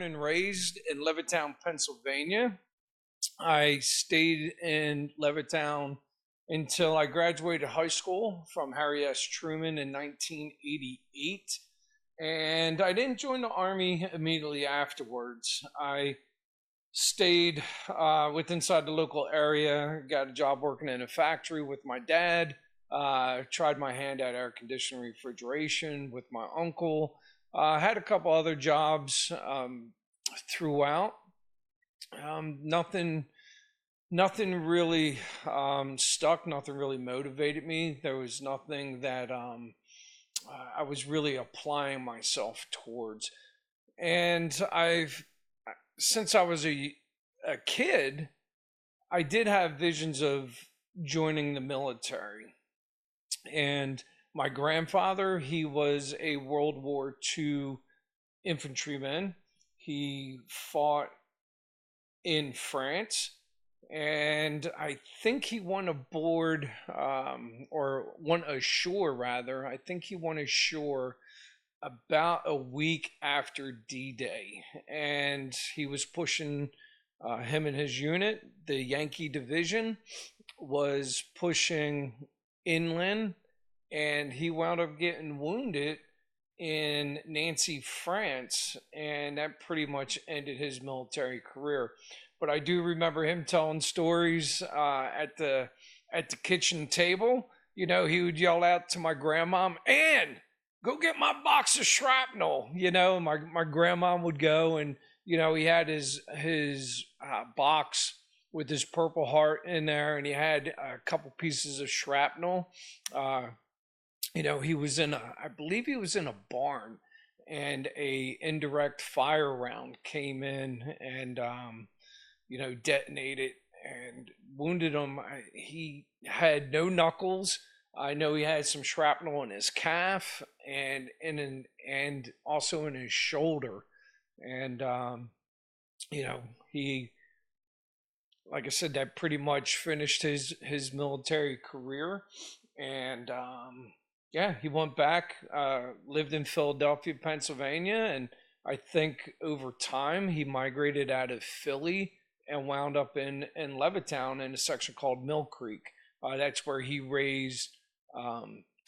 and raised in Levittown, Pennsylvania. I stayed in Levittown until I graduated high school from Harry S. Truman in 1988. And I didn't join the Army immediately afterwards. I stayed with inside the local area, got a job working in a factory with my dad, tried my hand at air conditioning refrigeration with my uncle, had a couple other jobs throughout. Nothing really stuck, nothing really motivated me. There was nothing that I was really applying myself towards. And since I was a kid, I did have visions of joining the military. And my grandfather, he was a World War II infantryman. He fought in France, and I think he went aboard, or went ashore rather. I think he went ashore about a week after D-Day, and he was pushing him and his unit, the Yankee Division, was pushing inland, and he wound up getting wounded in Nancy, France, and that pretty much ended his military career. But I do remember him telling stories at the kitchen table. You know, he would yell out to my grandma, "Ann, go get my box of shrapnel." You know, my grandma would go, and you know, he had his box with his Purple Heart in there, and he had a couple pieces of shrapnel. You know, he was I believe he was in a barn, and a indirect fire round came in and you know, detonated and wounded him. He had no knuckles. I know he had some shrapnel in his calf and and also in his shoulder. And you know, he, like I said, that pretty much finished his military career. And yeah, he went back, lived in Philadelphia, Pennsylvania, and I think over time he migrated out of Philly and wound up in Levittown in a section called Mill Creek. That's where he raised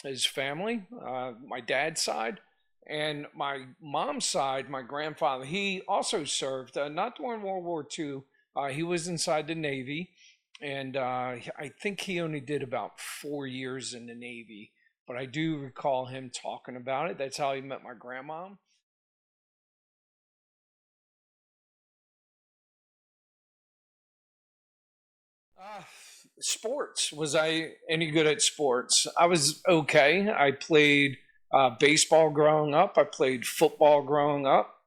his family, my dad's side. And my mom's side, my grandfather, he also served, not during World War II. He was inside the Navy, and I think he only did about 4 years in the Navy. But I do recall him talking about it. That's how he met my grandma. Uh, Sports. Was I any good at sports? I was okay. I played baseball growing up. I played football growing up.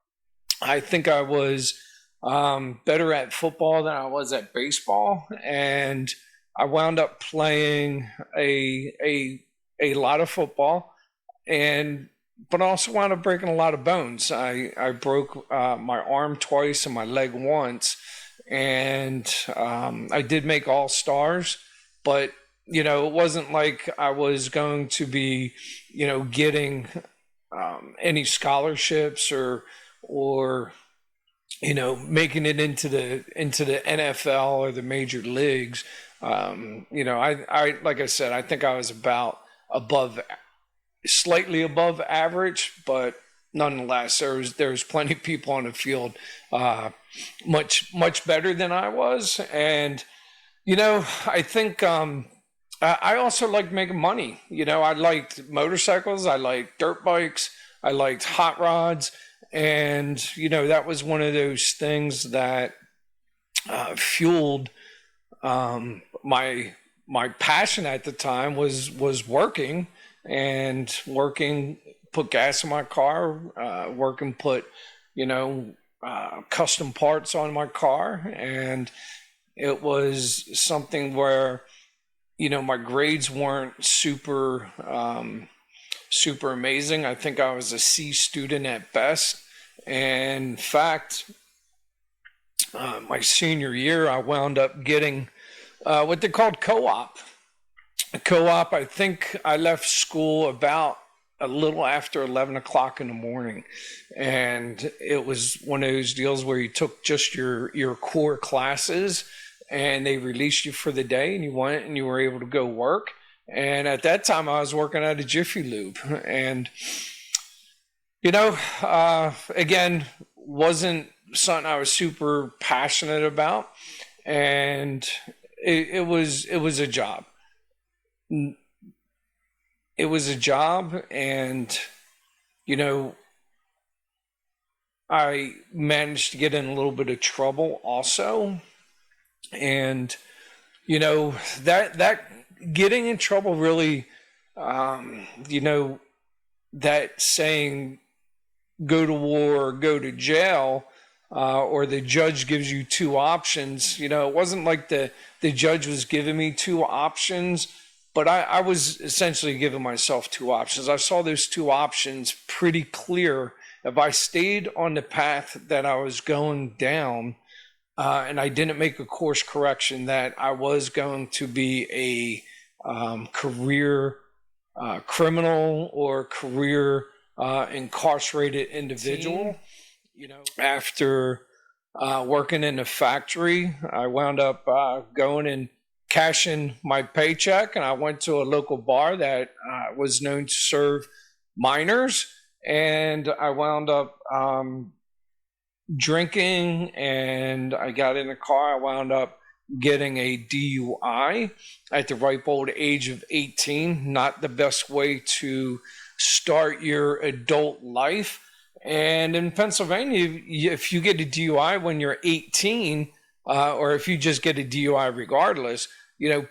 I think I was better at football than I was at baseball, and I wound up playing a lot of football, and but also wound up breaking a lot of bones. I broke my arm twice and my leg once, and I did make all stars, but you know, it wasn't like I was going to be, you know, getting any scholarships or you know, making it into the NFL or the major leagues. You know, I like I said, I think I was about above, slightly above average, but nonetheless, there was plenty of people on the field much better than I was. And you know, I think I also liked making money. You know, I liked motorcycles, I liked dirt bikes, I liked hot rods, and you know, that was one of those things that fueled my passion at the time was working, and working put gas in my car, working put, you know, custom parts on my car. And it was something where, you know, my grades weren't super amazing. I think I was a C student at best. And in fact, my senior year, I wound up getting what they called co-op. A co-op, I think I left school about a little after 11 o'clock in the morning. And it was one of those deals where you took just your core classes and they released you for the day, and you went and you were able to go work. And at that time I was working at a Jiffy Lube, and again, wasn't something I was super passionate about, and it was a job. It was a job, and I managed to get in a little bit of trouble also, and that getting in trouble really, that saying, go to war or go to jail, or the judge gives you two options. It wasn't like the judge was giving me two options, but I was essentially giving myself two options. I saw those two options pretty clear. If I stayed on the path that I was going down, and I didn't make a course correction, that I was going to be a career criminal or career incarcerated individual. After working in a factory, I wound up going and cashing my paycheck, and I went to a local bar that was known to serve minors, and I wound up drinking, and I got in the car. I wound up getting a DUI at the ripe old age of 18. Not the best way to start your adult life. And in Pennsylvania, if you get a DUI when you're 18, or if you just get a DUI regardless,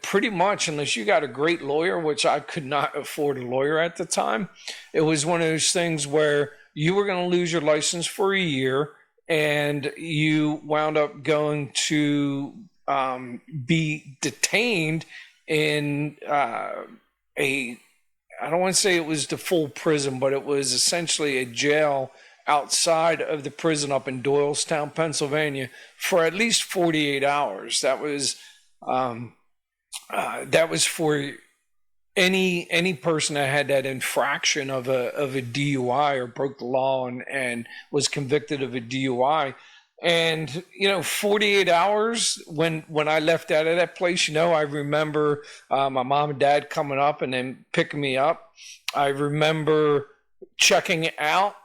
pretty much, unless you got a great lawyer, which I could not afford a lawyer at the time, it was one of those things where you were going to lose your license for a year, and you wound up going to be detained in I don't want to say it was the full prison, but it was essentially a jail outside of the prison up in Doylestown, Pennsylvania, for at least 48 hours. That was for any person that had that infraction of a DUI or broke the law and was convicted of a DUI. And 48 hours when I left out of that place, I remember my mom and dad coming up and then picking me up. I remember checking out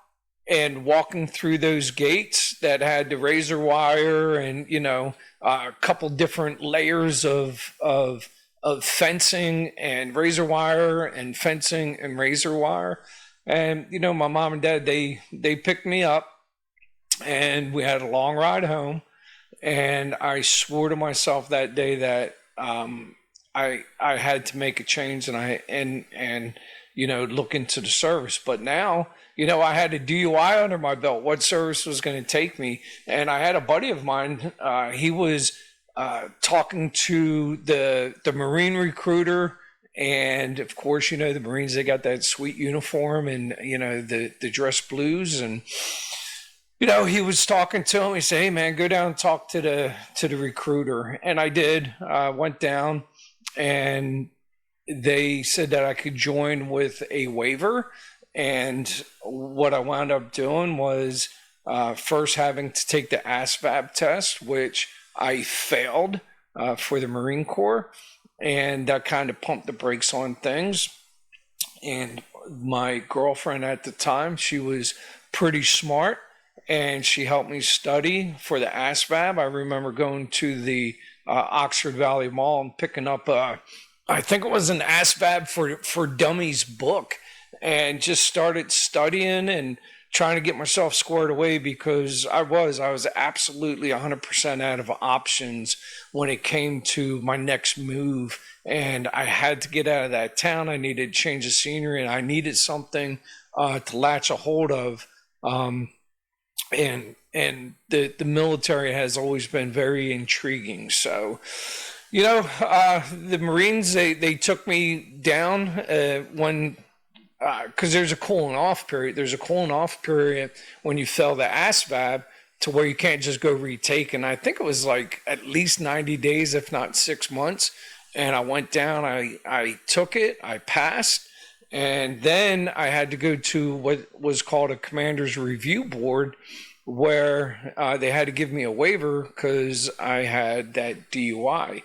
and walking through those gates that had the razor wire and a couple different layers of fencing and razor wire and fencing and razor wire. And my mom and dad, they picked me up, and we had a long ride home. And I swore to myself that day that I had to make a change, and look into the service. But now, I had a DUI under my belt. What service was going to take me? And I had a buddy of mine. He was talking to the Marine recruiter, and of course, the Marines, they got that sweet uniform and the dress blues, and he was talking to him. He said, "Hey man, go down and talk to the recruiter." And I did. Went down, and they said that I could join with a waiver. And what I wound up doing was first having to take the ASVAB test, which I failed for the Marine Corps, and that kind of pumped the brakes on things. And my girlfriend at the time, she was pretty smart, and she helped me study for the ASVAB. I remember going to the Oxford Valley Mall and picking up I think it was an ASVAB for Dummies book, and just started studying and trying to get myself squared away, because I was absolutely 100% out of options when it came to my next move, and I had to get out of that town. I needed to change the scenery, and I needed something to latch a hold of. And the military has always been very intriguing. So, the Marines, they took me down when, because there's a cooling off period. There's a cooling off period when you fail the ASVAB, to where you can't just go retake. And I think it was like at least 90 days, if not 6 months. And I went down, I took it, I passed. And then I had to go to what was called a commander's review board, where they had to give me a waiver because I had that DUI.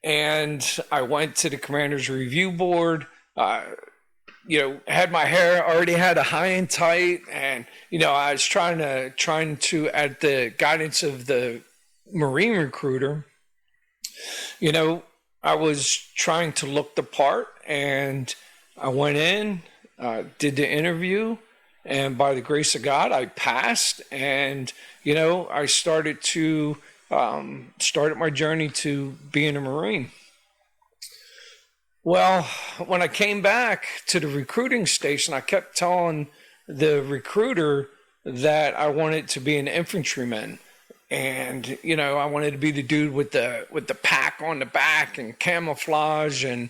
And I went to the commander's review board, had my hair, already had a high and tight. And, I was trying to, at the guidance of the Marine recruiter, I was trying to look the part, and I went in, did the interview, and by the grace of God, I passed. And, I started my journey to being a Marine. Well, when I came back to the recruiting station, I kept telling the recruiter that I wanted to be an infantryman. And, I wanted to be the dude with the pack on the back and camouflage and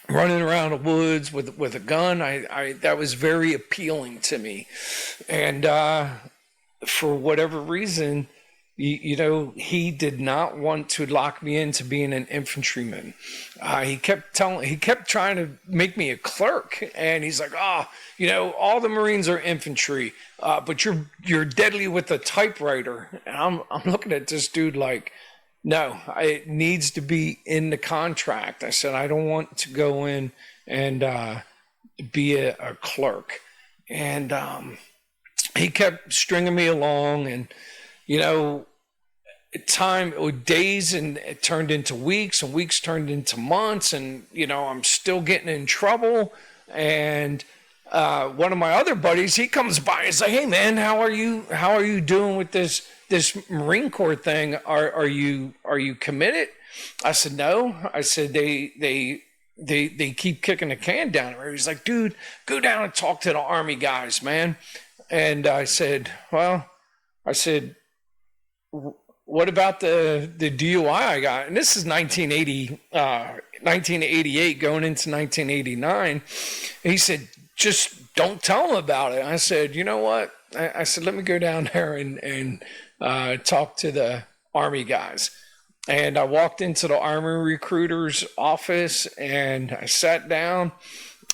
running around the woods with a gun. That was very appealing to me. And for whatever reason, he did not want to lock me into being an infantryman. He kept trying to make me a clerk, and he's like, all the Marines are infantry, but you're deadly with a typewriter. And I'm looking at this dude like, no, it needs to be in the contract. I said, I don't want to go in and be a clerk. And he kept stringing me along, and days, and it turned into weeks, and weeks turned into months, and I'm still getting in trouble. And one of my other buddies, he comes by, he's like, hey man, how are you doing with this Marine Corps thing? Are you committed? I said, no. I said, they keep kicking the can down. He's like, dude, go down and talk to the Army guys, man. And I said, what about the DUI I got? And this is 1988 going into 1989. And he said, just don't tell them about it. I said, you know what? I said, let me go down there and talk to the Army guys. And I walked into the Army recruiter's office, and I sat down,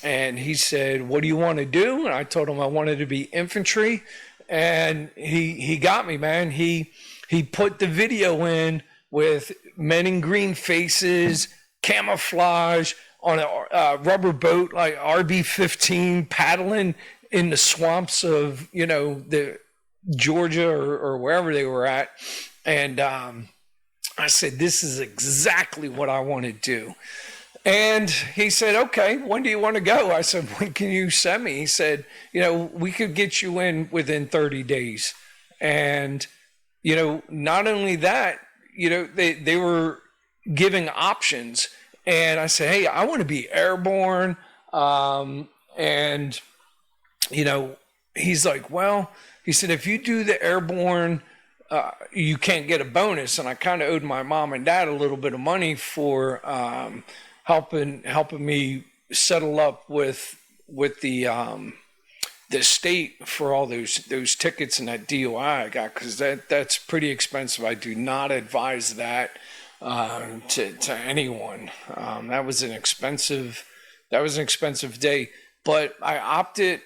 and he said, what do you want to do? And I told him I wanted to be infantry. And he got me, man. He put the video in with men in green faces, camouflage, on a rubber boat like RB-15, paddling in the swamps of, the Georgia or wherever they were at. And I said, this is exactly what I want to do. And he said, okay, when do you want to go? I said, when can you send me? He said, we could get you in within 30 days. And, not only that, they were giving options. And I said, hey, I want to be airborne. And, he's like, well, he said, if you do the airborne, you can't get a bonus. And I kind of owed my mom and dad a little bit of money for helping me settle up with the state for all those tickets and that DUI I got, because that's pretty expensive. I do not advise that to anyone. That was an expensive day, but I opted.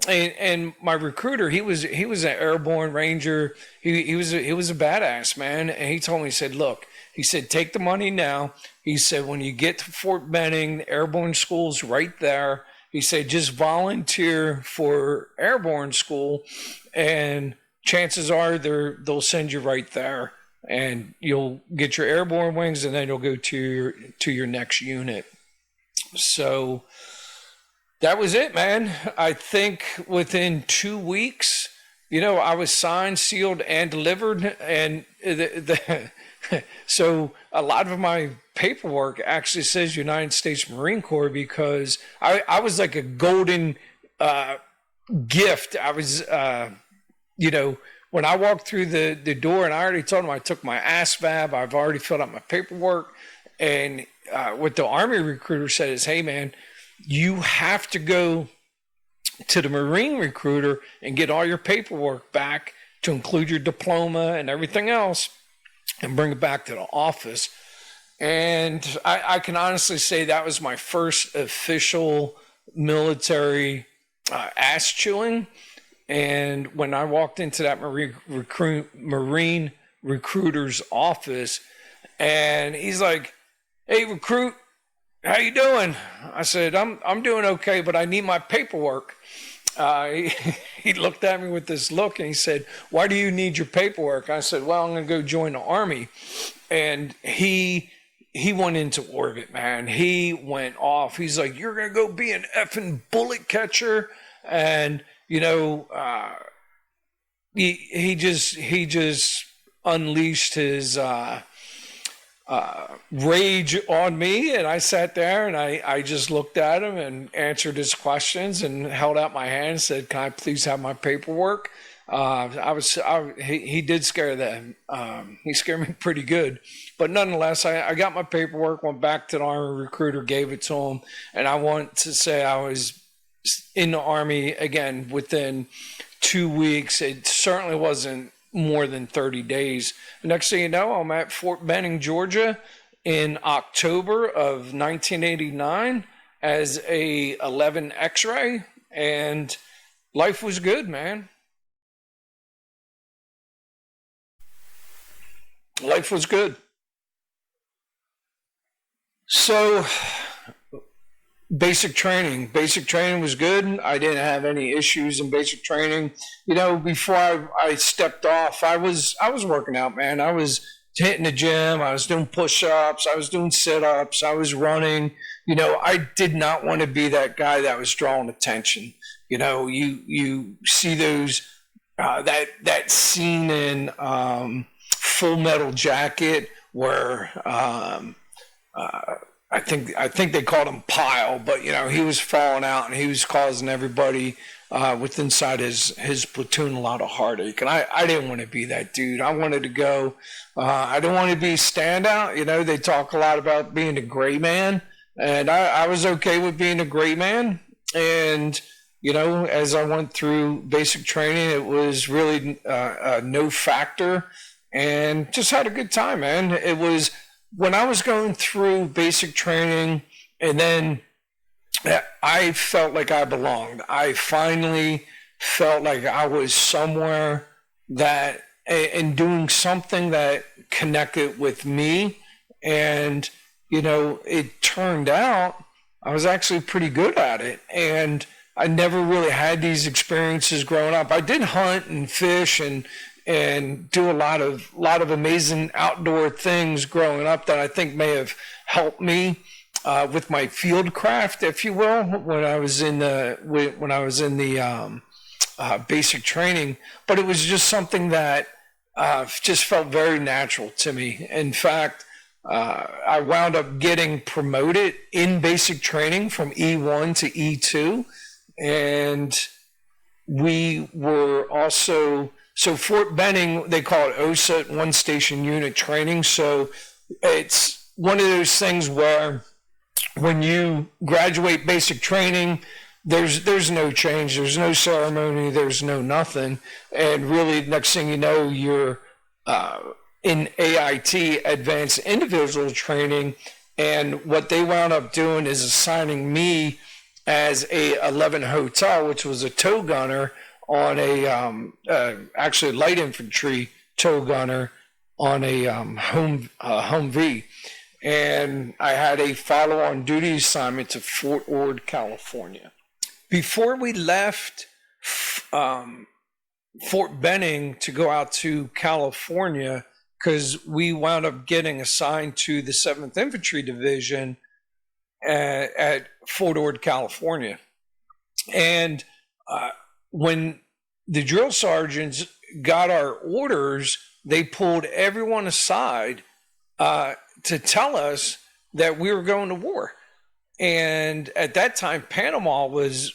And my recruiter, he was an airborne ranger. He was a badass, man. And he told me, he said, look, he said, take the money now. He said, when you get to Fort Benning, the airborne school's right there. He said, just volunteer for airborne school, and chances are they'll send you right there, and you'll get your airborne wings, and then you'll go to your next unit. So that was it, man. I think within 2 weeks, I was signed, sealed, and delivered. And so a lot of my paperwork actually says United States Marine Corps, because I was like a golden gift. I was, when I walked through the door, and I already told them I took my ASVAB, I've already filled out my paperwork. And what the Army recruiter said is, hey, man, you have to go to the Marine recruiter and get all your paperwork back, to include your diploma and everything else, and bring it back to the office. And I can honestly say that was my first official military ass chewing. And when I walked into that Marine recruiter's office, and he's like, "Hey, recruit, how you doing?" I said, I'm doing okay, but I need my paperwork." He looked at me with this look and he said, "Why do you need your paperwork?" I said, "Well, I'm going to go join the Army." And he went into orbit, man. He went off. He's like, "You're going to go be an effing bullet catcher." And, you know, he just unleashed his rage on me, and I sat there and I just looked at him and answered his questions and held out my hand and said, "Can I please have my paperwork?" He did scare them. He scared me pretty good, but nonetheless, I got my paperwork, went back to the Army recruiter, gave it to him, and I want to say I was in the Army again within 2 weeks. It certainly wasn't more than 30 days. The next thing you know, I'm at Fort Benning, Georgia in October of 1989 as a 11 X-ray, and life was good, man. Life was good. So basic training was good. I didn't have any issues in basic training. You know, before I stepped off, I was working out, man. I was hitting the gym, I was doing push-ups, I was doing sit-ups, I was running. You know, I did not want to be that guy that was drawing attention. You know, you see those that scene in Full Metal Jacket where I think they called him Pile, but you know he was falling out and he was causing everybody with inside his platoon a lot of heartache. And I didn't want to be that dude. I wanted to go. I didn't want to be a standout. You know, they talk a lot about being a gray man, and I was okay with being a gray man. And you know, as I went through basic training, it was really no factor, and just had a good time, man. It was when I was going through basic training, and then I felt like I belonged. I finally felt like I was somewhere that, and doing something that connected with me. And, you know, it turned out I was actually pretty good at it. And I never really had these experiences growing up. I did hunt and fish and do a lot of amazing outdoor things growing up that I think may have helped me with my field craft, if you will, when I was in the basic training. But it was just something that just felt very natural to me. In fact, I wound up getting promoted in basic training from E1 to E2, and we were also. So Fort Benning, they call it OSUT, One Station Unit Training. So it's one of those things where when you graduate basic training, there's no change, there's no ceremony, there's no nothing. And really, next thing you know, you're in AIT, Advanced Individual Training. And what they wound up doing is assigning me as a 11 Hotel, which was a tow gunner, on a actually light infantry tow gunner on a Humvee, and I had a follow-on duty assignment to Fort Ord, California. Before we left Fort Benning to go out to California, because we wound up getting assigned to the 7th Infantry Division at Fort Ord, California, and when the drill sergeants got our orders, they pulled everyone aside to tell us that we were going to war. And at that time, Panama was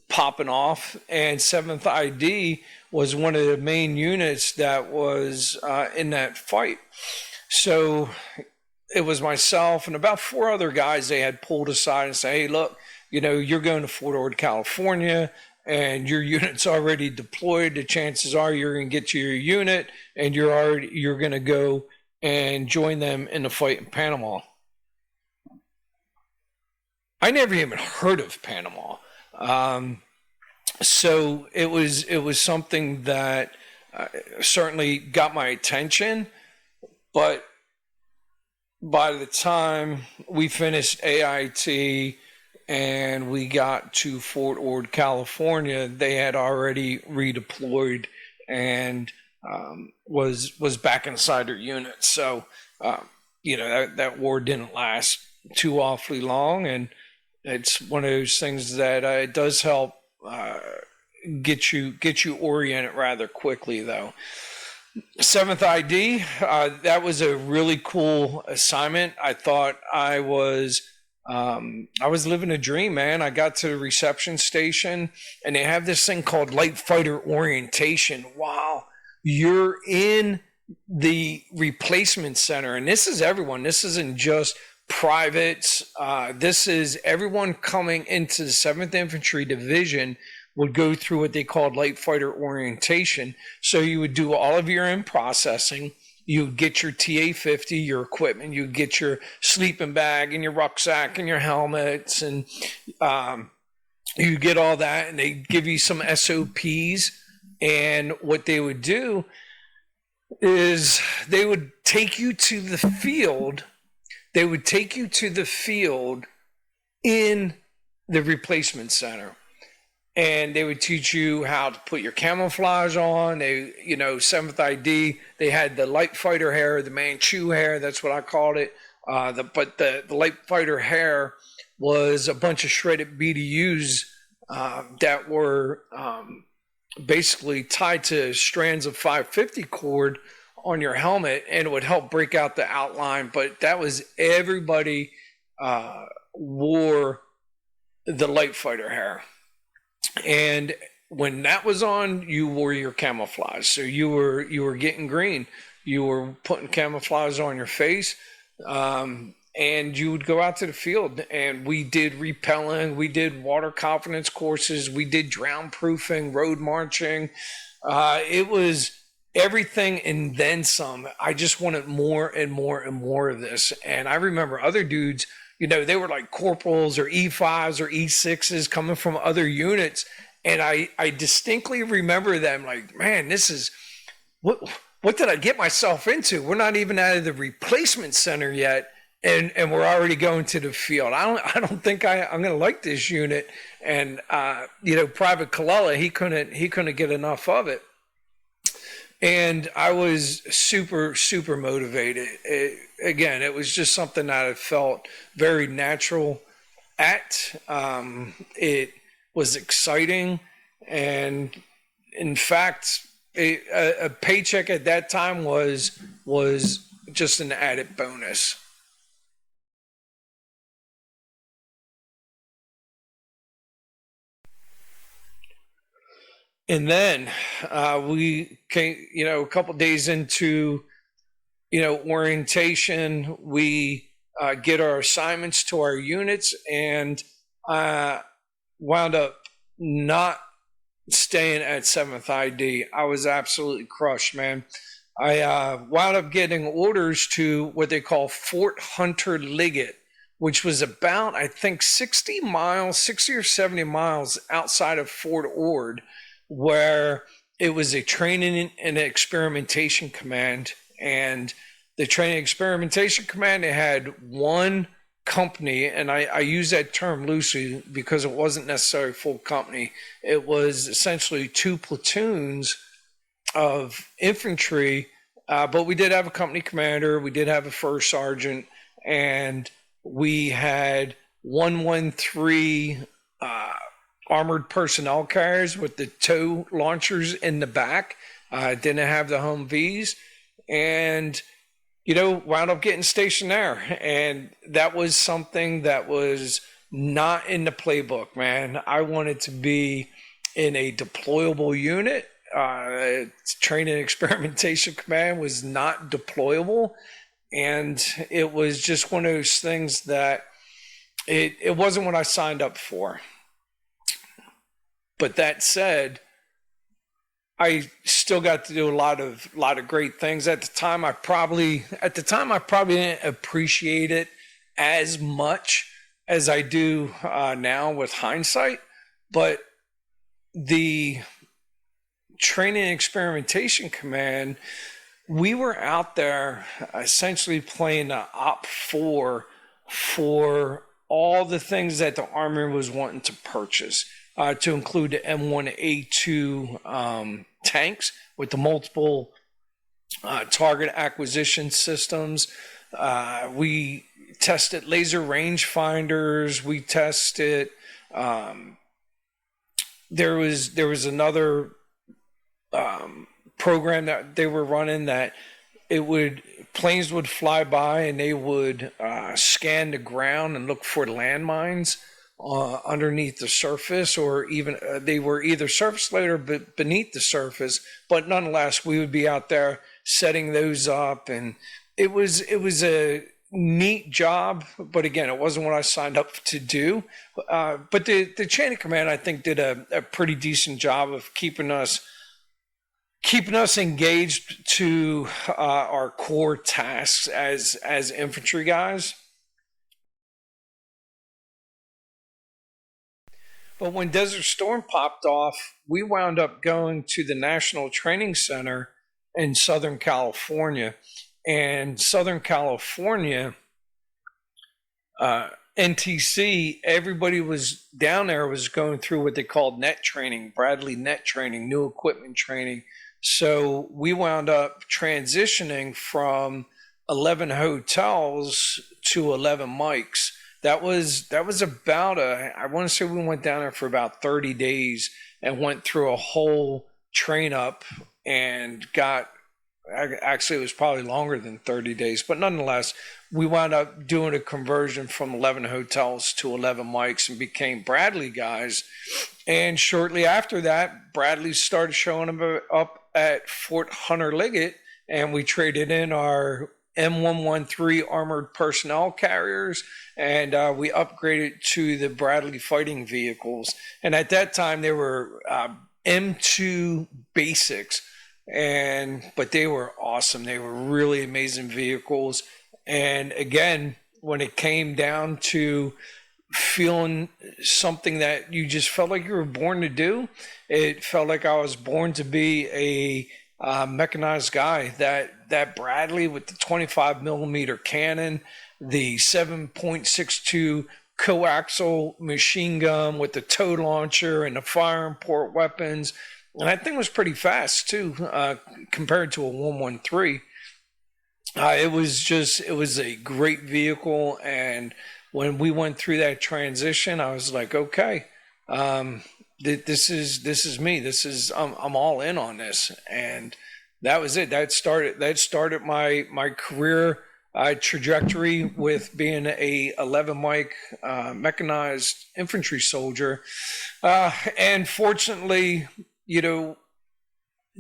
popping off, and 7th ID was one of the main units that was in that fight. So it was myself and about 4 other guys they had pulled aside and say, "Hey, look, you know, you're going to Fort Ord, California, and your unit's already deployed. The chances are you're going to get to your unit and you're going to go and joined them in the fight in Panama. I never even heard of Panama. So it was something that certainly got my attention, but by the time we finished AIT and we got to Fort Ord, California, they had already redeployed and was back inside their unit. So that war didn't last too awfully long, and it's one of those things that it does help get you oriented rather quickly, though. 7th ID, that was a really cool assignment. I thought I was living a dream, man. I got to the reception station, and they have this thing called light fighter orientation. Wow, you're in the replacement center, and this is everyone. This isn't just privates. This is everyone coming into the 7th Infantry Division would go through what they called light fighter orientation. So you would do all of your in-processing. You would get your TA-50, your equipment. You would get your sleeping bag and your rucksack and your helmets. And you get all that, and they give you some SOPs. And what they would do is they would take you to the field. They would take you to the field in the replacement center. And they would teach you how to put your camouflage on. 7th ID, they had the light fighter hair, the Manchu hair, that's what I called it. But the light fighter hair was a bunch of shredded BDUs that were basically tied to strands of 550 cord on your helmet, and it would help break out the outline. But that was everybody wore the light fighter hair. And when that was on, you wore your camouflage. So you were getting green. You were putting camouflage on your face, and you would go out to the field. And we did repelling, we did water confidence courses, we did drown proofing, road marching. It was everything and then some. I just wanted more and more and more of this. And I remember other dudes, they were like corporals or E5s or E6s coming from other units. And I distinctly remember them like, man, this is, what did I get myself into? We're not even out of the replacement center yet. And we're already going to the field. I don't think I'm going to like this unit. And, Private Colella, he couldn't get enough of it. And I was super, super motivated. It was just something that I felt very natural at. It was exciting. And in fact, a paycheck at that time was just an added bonus. And then we came, a couple days into, orientation, we get our assignments to our units, and wound up not staying at 7th ID. I was absolutely crushed, man. I wound up getting orders to what they call Fort Hunter Liggett, which was about, I think, 60 or 70 miles outside of Fort Ord, where it was a training and experimentation command. And the training experimentation command, they had one company, and I use that term loosely because it wasn't necessarily a full company. It was essentially 2 platoons of infantry, but we did have a company commander, we did have a first sergeant, and we had 113 armored personnel carriers with the tow launchers in the back. Didn't have the Humvees, and wound up getting stationed there. And that was something that was not in the playbook, man. I wanted to be in a deployable unit. Training experimentation command was not deployable, and it was just one of those things that it wasn't what I signed up for. But that said, I still got to do a lot of great things. At the time, I probably didn't appreciate it as much as I do now with hindsight. But the Training and Experimentation Command, we were out there essentially playing the Op 4 for all the things that the Army was wanting to purchase, to include the M1A2 tanks with the multiple target acquisition systems. We tested laser rangefinders. We tested. There was another program that they were running that planes would fly by and they would scan the ground and look for landmines underneath the surface, or even they were either surface layer but beneath the surface. But nonetheless, we would be out there setting those up, and it was a neat job. But again, it wasn't what I signed up to do. But the chain of command, I think, did a pretty decent job of keeping us engaged to our core tasks as infantry guys. But when Desert Storm popped off, we wound up going to the National Training Center in Southern California. And Southern California, NTC, everybody was down there was going through what they called net training, Bradley net training, new equipment training. So we wound up transitioning from 11 hotels to 11 mics. That was about I want to say we went down there for about 30 days and went through a whole train up and actually it was probably longer than 30 days, but nonetheless, we wound up doing a conversion from 11 hotels to 11 mics and became Bradley guys. And shortly after that, Bradley started showing up at Fort Hunter Liggett, and we traded in our M113 armored personnel carriers, and we upgraded to the Bradley fighting vehicles. And at that time, they were M2 basics, but they were awesome. They were really amazing vehicles. And again, when it came down to feeling something that you just felt like you were born to do, it felt like I was born to be a mechanized guy. That Bradley with the 25 millimeter cannon, the 7.62 coaxial machine gun with the tow launcher and the fire and port weapons, and that thing was pretty fast too, compared to a 113. It was a great vehicle, and when we went through that transition, I was like, okay, this is me. I'm all in on this, and that was it. That started my career trajectory with being a 11 mic mechanized infantry soldier, and fortunately,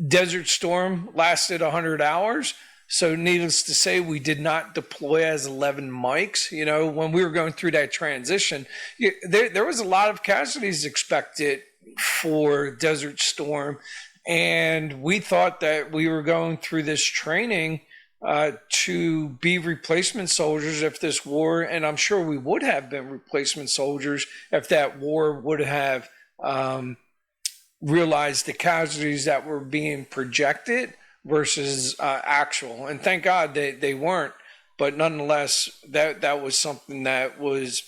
Desert Storm lasted 100 hours. So needless to say, we did not deploy as 11 mics. When we were going through that transition, there was a lot of casualties expected for Desert Storm. And we thought that we were going through this training to be replacement soldiers if this war, and I'm sure we would have been replacement soldiers if that war would have realized the casualties that were being projected versus actual. And thank God they weren't. But nonetheless, that was something that was,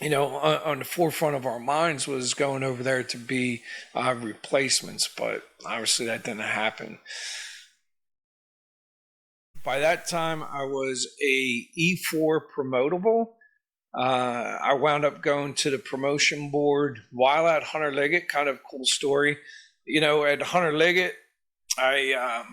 on the forefront of our minds, was going over there to be replacements. But obviously that didn't happen. By that time, I was a E4 promotable. I wound up going to the promotion board while at Hunter Liggett. Kind of cool story. At Hunter Liggett, I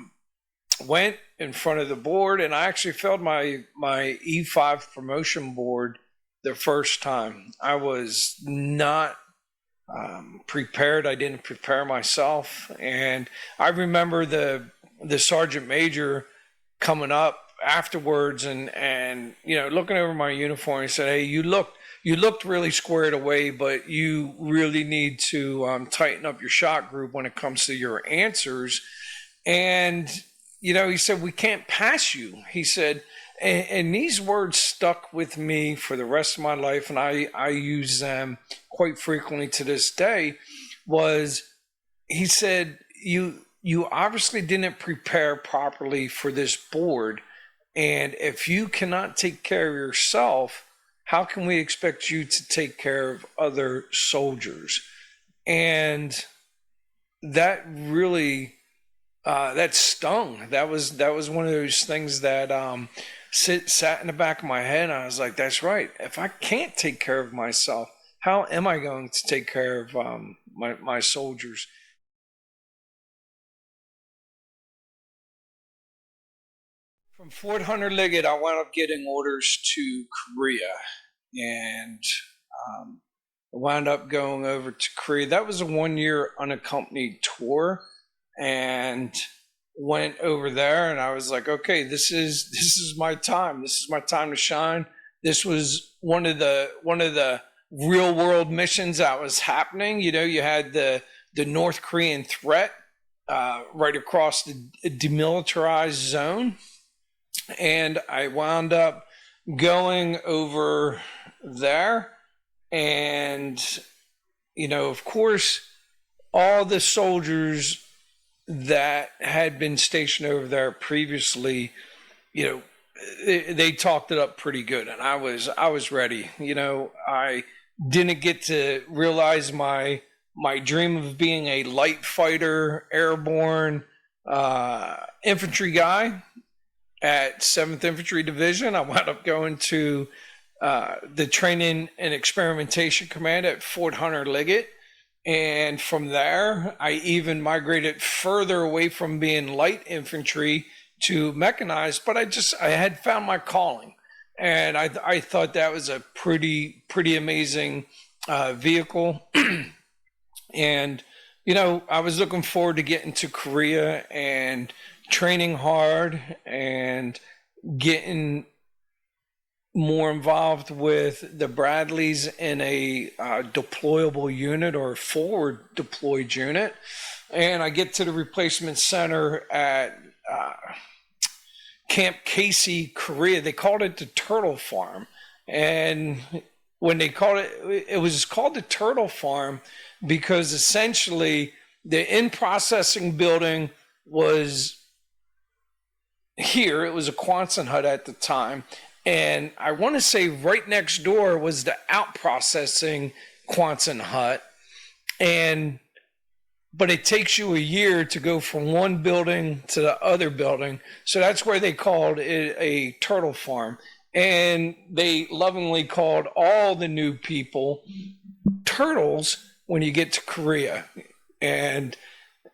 went in front of the board, and I actually failed my E5 promotion board the first time. I was not prepared. I didn't prepare myself, and I remember the sergeant major coming up afterwards, and looking over my uniform, he said, "Hey, you looked really squared away, but you really need to tighten up your shot group when it comes to your answers." And he said, "We can't pass you." He said, and these words stuck with me for the rest of my life, and I use them quite frequently to this day. He said, you obviously didn't prepare properly for this board, and if you cannot take care of yourself, how can we expect you to take care of other soldiers? And that really that stung. That was one of those things that sat in the back of my head. And I was like, that's right. If I can't take care of myself, how am I going to take care of my soldiers? From Fort Hunter Liggett, I wound up getting orders to Korea, and um, I wound up going over to Korea. That was a 1 year unaccompanied tour, and went over there, and I was like, okay, this is my time. This is my time to shine. This was one of the real world missions that was happening. You had the North Korean threat right across the demilitarized zone, and I wound up going over there, and of course, all the soldiers that had been stationed over there previously, you know, they talked it up pretty good, and I was ready. I didn't get to realize my dream of being a light fighter, airborne infantry guy at 7th Infantry Division. I wound up going to the Training and Experimentation Command at Fort Hunter Liggett. And from there, I even migrated further away from being light infantry to mechanized, but I had found my calling. And I thought that was a pretty amazing vehicle. And, I was looking forward to getting to Korea and training hard and getting more involved with the Bradleys in a deployable unit or forward deployed unit. And I get to the replacement center at Camp Casey, Korea. They called it the Turtle Farm. And when they called it was called the Turtle Farm because essentially the in-processing building was here. It was a Quonset hut at the time. And I want to say right next door was the out-processing Quonset hut. But it takes you a year to go from one building to the other building. So that's where they called it a turtle farm. And they lovingly called all the new people turtles when you get to Korea. And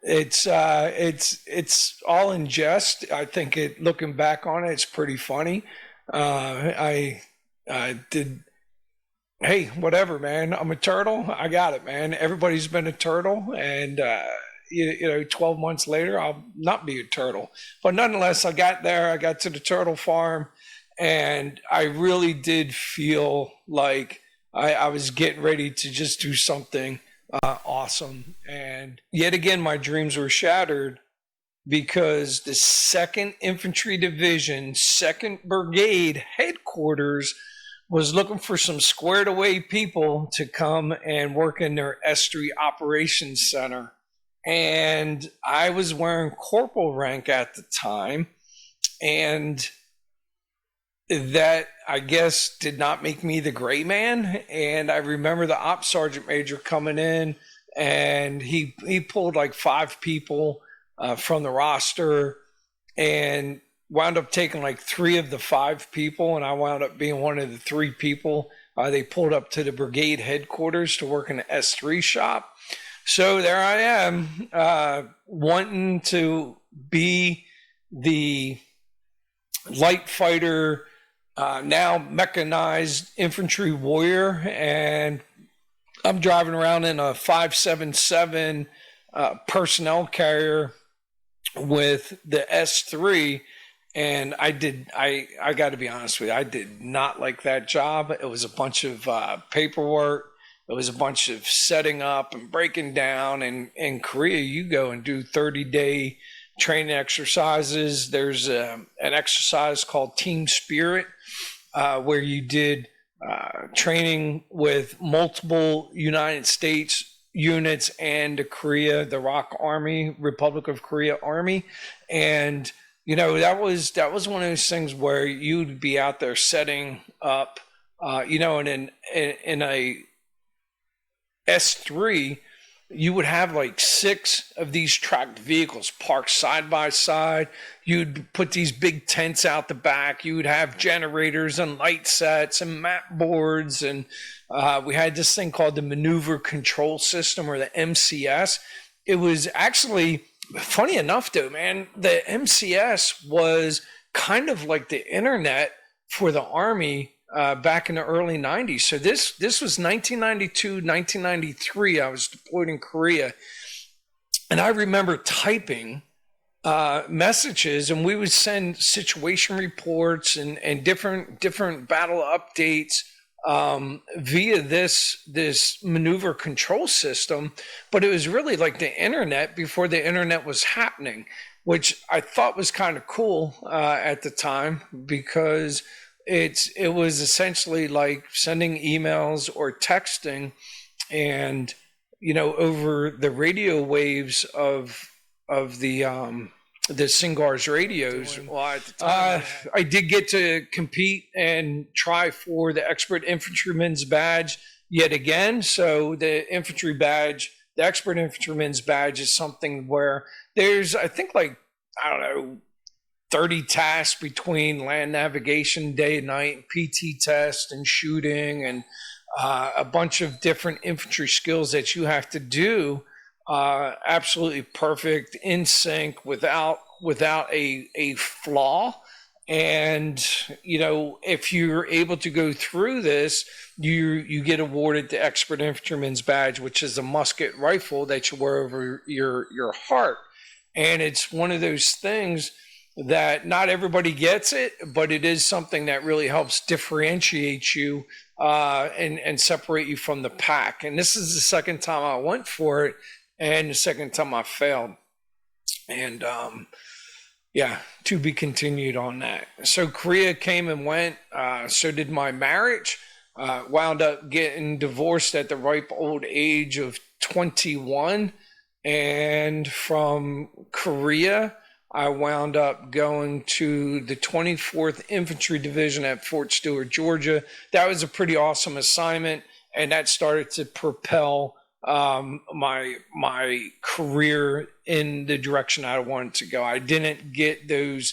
it's all in jest. I think looking back on it, it's pretty funny. I did. Hey, whatever, man. I'm a turtle. I got it, man. Everybody's been a turtle, and 12 months later, I'll not be a turtle. But nonetheless, I got there. I got to the turtle farm, and I really did feel like I was getting ready to just do something awesome. And yet again, my dreams were shattered because the 2nd Infantry Division, 2nd Brigade headquarters was looking for some squared away people to come and work in their S3 Operations Center. And I was wearing corporal rank at the time, and that, I guess, did not make me the gray man. And I remember the ops sergeant major coming in, and he pulled like 5 people from the roster and wound up taking like 3 of the 5 people, and I wound up being one of the 3 people they pulled up to the brigade headquarters to work in the S3 shop. So there I am, wanting to be the light fighter, now mechanized infantry warrior, and I'm driving around in a 577 personnel carrier with the S3, And I got to be honest with you, I did not like that job. It was a bunch of paperwork. It was a bunch of setting up and breaking down. And in Korea, you go and do 30-day training exercises. There's an exercise called Team Spirit, where you did training with multiple United States units and the ROK Army, Republic of Korea Army. And that was one of those things where you'd be out there setting up, in a S3, you would have like 6 of these tracked vehicles parked side by side. You'd put these big tents out the back. You would have generators and light sets and map boards. And we had this thing called the Maneuver Control System, or the MCS. It was actually, funny enough though, man, the MCS was kind of like the internet for the Army back in the early 90s. So this was 1992, 1993. I was deployed in Korea. And I remember typing messages, and we would send situation reports and different battle updates via this maneuver control system. But it was really like the internet before the internet was happening, which I thought was kind of cool at the time, because it was essentially like sending emails or texting, and over the radio waves of the Singar's radios. Well, at the time, I did get to compete and try for the expert infantryman's badge yet again. So the infantry badge, the expert infantryman's badge, is something where there's, I think, like, I don't know, 30 tasks between land navigation, day and night, PT test and shooting, and a bunch of different infantry skills that you have to do absolutely perfect, in sync, without a flaw. And if you're able to go through this, you get awarded the expert infantryman's badge, which is a musket rifle that you wear over your heart. And it's one of those things that not everybody gets it, but it is something that really helps differentiate you and separate you from the pack. And this is the second time I went for it, and the second time I failed. And to be continued on that. So Korea came and went. So did my marriage. Wound up getting divorced at the ripe old age of 21. And from Korea, I wound up going to the 24th Infantry Division at Fort Stewart, Georgia. That was a pretty awesome assignment, and that started to propel my career in the direction I wanted to go. I didn't get those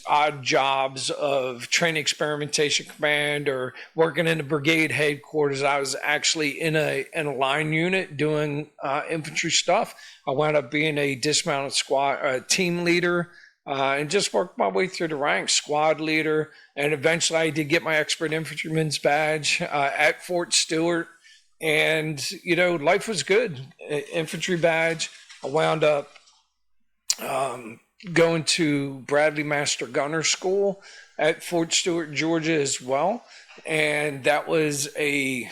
odd jobs of training experimentation command or working in the brigade headquarters. I was actually in a line unit doing infantry stuff. I wound up being a dismounted squad team leader, and just worked my way through the ranks, squad leader, and eventually I did get my expert infantryman's badge at Fort Stewart. And life was good. Infantry badge. I wound up going to Bradley Master Gunner School at Fort Stewart, Georgia, as well. And that was a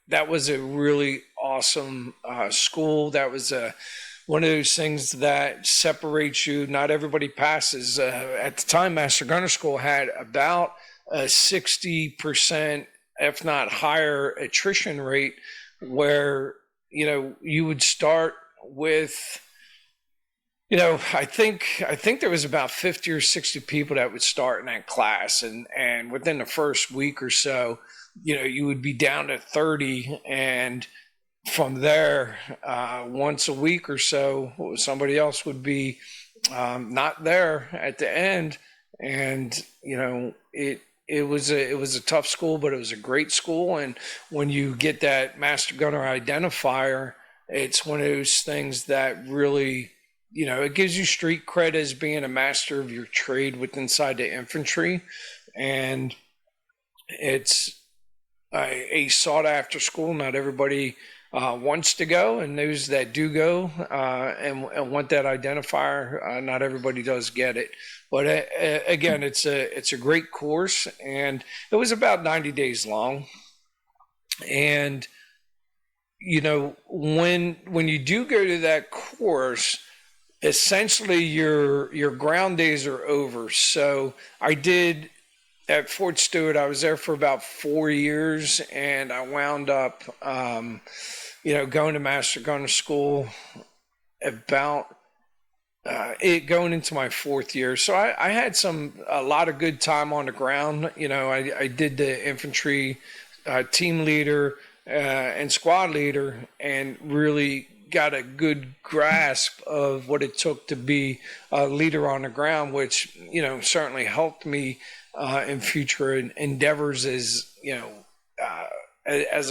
really awesome school. That was one of those things that separates you. Not everybody passes. At the time, Master Gunner School had about a 60%, if not higher, attrition rate, where you would start with, I think there was about 50 or 60 people that would start in that class, and within the first week or so, you would be down to 30, and from there, once a week or so, somebody else would be not there at the end. And it was a tough school, but it was a great school. And when you get that Master Gunner identifier, it's one of those things that really, it gives you street cred as being a master of your trade inside the infantry. And it's a sought after school. Not everybody wants to go, and those that do go and want that identifier, not everybody does get it. But again, it's a great course, and it was about 90 days long. And when you do go to that course, essentially your ground days are over. So I did at Fort Stewart. I was there for about 4 years, and I wound up, going to Master Gunner School about going into my 4th year. So I had a lot of good time on the ground. I did the infantry team leader and squad leader, and really got a good grasp of what it took to be a leader on the ground, which certainly helped me in future endeavors as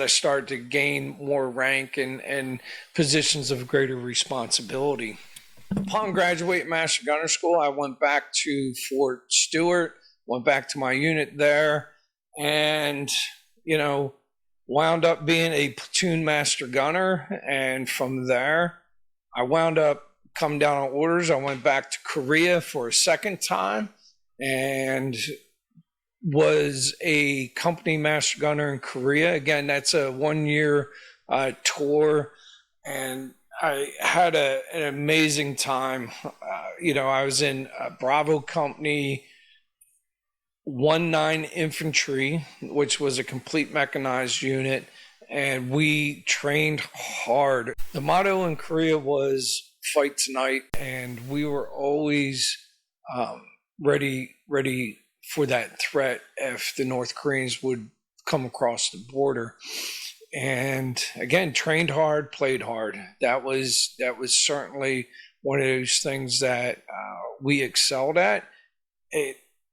I started to gain more rank and positions of greater responsibility. Upon graduating Master Gunner School, I went back to Fort Stewart, went back to my unit there, and wound up being a platoon master gunner. And from there, I wound up coming down on orders. I went back to Korea for a second time and was a company master gunner in Korea. Again, that's a 1-year tour, and I had an amazing time. I was in a Bravo Company 19 Infantry, which was a complete mechanized unit, and we trained hard. The motto in Korea was "Fight tonight," and we were always ready for that threat if the North Koreans would come across the border. And again, trained hard, played hard. That was certainly one of those things that we excelled at.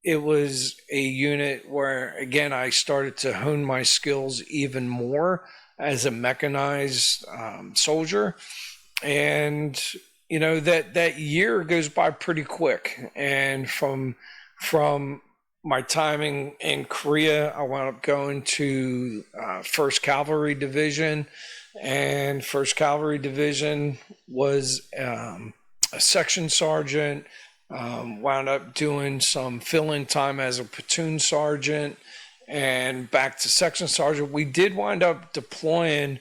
It was a unit where, again, I started to hone my skills even more as a mechanized soldier. And, that year goes by pretty quick. And from my timing in Korea, I wound up going to 1st Cavalry Division. And 1st Cavalry Division was a section sergeant. Wound up doing some fill-in time as a platoon sergeant, and back to section sergeant. We did wind up deploying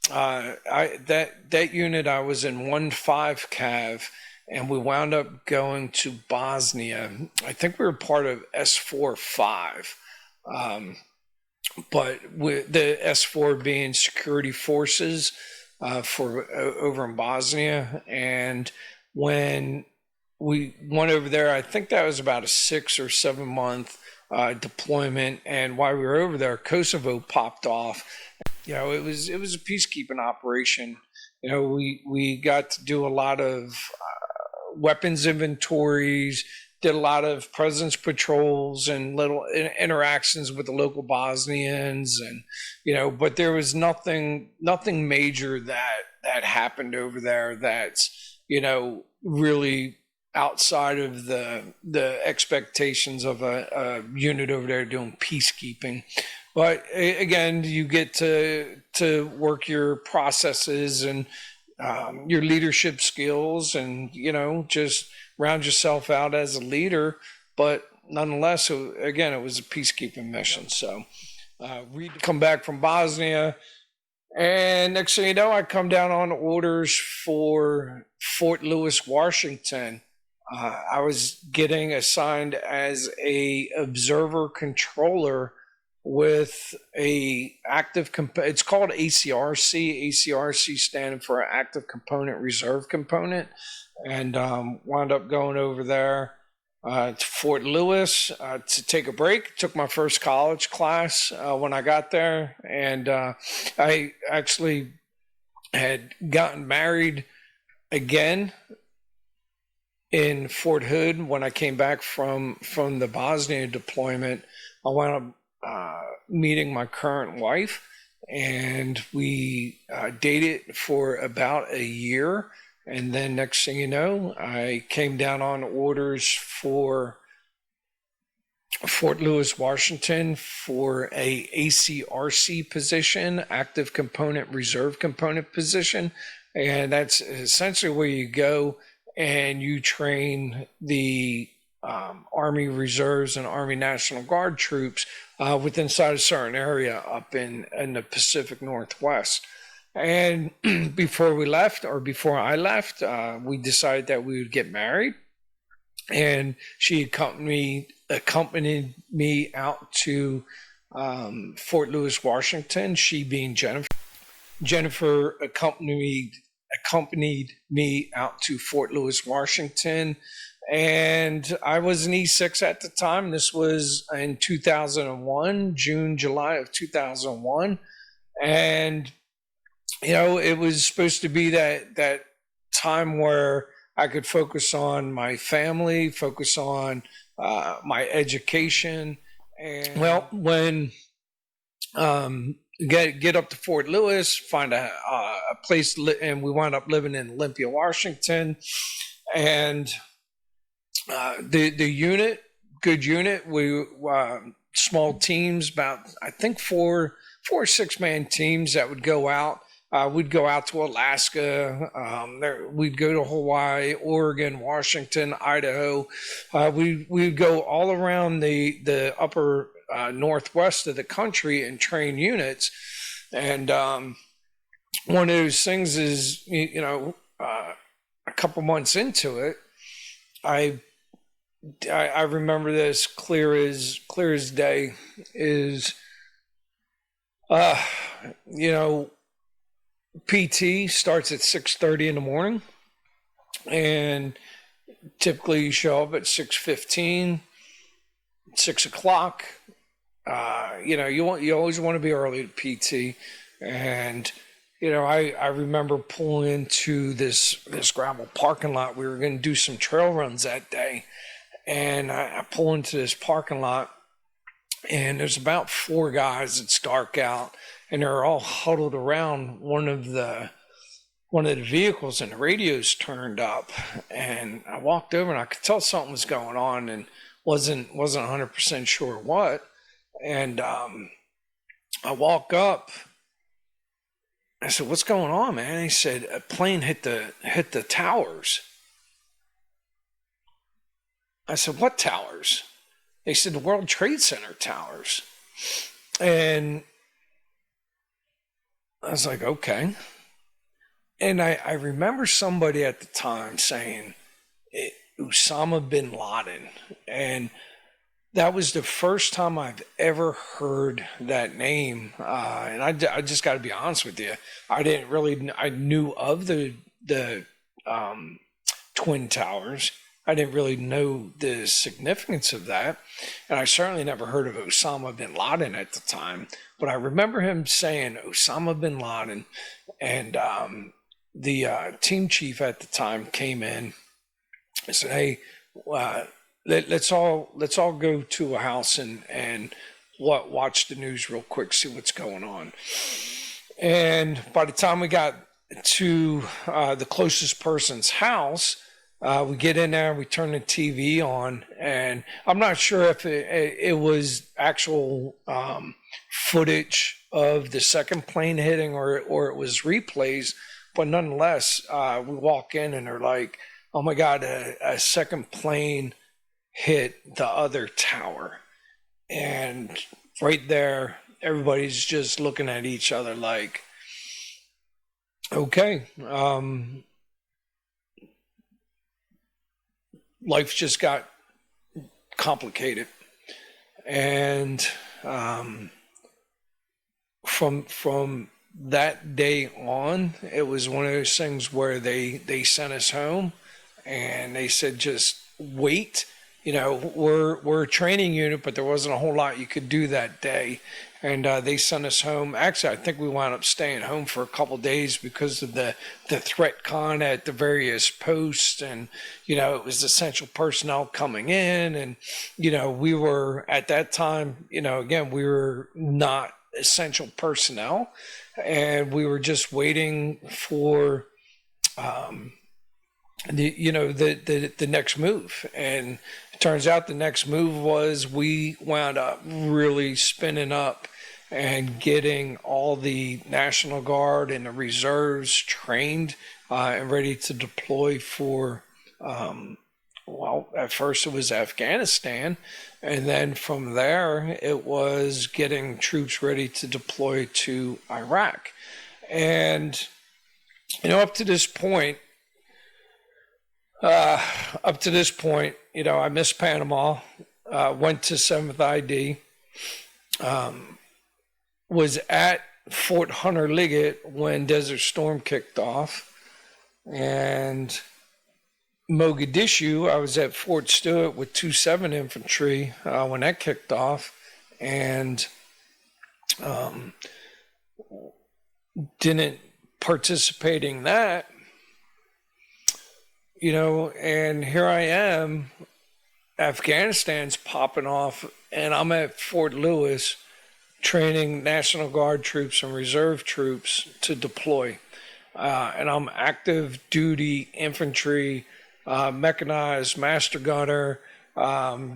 that unit. I was in 1-5 Cav, and we wound up going to Bosnia. I think we were part of S4-5, but with the S4 being security forces for over in Bosnia. And when we went over there, I think that was about a 6 or 7 month deployment. And while we were over there, Kosovo popped off. It was a peacekeeping operation. We got to do a lot of weapons inventories, did a lot of presence patrols and little interactions with the local Bosnians, and but there was nothing major that happened over there that's really outside of the expectations of a unit over there doing peacekeeping. But again, you get to work your processes and your leadership skills, and just round yourself out as a leader. But nonetheless, again, it was a peacekeeping mission. So we come back from Bosnia, and next thing you know, I come down on orders for Fort Lewis, Washington. I was getting assigned as a observer controller with a active it's called ACRC standing for Active Component Reserve Component, and wound up going over there to Fort Lewis to take a break. Took my first college class when I got there, and I actually had gotten married again in Fort Hood when I came back from the Bosnia deployment. I wound up meeting my current wife, and we dated for about a year. And then next thing you know, I came down on orders for Fort Lewis, Washington for a ACRC position, active component, reserve component position. And that's essentially where you go and you train the Army Reserves and Army National Guard troops within inside a certain area up in the Pacific Northwest. And before I left, we decided that we would get married. And she accompanied me out to Fort Lewis, Washington. She being Jennifer. Jennifer accompanied me out to Fort Lewis, Washington. And I was an E6 at the time. This was in 2001, July of 2001. And, it was supposed to be that time where I could focus on my family, focus on my education. And well, when get up to Fort Lewis, find a place, and we wound up living in Olympia, Washington. And the unit, good unit, we small teams, about I think four or 6 man teams that would go out. We'd go out to Alaska. We'd go to Hawaii, Oregon, Washington, Idaho. We'd go all around the upper northwest of the country and train units. And one of those things is, a couple months into it, I remember this clear as day. Is PT starts at 6:30 in the morning, and typically you show up at 6:15, 6 o'clock. You always want to be early to PT, and I remember pulling into this gravel parking lot. We were going to do some trail runs that day, and I pull into this parking lot, and there's about 4 guys. It's dark out, and they're all huddled around one of the vehicles, and the radio's turned up. And I walked over, and I could tell something was going on, and wasn't 100% sure what. And I walk up. I said, "What's going on, man?" And he said, "A plane hit the towers." I said, "What towers?" They said, "The World Trade Center towers." And I was like, okay. And I remember somebody at the time saying Osama bin Laden. And that was the first time I've ever heard that name. And I just got to be honest with you. I knew of the Twin Towers. I didn't really know the significance of that. And I certainly never heard of Osama bin Laden at the time. But I remember him saying Osama bin Laden. And the team chief at the time came in and said, "Hey, let's all go to a house and watch the news real quick, see what's going on." And by the time we got to the closest person's house, we get in there, we turn the TV on, and I'm not sure if it was actual footage of the second plane hitting or it was replays, but nonetheless, we walk in and they're like, "Oh my God, a second plane hit the other tower." And right there, everybody's just looking at each other like, okay, life just got complicated. And from that day on, it was one of those things where they sent us home and they said, "Just wait. We're a training unit, but there wasn't a whole lot you could do that day." And they sent us home. Actually, I think we wound up staying home for a couple of days because of the threat con at the various posts. And, it was essential personnel coming in. And, we were at that time, again, we were not essential personnel. And we were just waiting for the next move. And Turns out the next move was we wound up really spinning up and getting all the National Guard and the reserves trained and ready to deploy for, well, at first it was Afghanistan. And then from there, it was getting troops ready to deploy to Iraq. And, you know, up to this point, I missed Panama, went to 7th ID, was at Fort Hunter Liggett when Desert Storm kicked off, and Mogadishu, I was at Fort Stewart with 2-7 Infantry when that kicked off, and didn't participate in that. You know, and here I am, Afghanistan's popping off, and I'm at Fort Lewis training National Guard troops and reserve troops to deploy. And I'm active duty infantry, mechanized master gunner,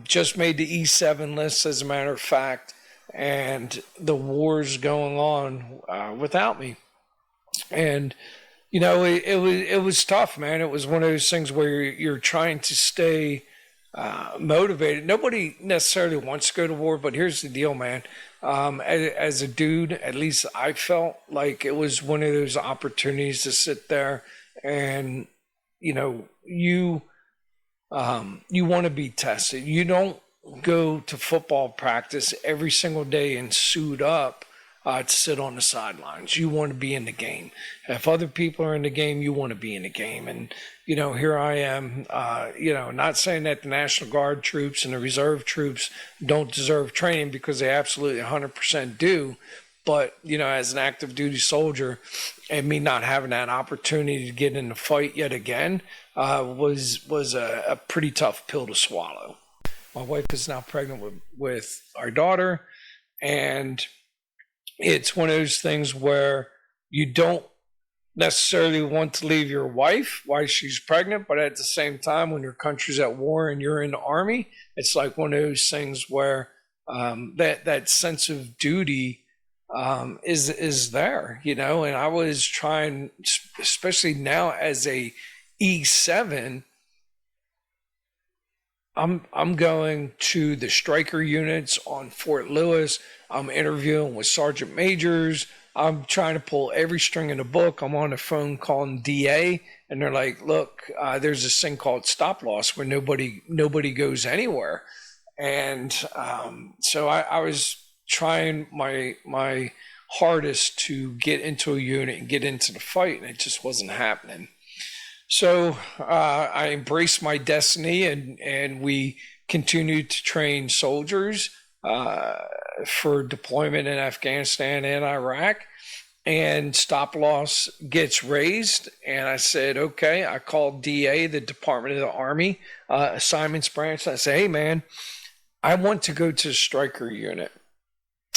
just made the E7 list, as a matter of fact, and the war's going on without me. And you know, it was tough, man. It was one of those things where you're trying to stay motivated. Nobody necessarily wants to go to war, but here's the deal, man. As a dude, at least I felt like it was one of those opportunities to sit there and, you know, you want to be tested. You don't go to football practice every single day and suit up to sit on the sidelines. You want to be in the game. If other people are in the game, you want to be in the game. And, you know, here I am, you know, not saying that the National Guard troops and the reserve troops don't deserve training, because they absolutely 100% do. But, you know, as an active duty soldier, and me not having that opportunity to get in the fight yet again was a pretty tough pill to swallow. My wife is now pregnant with our daughter, and it's one of those things where you don't necessarily want to leave your wife while she's pregnant, but at the same time, when your country's at war and you're in the army, it's like one of those things where that sense of duty is there, you know. And I was trying, especially now as a E7, I'm going to the striker units on Fort Lewis. I'm interviewing with sergeant majors. I'm trying to pull every string in the book. I'm on the phone calling DA, and they're like, "Look, there's this thing called stop loss where nobody goes anywhere." And so I was trying my hardest to get into a unit and get into the fight, and it just wasn't happening. So I embraced my destiny, and we continued to train soldiers for deployment in Afghanistan and Iraq. And stop loss gets raised, and I said, okay. I called DA, the Department of the Army, assignments branch. I said, hey, man, I want to go to the striker unit.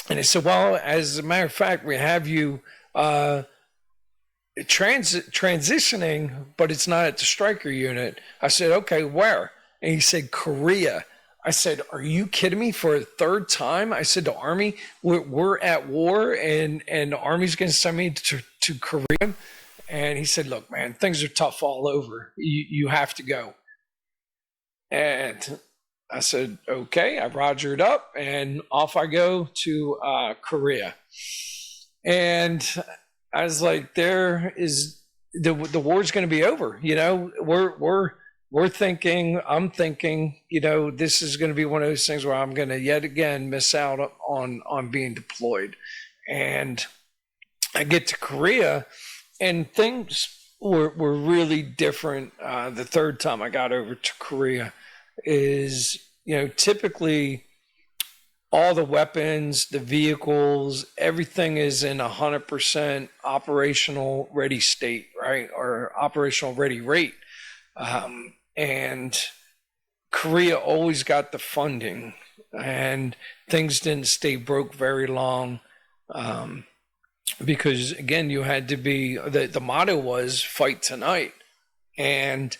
And they said, well, as a matter of fact, we have you transitioning, but it's not at the striker unit. I said, okay, where? And he said, Korea. I said, are you kidding me, for a third time? I said, the Army, we're at war, and the Army's going to send me to Korea. And he said, look, man, things are tough all over. You have to go. And I said, okay. I rogered up, and off I go to Korea. And I was like, there is the war's going to be over. You know, I'm thinking, you know, this is going to be one of those things where I'm going to yet again miss out on being deployed. And I get to Korea, and things were really different. The third time I got over to Korea is, you know, typically all the weapons, the vehicles, everything is in 100% operational ready state, right? Or operational ready rate. And Korea always got the funding, and things didn't stay broke very long. Because again, you had to be, the motto was fight tonight. And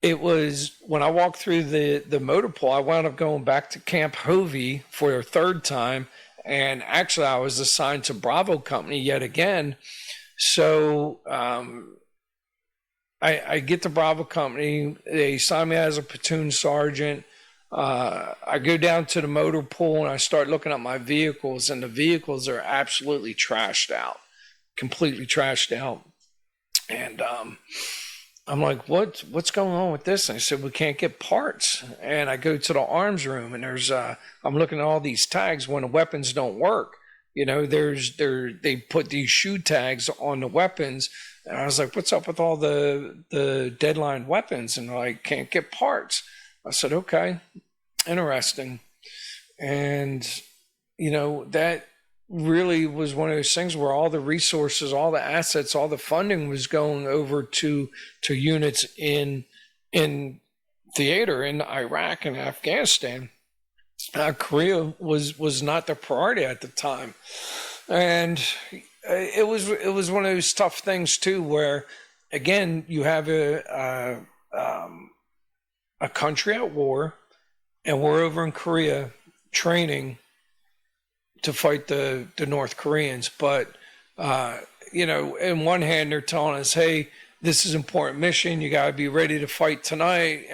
it was when I walked through the motor pool, I wound up going back to Camp Hovey for a third time. And actually, I was assigned to Bravo Company yet again. So I get to Bravo Company. They assign me as a platoon sergeant. I go down to the motor pool and I start looking at my vehicles, and the vehicles are absolutely trashed out, completely trashed out. And I'm like, what's going on with this? And I said, we can't get parts. And I go to the arms room, and there's I'm looking at all these tags when the weapons don't work. You know, they put these shoe tags on the weapons. And I was like, what's up with all the deadline weapons? And they're like, can't get parts. I said, okay, interesting. And, you know, that really was one of those things where all the resources, all the assets, all the funding was going over to units in theater in Iraq and Afghanistan. Korea was not the priority at the time, and it was one of those tough things too, where again you have a country at war, and we're over in Korea training to fight the North Koreans. But, you know, in one hand, they're telling us, hey, this is an important mission. You got to be ready to fight tonight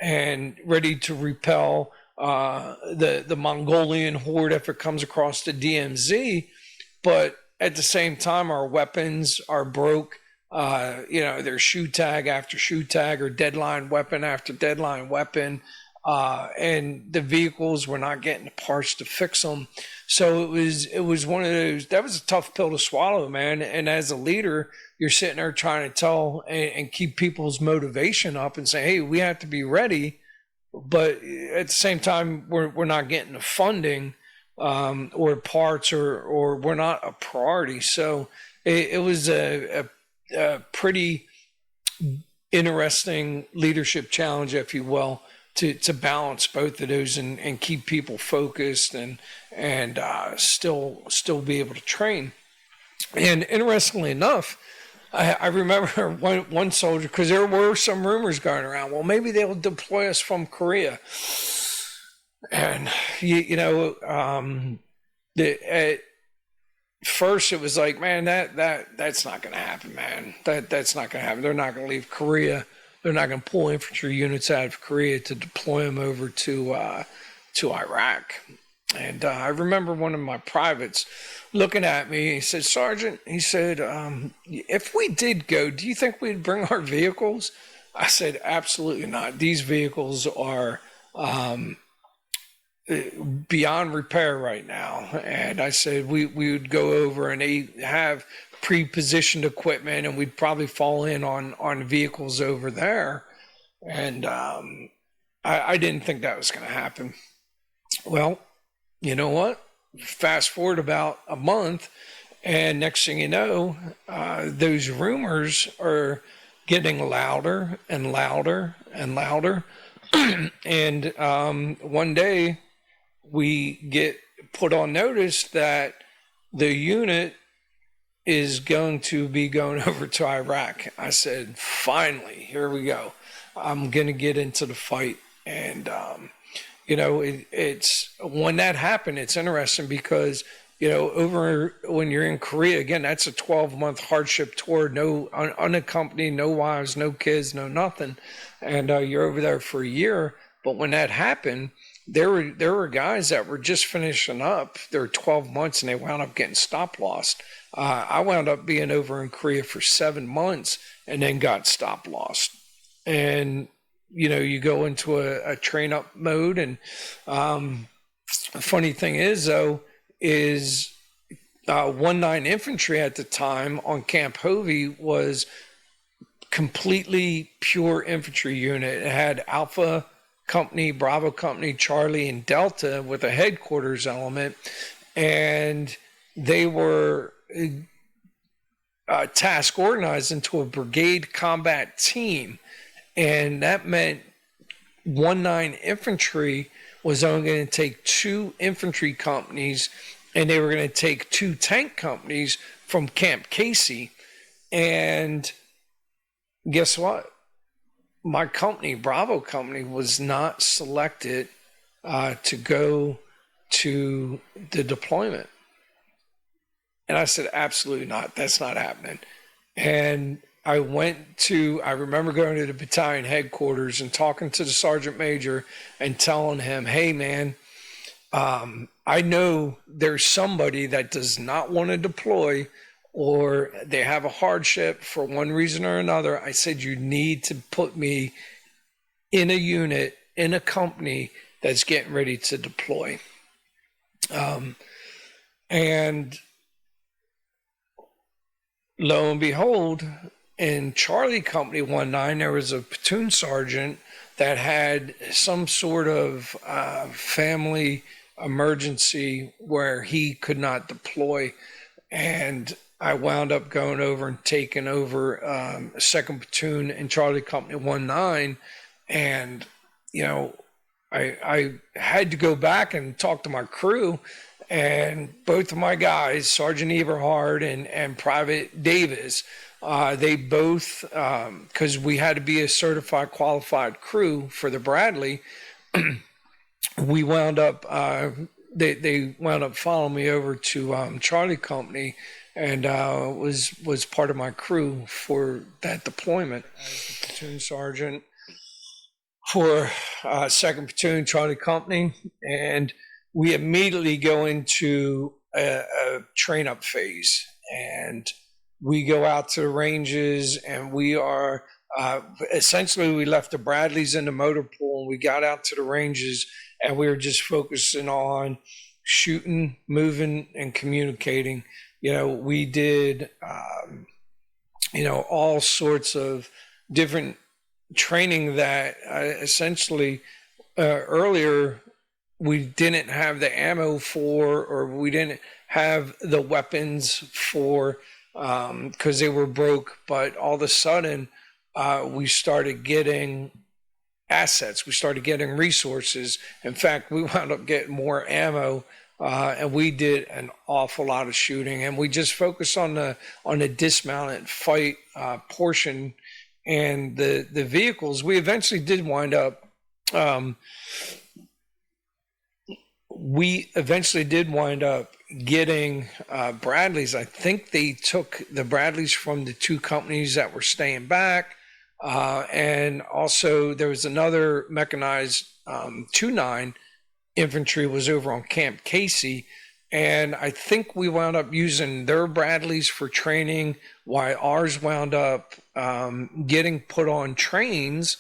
and ready to repel the Mongolian horde if it comes across the DMZ. But at the same time, our weapons are broke. You know, there's shoe tag after shoe tag or deadline weapon after deadline weapon. And the vehicles were not getting the parts to fix them. So it was one of those, that was a tough pill to swallow, man. And as a leader, you're sitting there trying to tell and keep people's motivation up and say, hey, we have to be ready. But at the same time, we're not getting the funding or parts or we're not a priority. So it was a pretty interesting leadership challenge, if you will, to balance both of those and keep people focused and still be able to train. And interestingly enough, I remember one soldier, because there were some rumors going around, well, maybe they'll deploy us from Korea. And, you know, at first it was like, man, that's not going to happen, man. That's not going to happen. They're not going to leave Korea. They're not going to pull infantry units out of Korea to deploy them over to Iraq. And I remember one of my privates looking at me. He said, Sergeant, he said, if we did go, do you think we'd bring our vehicles? I said, absolutely not. These vehicles are beyond repair right now. And I said, we would go over and they have pre-positioned equipment and we'd probably fall in on vehicles over there. And I didn't think that was going to happen. Well, you know what? Fast forward about a month, and next thing you know, those rumors are getting louder and louder and louder. And one day we get put on notice that the unit is going to be going over to Iraq. I said, finally, here we go. I'm going to get into the fight. And, you know, it's when that happened, it's interesting because, you know, over when you're in Korea, again, that's a 12-month hardship tour, no unaccompanied, no wives, no kids, no nothing. And you're over there for a year. But when that happened, there were guys that were just finishing up their 12 months and they wound up getting stop lost. I wound up being over in Korea for 7 months and then got stop lost. And, you know, you go into a train up mode. And the funny thing is, though, is 19 Infantry at the time on Camp Hovey was completely pure infantry unit. It had Alpha Company, Bravo Company, Charlie, and Delta with a headquarters element. And they were task organized into a brigade combat team. And that meant 19 Infantry was only going to take 2 infantry companies, and they were going to take 2 tank companies from Camp Casey. And guess what? my company, Bravo Company, was not selected to go to the deployment. And I said, absolutely not. That's not happening. And I remember going to the battalion headquarters and talking to the sergeant major and telling him, hey, man, I know there's somebody that does not want to deploy, or they have a hardship for one reason or another. I said, you need to put me in a unit, in a company that's getting ready to deploy. And lo and behold, in Charlie Company 19, there was a platoon sergeant that had some sort of family emergency where he could not deploy. And I wound up going over and taking over a second platoon in Charlie Company 19. And, I had to go back and talk to my crew. And both of my guys, Sergeant Eberhard and Private Davis, they both, because we had to be a certified qualified crew for the Bradley, we wound up, they wound up following me over to Charlie Company, and was part of my crew for that deployment as the platoon sergeant for 2nd Platoon, Charlie Company. And we immediately go into a train-up phase, and we go out to the ranges, and we are essentially, we left the Bradleys in the motor pool, and we got out to the ranges, and we were just focusing on shooting, moving, and communicating. We did, all sorts of different training that essentially earlier we didn't have the ammo for, or we didn't have the weapons for, because they were broke. But all of a sudden, we started getting assets. We started getting resources. In fact, we wound up getting more ammo, and we did an awful lot of shooting. And we just focused on the dismounted fight portion and the vehicles. We eventually did wind up. Getting Bradleys. I think they took the Bradleys from the two companies that were staying back. And also there was another mechanized 2-9 infantry was over on Camp Casey. And I think we wound up using their Bradleys for training, while ours wound up getting put on trains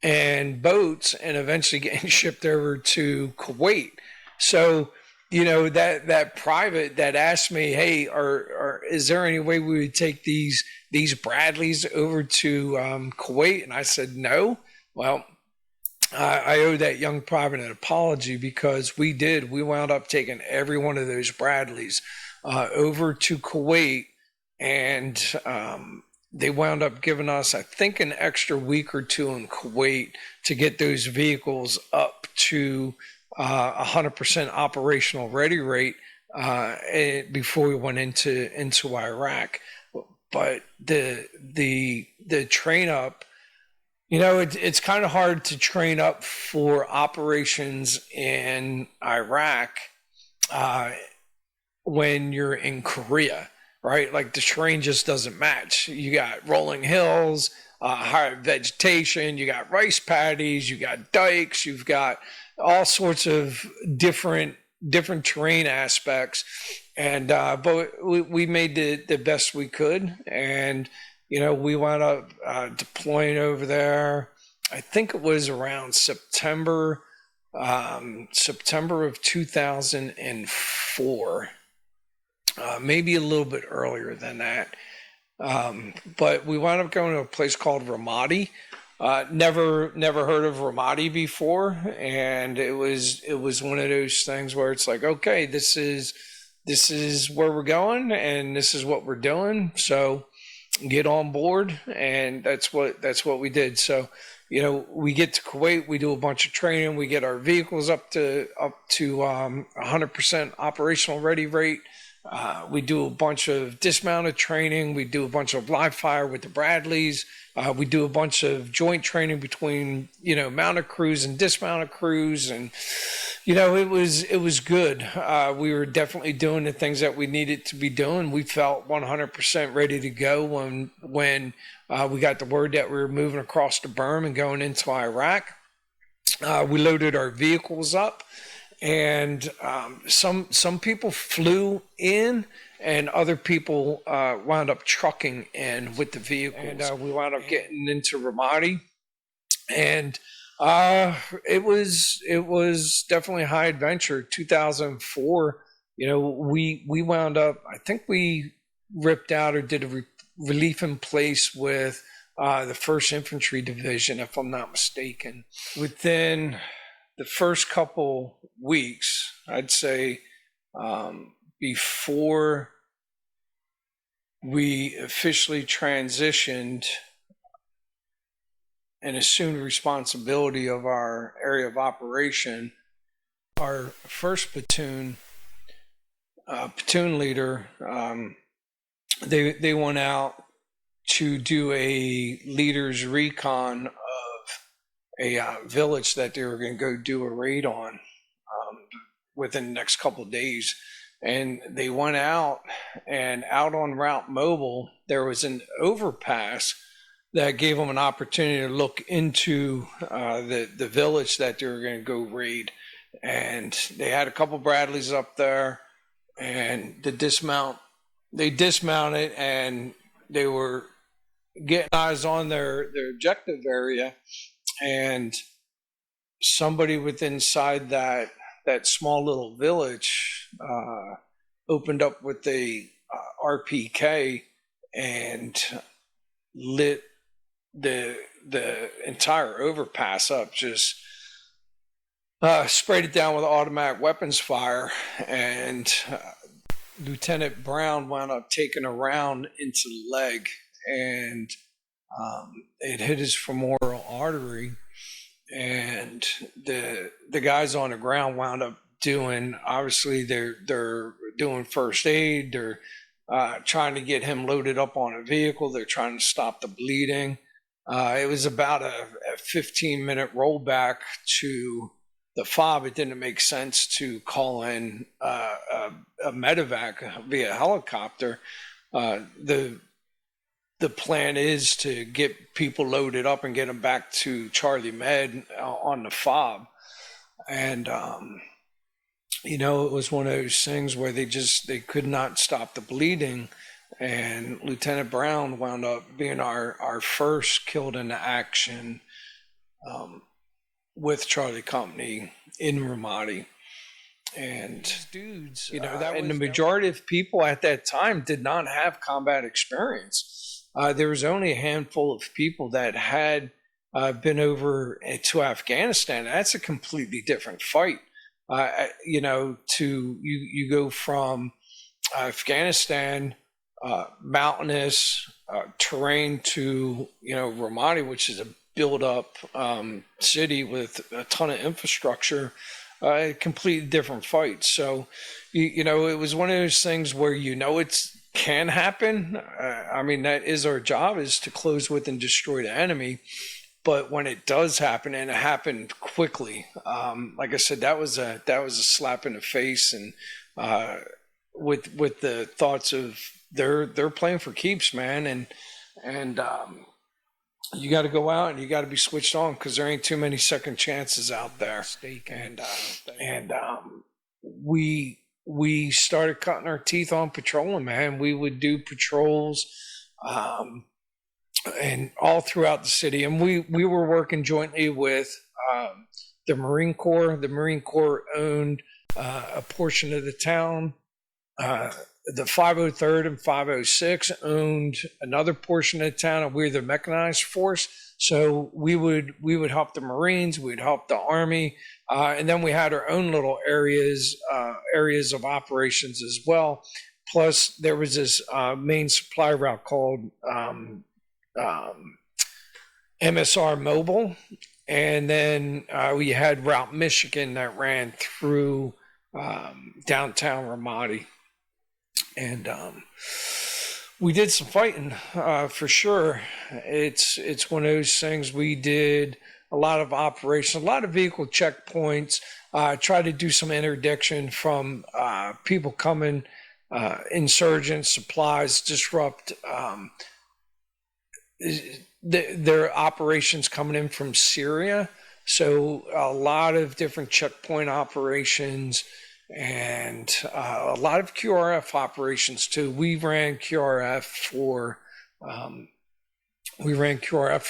and boats and eventually getting shipped over to Kuwait. So, that private that asked me, hey, is there any way we would take these Bradleys over to Kuwait? And I said, no. Well, I owe that young private an apology, because we wound up taking every one of those Bradleys over to Kuwait, and they wound up giving us, I think, an extra week or two in Kuwait to get those vehicles up to 100% operational ready rate before we went into Iraq. But the train up, it's kind of hard to train up for operations in Iraq when you're in Korea, right? Like, the terrain just doesn't match. You got rolling hills, high vegetation, you got rice paddies, you got dikes, you've got all sorts of different terrain aspects. And but we made the best we could, and we wound up deploying over there. I think it was around September of 2004, maybe a little bit earlier than that. But we wound up going to a place called Ramadi. Never heard of Ramadi before, and it was one of those things where it's like, okay, this is where we're going, and this is what we're doing. So get on board, and that's what we did. So we get to Kuwait, we do a bunch of training, we get our vehicles up to 100% operational ready rate. We do a bunch of dismounted training. We do a bunch of live fire with the Bradleys. We do a bunch of joint training between, mounted crews and dismounted crews. And, it was good. We were definitely doing the things that we needed to be doing. We felt 100% ready to go when we got the word that we were moving across the berm and going into Iraq. We loaded our vehicles up. And some people flew in, and other people wound up trucking in with the vehicles. And we wound up getting into Ramadi, and it was definitely a high adventure. 2004, we wound up. I think we ripped out or did a relief in place with the 1st Infantry Division, if I'm not mistaken. Within the first couple weeks, I'd say, before we officially transitioned and assumed responsibility of our area of operation, our 1st platoon leader, they went out to do a leader's recon a village that they were going to go do a raid on within the next couple of days. And they went out, and out on Route Mobile, there was an overpass that gave them an opportunity to look into the village that they were going to go raid. And they had a couple Bradleys up there, and they dismounted, and they were getting eyes on their objective area. And somebody within inside that small little village opened up with a RPK and lit the entire overpass up, just sprayed it down with automatic weapons fire. And Lieutenant Brown wound up taking a round into the leg, and it hit his femoral artery, and the guys on the ground wound up doing, obviously they're doing first aid. They're trying to get him loaded up on a vehicle. They're trying to stop the bleeding. It was about a 15-minute rollback to the FOB. It didn't make sense to call in a medevac via helicopter. The plan is to get people loaded up and get them back to Charlie Med on the FOB. And, it was one of those things where they could not stop the bleeding. And Lieutenant Brown wound up being our first killed in action with Charlie Company in Ramadi. And dudes, and the majority of people at that time did not have combat experience. There was only a handful of people that had been over to Afghanistan. That's a completely different fight. You go from Afghanistan, mountainous terrain, to Ramadi, which is a built-up city with a ton of infrastructure. A completely different fight. So, it was one of those things where it can happen. That is our job, is to close with and destroy the enemy. But when it does happen, and it happened quickly, like I said, that was a slap in the face, and with the thoughts of they're playing for keeps, man, and you got to go out and you got to be switched on, because there ain't too many second chances out there. And we started cutting our teeth on patrolling, man. We would do patrols and all throughout the city. And we were working jointly with the Marine Corps. The Marine Corps owned a portion of the town. The 503rd and 506 owned another portion of the town, and we were the mechanized force. So we would help the Marines, we'd help the Army, and then we had our own little areas of operations as well. Plus, there was this main supply route called MSR Mobile, and then we had Route Michigan that ran through downtown Ramadi. And we did some fighting for sure. It's one of those things. We did a lot of operations, a lot of vehicle checkpoints. Try to do some interdiction from people coming, insurgents, supplies, disrupt their operations coming in from Syria. So a lot of different checkpoint operations and a lot of QRF operations too. We ran QRF for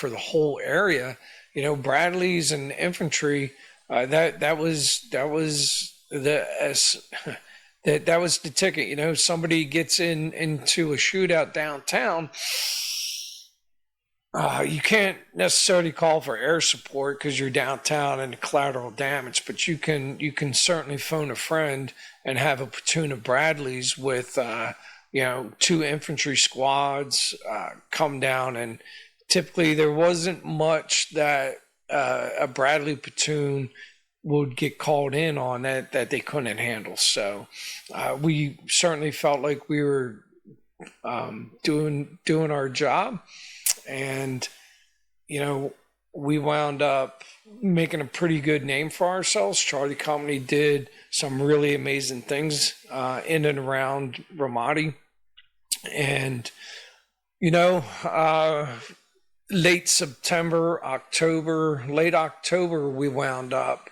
the whole area. You know, Bradleys and infantry. That was the ticket. You know, somebody gets into a shootout downtown. You can't necessarily call for air support because you're downtown and collateral damage, but you can certainly phone a friend and have a platoon of Bradleys with 2 infantry squads come down. And typically there wasn't much that a Bradley platoon would get called in on that they couldn't handle. So we certainly felt like we were doing our job. And, you know, we wound up making a pretty good name for ourselves. Charlie Company did some really amazing things in and around Ramadi. And, you know, late October, we wound up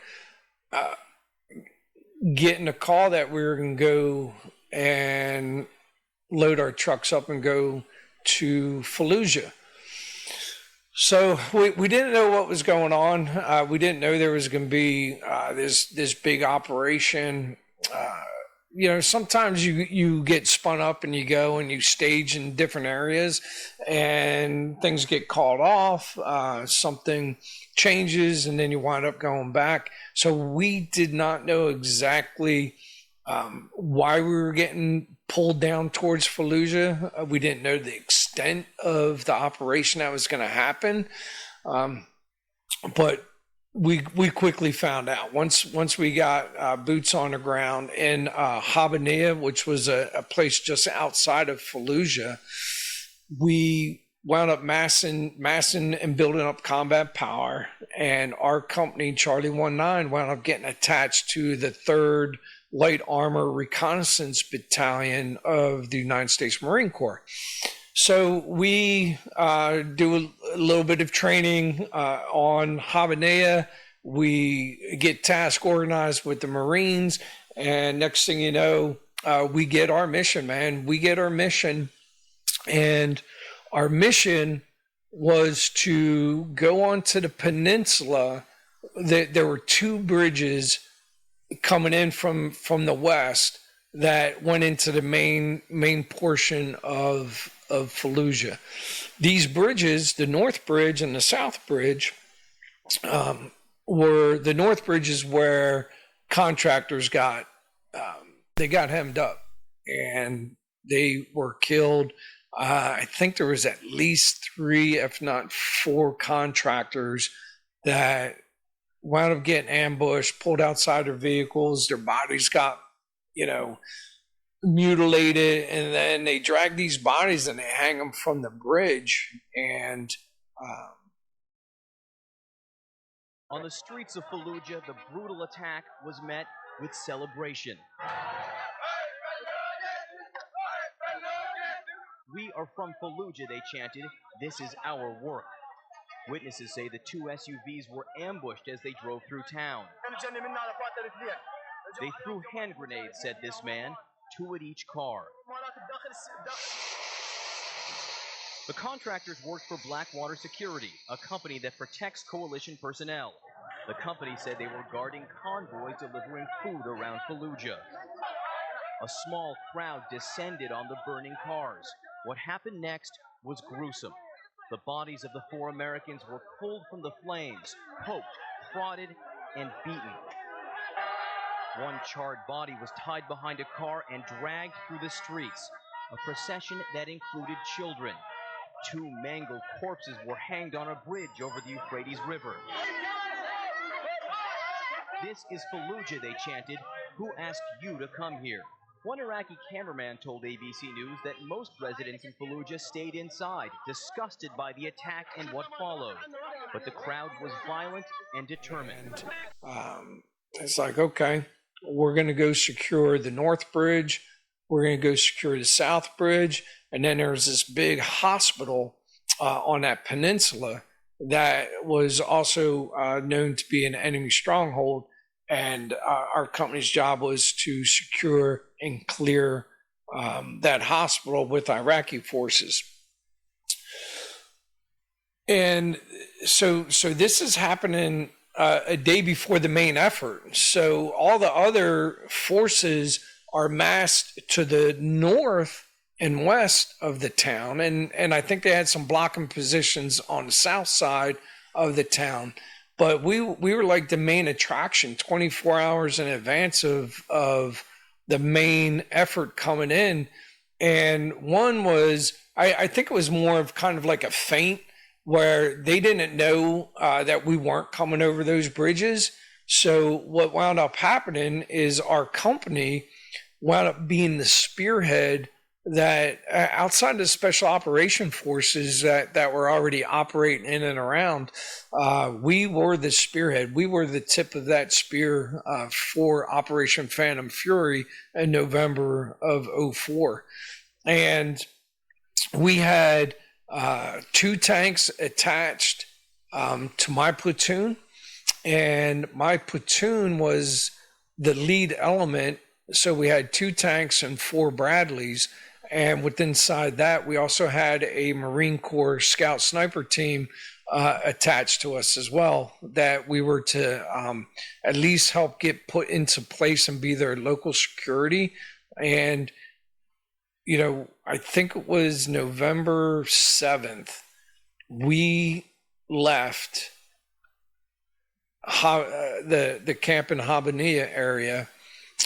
getting a call that we were going to go and load our trucks up and go to Fallujah. So we didn't know what was going on. We didn't know there was going to be this big operation. You know, sometimes you get spun up and you go and you stage in different areas and things get called off. Something changes and then you wind up going back. So we did not know exactly why we were getting pulled down towards Fallujah. We didn't know the extent of the operation that was going to happen, but we quickly found out once we got boots on the ground in Habanea, which was a place just outside of Fallujah. We wound up massing and building up combat power, and our company, Charlie 19, wound up getting attached to the 3rd Light Armor Reconnaissance Battalion of the United States Marine Corps. So we do a little bit of training on Habanea. We get task organized with the Marines, and next thing you know, we get our mission, man. We get our mission, and our mission was to go onto the peninsula. There were 2 bridges coming in from the west that went into the main portion of Fallujah. These bridges, the North Bridge and the South Bridge, were the North Bridge is where contractors got hemmed up and they were killed. I think there was at least 3, if not 4 contractors that wound up getting ambushed, pulled outside their vehicles. Their bodies got, mutilated, and then they drag these bodies and they hang them from the bridge. And on the streets of Fallujah, the brutal attack was met with celebration. "We are from Fallujah," they chanted. "This is our work." Witnesses say the 2 SUVs were ambushed as they drove through town. "They threw hand grenades," said this man, 2 at each car. The contractors worked for Blackwater Security, a company that protects coalition personnel. The company said they were guarding convoys delivering food around Fallujah. A small crowd descended on the burning cars. What happened next was gruesome. The bodies of the 4 Americans were pulled from the flames, poked, prodded, and beaten. One charred body was tied behind a car and dragged through the streets, a procession that included children. 2 mangled corpses were hanged on a bridge over the Euphrates River. "This is Fallujah," they chanted. "Who asked you to come here?" One Iraqi cameraman told ABC News that most residents in Fallujah stayed inside, disgusted by the attack and what followed. But the crowd was violent and determined. It's like, okay, we're going to go secure the North Bridge. We're going to go secure the South Bridge. And then there's this big hospital on that peninsula that was also known to be an enemy stronghold. And our company's job was to secure and clear that hospital with Iraqi forces. And so this is happening a day before the main effort. So all the other forces are massed to the north and west of the town. And I think they had some blocking positions on the south side of the town. But we were like the main attraction 24 hours in advance of the main effort coming in. And one was, I think it was more of kind of like a feint where they didn't know that we weren't coming over those bridges. So what wound up happening is our company wound up being the spearhead that outside the special operation forces that were already operating in and around, we were the spearhead. We were the tip of that spear for Operation Phantom Fury in November of 2004. And we had 2 tanks attached to my platoon, and my platoon was the lead element. So we had 2 tanks and 4 Bradleys. And within inside that, we also had a Marine Corps scout sniper team attached to us as well, that we were to at least help get put into place and be their local security. And, you know, I think it was November 7th, we left the camp in Habaniya area,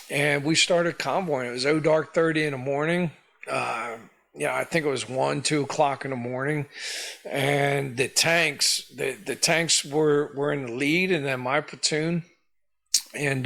and we started convoying. It was dark 30 in the morning. I think it was 1, 2 o'clock in the morning, and the tanks were in the lead, and then my platoon, and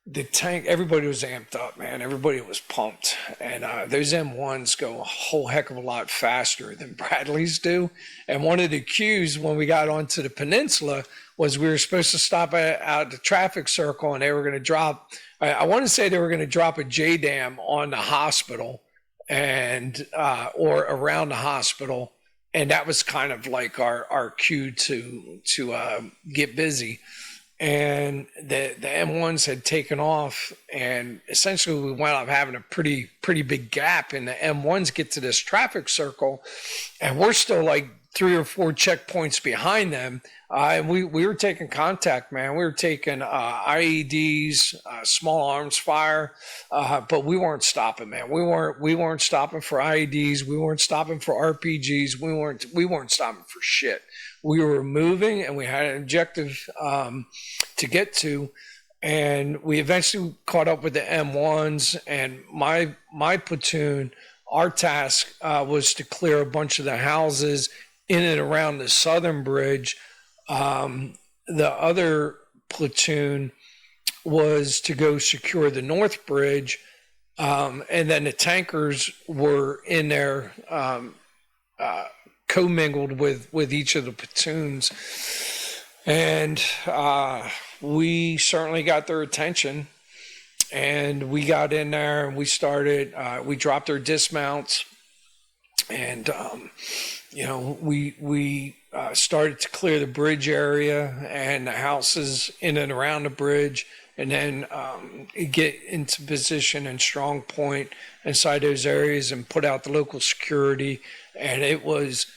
the tank, everybody was amped up, man. Everybody was pumped, and those M1s go a whole heck of a lot faster than Bradleys do. And one of the cues when we got onto the peninsula was we were supposed to stop at the traffic circle, and they were going to drop. I want to say they were going to drop a JDAM on the hospital and or around the hospital, and that was kind of like our cue to get busy. And the M1s had taken off, and essentially we wound up having a pretty big gap. And the M1s get to this traffic circle, and we're still like 3 or 4 checkpoints behind them. And we were taking contact, man. We were taking IEDs, small arms fire, but we weren't stopping, man. We weren't stopping for IEDs. We weren't stopping for RPGs. We weren't stopping for shit. We were moving, and we had an objective to get to, and we eventually caught up with the M1s. And my platoon, our task was to clear a bunch of the houses in and around the southern bridge. The other platoon was to go secure the north bridge, and then the tankers were in there commingled with each of the platoons. And we certainly got their attention, and we got in there and we started, we dropped our dismounts, and we started to clear the bridge area and the houses in and around the bridge, and then get into position and strong point inside those areas and put out the local security. And it was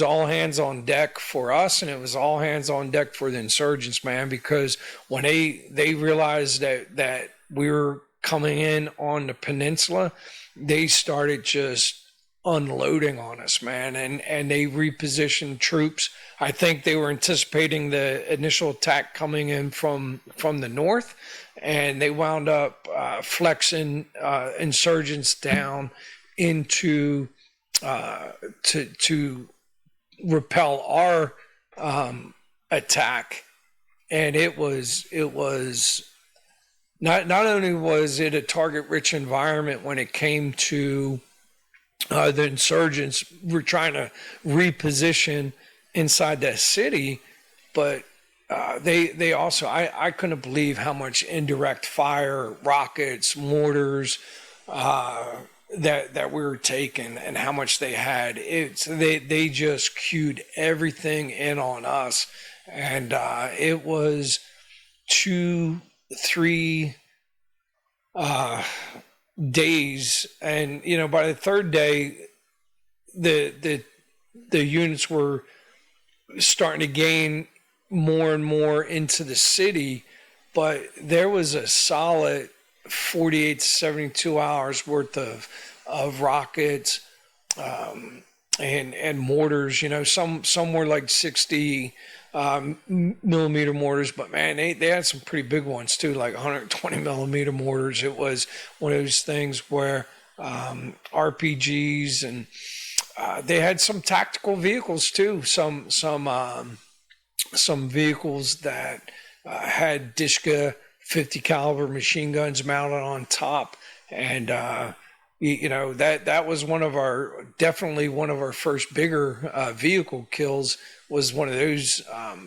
all hands on deck for us, and it was all hands on deck for the insurgents, man, because when they realized that we were coming in on the peninsula, they started just unloading on us, man, and they repositioned troops. I think they were anticipating the initial attack coming in from the north, and they wound up flexing insurgents down into to repel our attack. And it was not only was it a target-rich environment when it came to the insurgents were trying to reposition inside that city, but they also I couldn't believe how much indirect fire, rockets, mortars that we were taking, and how much they had. They just queued everything in on us, and it was 2-3 days, and by the third day, the units were starting to gain more and more into the city, but there was a solid 48 to 72 hours worth of rockets and mortars. Some were like 60 millimeter mortars, but man, they had some pretty big ones too, like 120 millimeter mortars. It was one of those things where RPGs, and they had some tactical vehicles too. Some vehicles that had Dishka 50 caliber machine guns mounted on top, and that was definitely one of our first bigger vehicle kills. Was one of those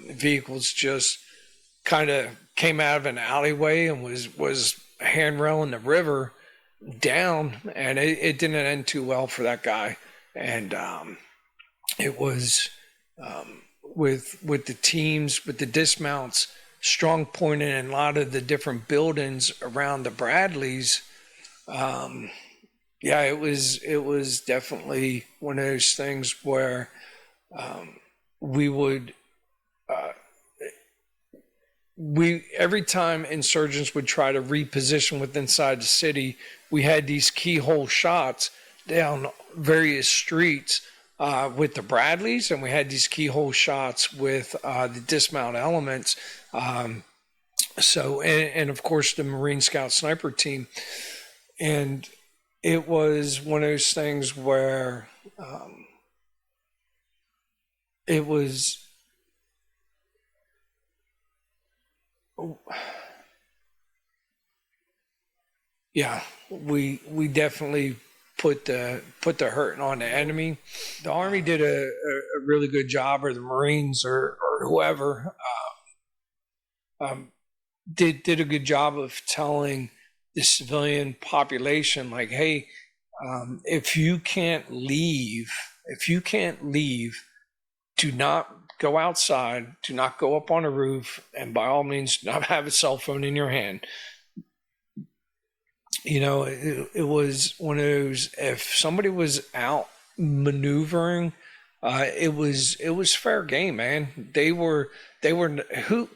vehicles just kind of came out of an alleyway and was handrailing the river down, and it didn't end too well for that guy. And it was with the teams, with the dismounts, strong pointing in a lot of the different buildings around the Bradleys. It was definitely one of those things where we would every time insurgents would try to reposition within inside the city, we had these keyhole shots down various streets with the Bradleys, and we had these keyhole shots with the dismount elements. And of course the Marine Scout Sniper team, and it was one of those things where it was. Yeah, we definitely put the hurting on the enemy. The Army did a really good job, or the Marines, or whoever did a good job of telling the civilian population, like, hey, if you can't leave, do not go outside, do not go up on a roof, and by all means, do not have a cell phone in your hand. It was one of those, if somebody was out maneuvering, it was fair game, man. They were who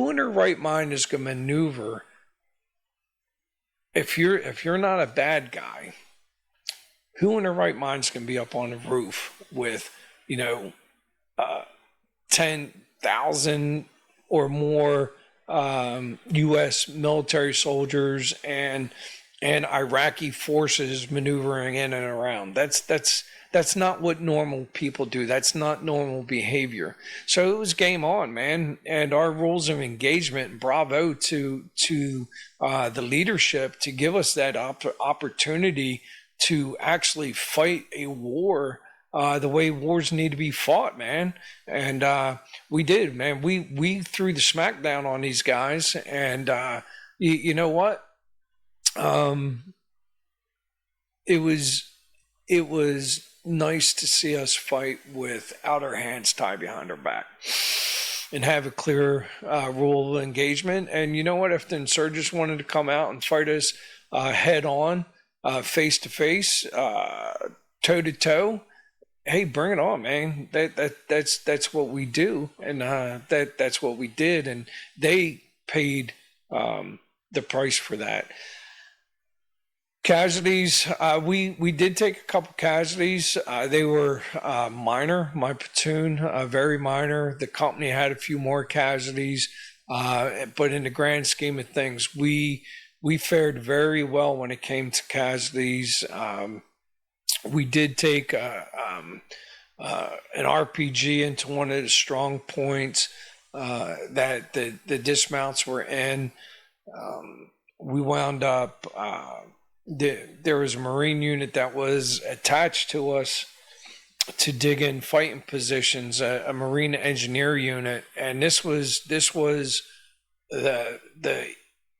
in their right mind is going to maneuver if you're not a bad guy? Who in their right mind is going to be up on the roof with 10,000 or more U.S. military soldiers and Iraqi forces maneuvering in and around? That's not what normal people do. That's not normal behavior. So it was game on, man. And our rules of engagement, bravo to the leadership to give us that opportunity to actually fight a war the way wars need to be fought, man. And we did, man. We threw the smackdown on these guys, and you know what? It was nice to see us fight without our hands tied behind our back and have a clear rule of engagement. And you know what? If the insurgents wanted to come out and fight us head on, face to face, toe to toe, hey, bring it on, man. That's what we do, and that's what we did, and they paid the price for that. Casualties, we did take a couple casualties. They were minor. My platoon, very minor. The company had a few more casualties, but in the grand scheme of things, we fared very well when it came to casualties. We did take an RPG into one of the strong points that the dismounts were in. we wound up, there was a Marine unit that was attached to us to dig in fighting positions, a Marine engineer unit. And this was the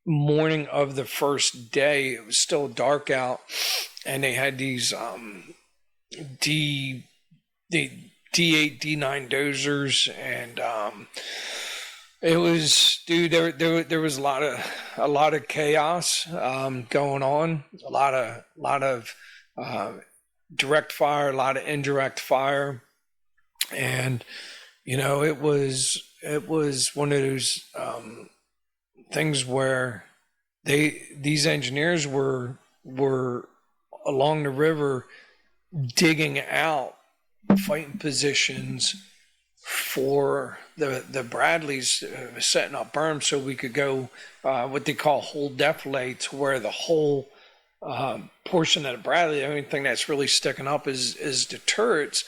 morning of the first day. It was still dark out, and they had these D8, D9 dozers, and it was, dude. There was a lot of chaos going on. A lot of direct fire, a lot of indirect fire, and it was one of those things where these engineers were along the river digging out fighting positions for the Bradleys, setting up berms so we could go what they call whole defilade, to where the whole portion of the Bradley, the only thing that's really sticking up is the turrets.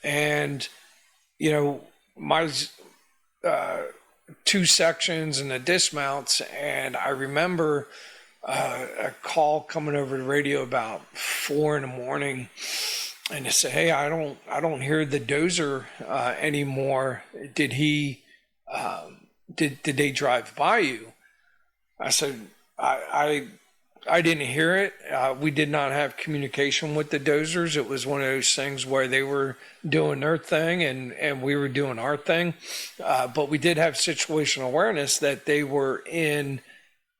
And my two sections and the dismounts, and I remember a call coming over the radio about 4 a.m, and they say, "Hey, I don't hear the dozer anymore. Did he did they drive by you?" I said, I didn't hear it. We did not have communication with the dozers. It was one of those things where they were doing their thing and we were doing our thing. But we did have situational awareness that they were in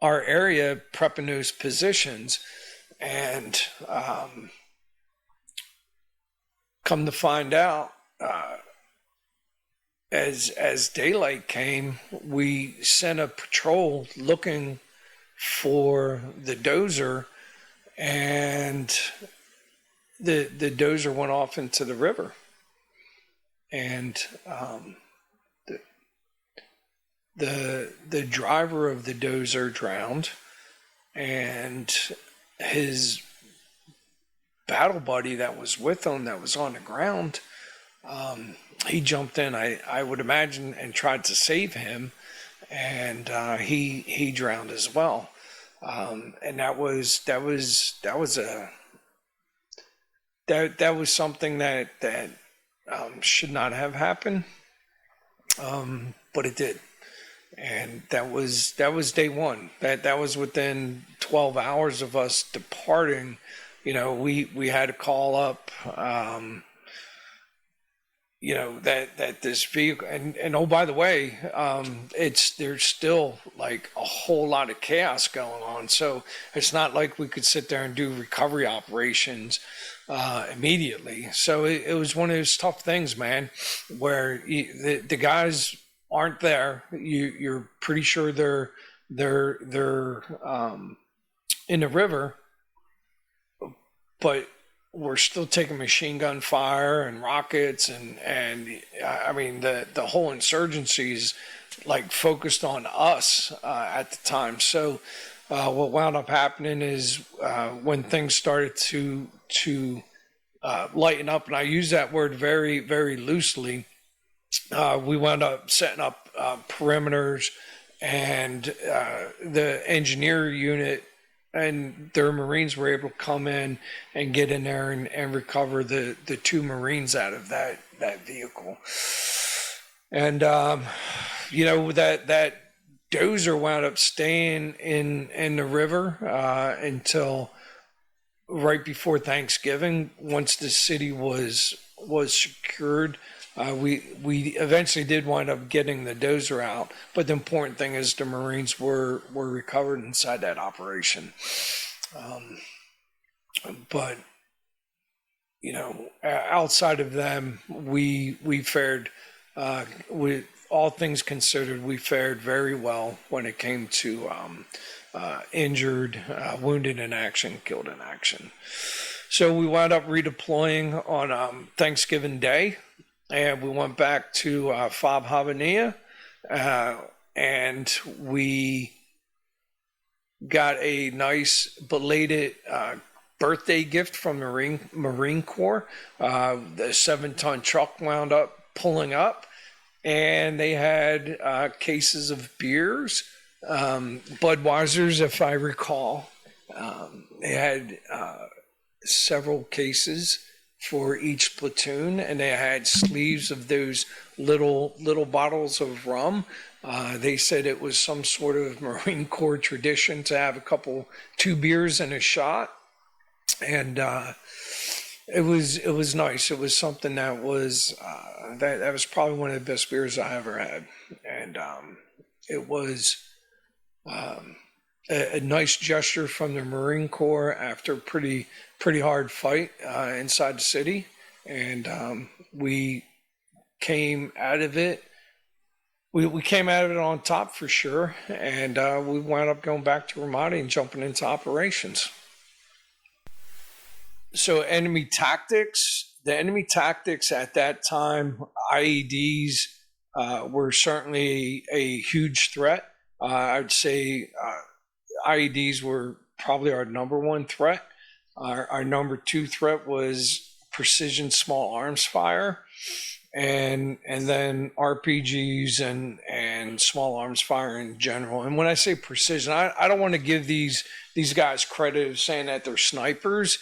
our area prepping those positions. And come to find out, as daylight came, we sent a patrol looking for the dozer, and the dozer went off into the river, and the driver of the dozer drowned, and his battle buddy that was with him, that was on the ground, he jumped in, I would imagine, and tried to save him, and he drowned as well. And that was something that should not have happened, but it did. And that was day one. That was within 12 hours of us departing. We had to call up, that this vehicle, and oh, by the way, there's still like a whole lot of chaos going on. So it's not like we could sit there and do recovery operations immediately. So it was one of those tough things, man, where the guys aren't there. You're pretty sure they're in the river, but we're still taking machine gun fire and rockets, and I mean the whole insurgency's like focused on us at the time. So what wound up happening is when things started to lighten up, and I use that word very, very loosely, we wound up setting up perimeters, and the engineer unit and their Marines were able to come in and get in there and recover the two Marines out of that vehicle. And that dozer wound up staying in the river until right before Thanksgiving. Once the city was secured, we eventually did wind up getting the dozer out, but the important thing is the Marines were recovered inside that operation. But outside of them, we fared, with all things considered, we fared very well when it came to injured, wounded in action, killed in action. So we wound up redeploying on Thanksgiving Day. And we went back to Fob Habaniya, and we got a nice belated birthday gift from the Marine Corps. The 7-ton truck wound up pulling up, and they had cases of beers Budweiser's, if I recall. They had several cases for each platoon, and they had sleeves of those little bottles of rum. They said it was some sort of Marine Corps tradition to have two beers and a shot, and it was nice. It was something that was that was probably one of the best beers I ever had, and it was a nice gesture from the Marine Corps after a pretty hard fight inside the city, and we came out of it. We came out of it on top for sure, and we wound up going back to Ramadi and jumping into operations. So enemy tactics, the enemy tactics at that time, IEDs were certainly a huge threat. I'd say IEDs were probably our number one threat. Our number two threat was precision small arms fire, and then RPGs and small arms fire in general. And when I say precision, I don't want to give these guys credit of saying that they're snipers,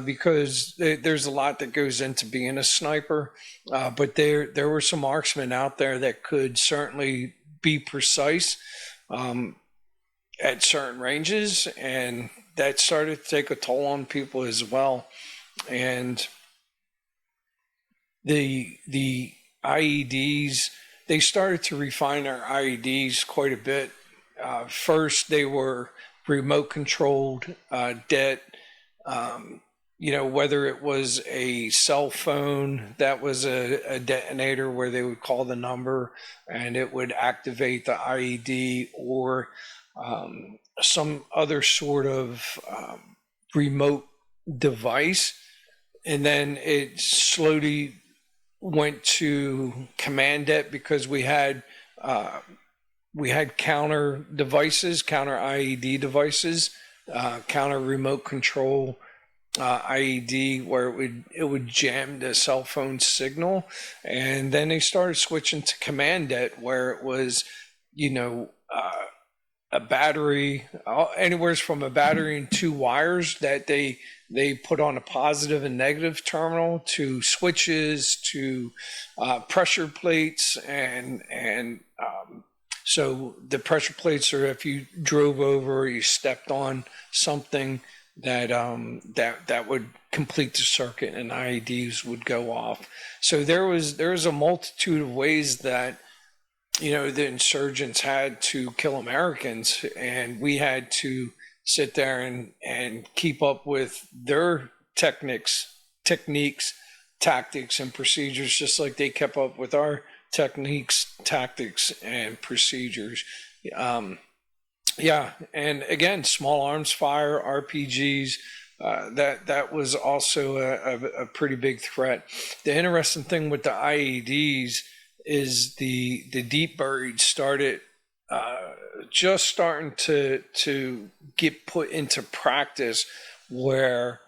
because there's a lot that goes into being a sniper. But there were some marksmen out there that could certainly be precise at certain ranges, and that started to take a toll on people as well. And the IEDs, they started to refine our IEDs quite a bit. First, they were remote controlled, whether it was a cell phone that was a detonator where they would call the number and it would activate the IED, or some other sort of remote device. And then it slowly went to command det, because we had counter devices, counter IED devices, counter remote control IED, where it would jam the cell phone signal. And then they started switching to command det, where it was, a battery, anywhere from a battery and two wires that they put on a positive and negative terminal, to switches, to pressure plates, and so the pressure plates are if you drove over or you stepped on something that would complete the circuit and IEDs would go off. So there was a multitude of ways that the insurgents had to kill Americans, and we had to sit there and keep up with their techniques, tactics, and procedures, just like they kept up with our techniques, tactics, and procedures. And again, small arms fire, RPGs, that was also a pretty big threat. The interesting thing with the IEDs is the deep buried started just starting to get put into practice, where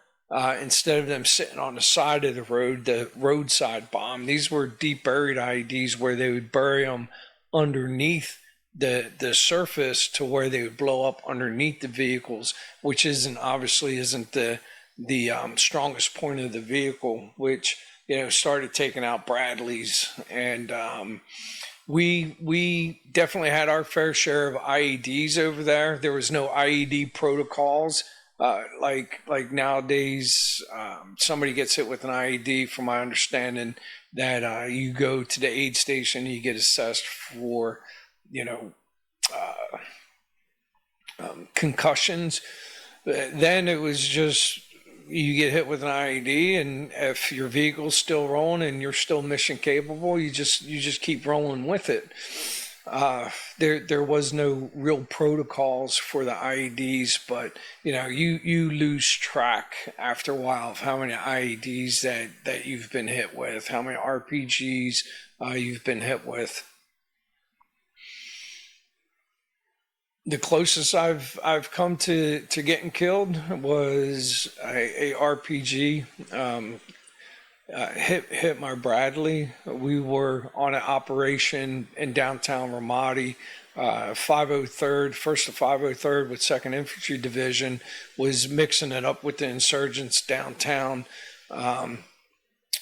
instead of them sitting on the side of the roadside bomb, these were deep buried IEDs, where they would bury them underneath the surface, to where they would blow up underneath the vehicles, which obviously isn't the strongest point of the vehicle, which started taking out Bradleys. And we definitely had our fair share of IEDs over there. There was no IED protocols like nowadays. Somebody gets hit with an IED, from my understanding, that you go to the aid station, you get assessed for concussions. Then it was just, you get hit with an IED, and if your vehicle's still rolling and you're still mission capable, you just keep rolling with it. There was no real protocols for the IEDs, but you lose track after a while of how many IEDs that you've been hit with, how many RPGs you've been hit with. The closest I've come to getting killed was a RPG. Hit my Bradley. We were on an operation in downtown Ramadi. 503rd, 1st to 503rd with 2nd Infantry Division was mixing it up with the insurgents downtown.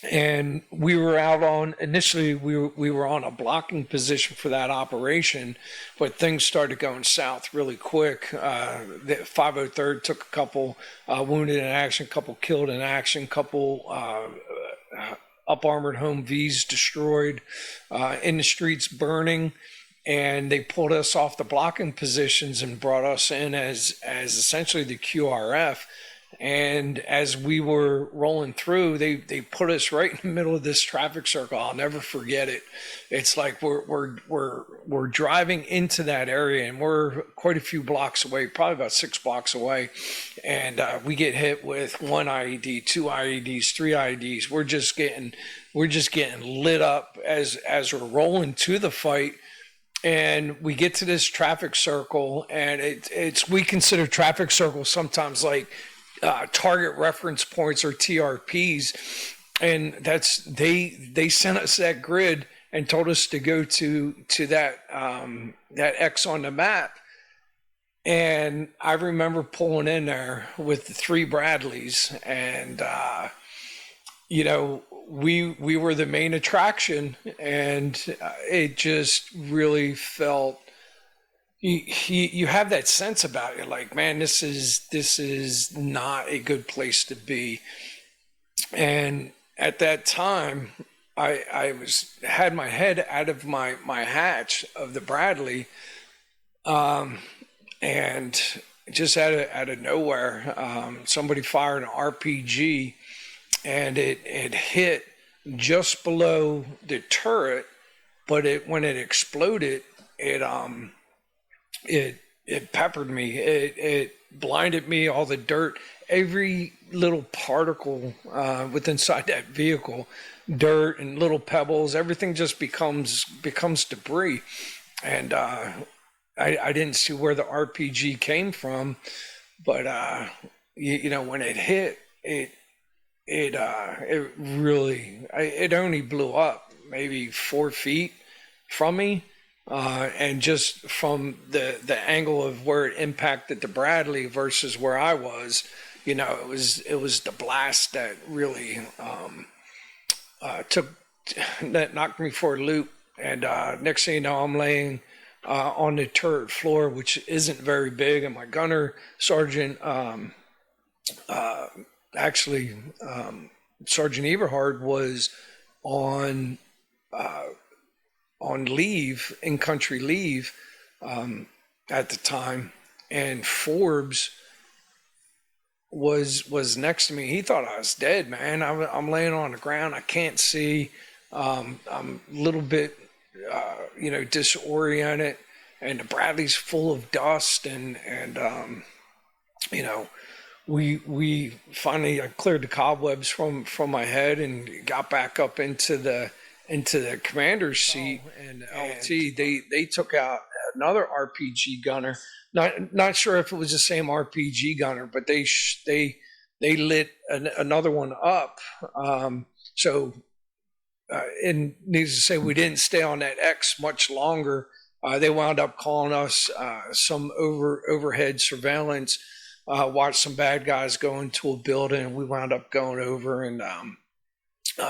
And we were out on, initially we were on a blocking position for that operation, but things started going south really quick. The 503rd took a couple wounded in action, couple killed in action, couple up-armored Humvees destroyed, in the streets burning, and they pulled us off the blocking positions and brought us in as essentially the QRF. And as we were rolling through, they put us right in the middle of this traffic circle. I'll never forget it. It's like we're driving into that area, and we're quite a few blocks away, probably about 6 blocks away. And we get hit with 1 IED, 2 IEDs, 3 IEDs. We're just getting lit up as we're rolling to the fight. And we get to this traffic circle, and we consider traffic circles sometimes like target reference points or TRPs, and they sent us that grid and told us to go to that X on the map. And I remember pulling in there with the 3 Bradleys, and we were the main attraction, and it just really felt. You have that sense about it, like, man, this is not a good place to be. And at that time, I had my head out of my hatch of the Bradley, and just out of nowhere, somebody fired an RPG, and it hit just below the turret, but when it exploded, it peppered me. It blinded me. All the dirt, every little particle within inside that vehicle, dirt and little pebbles, everything just becomes debris. And I didn't see where the RPG came from, but when it hit, it really it only blew up maybe 4 feet from me. And just from the angle of where it impacted the Bradley versus where I was, it was the blast that really that knocked me for a loop. And next thing you know, I'm laying on the turret floor, which isn't very big, and my gunner sergeant, Sergeant Eberhard, was on leave, in-country leave, at the time, and Forbes was next to me. He thought I was dead, man. I'm laying on the ground. I can't see. I'm a little bit, disoriented, and the Bradley's full of dust, and we finally cleared the cobwebs from my head and got back up into the commander's seat, and LT. They took out another RPG gunner. Not sure if it was the same RPG gunner, but they lit another one up. And needless to say, we didn't stay on that X much longer. They wound up calling us some overhead surveillance. Watched some bad guys go into a building, and we wound up going over and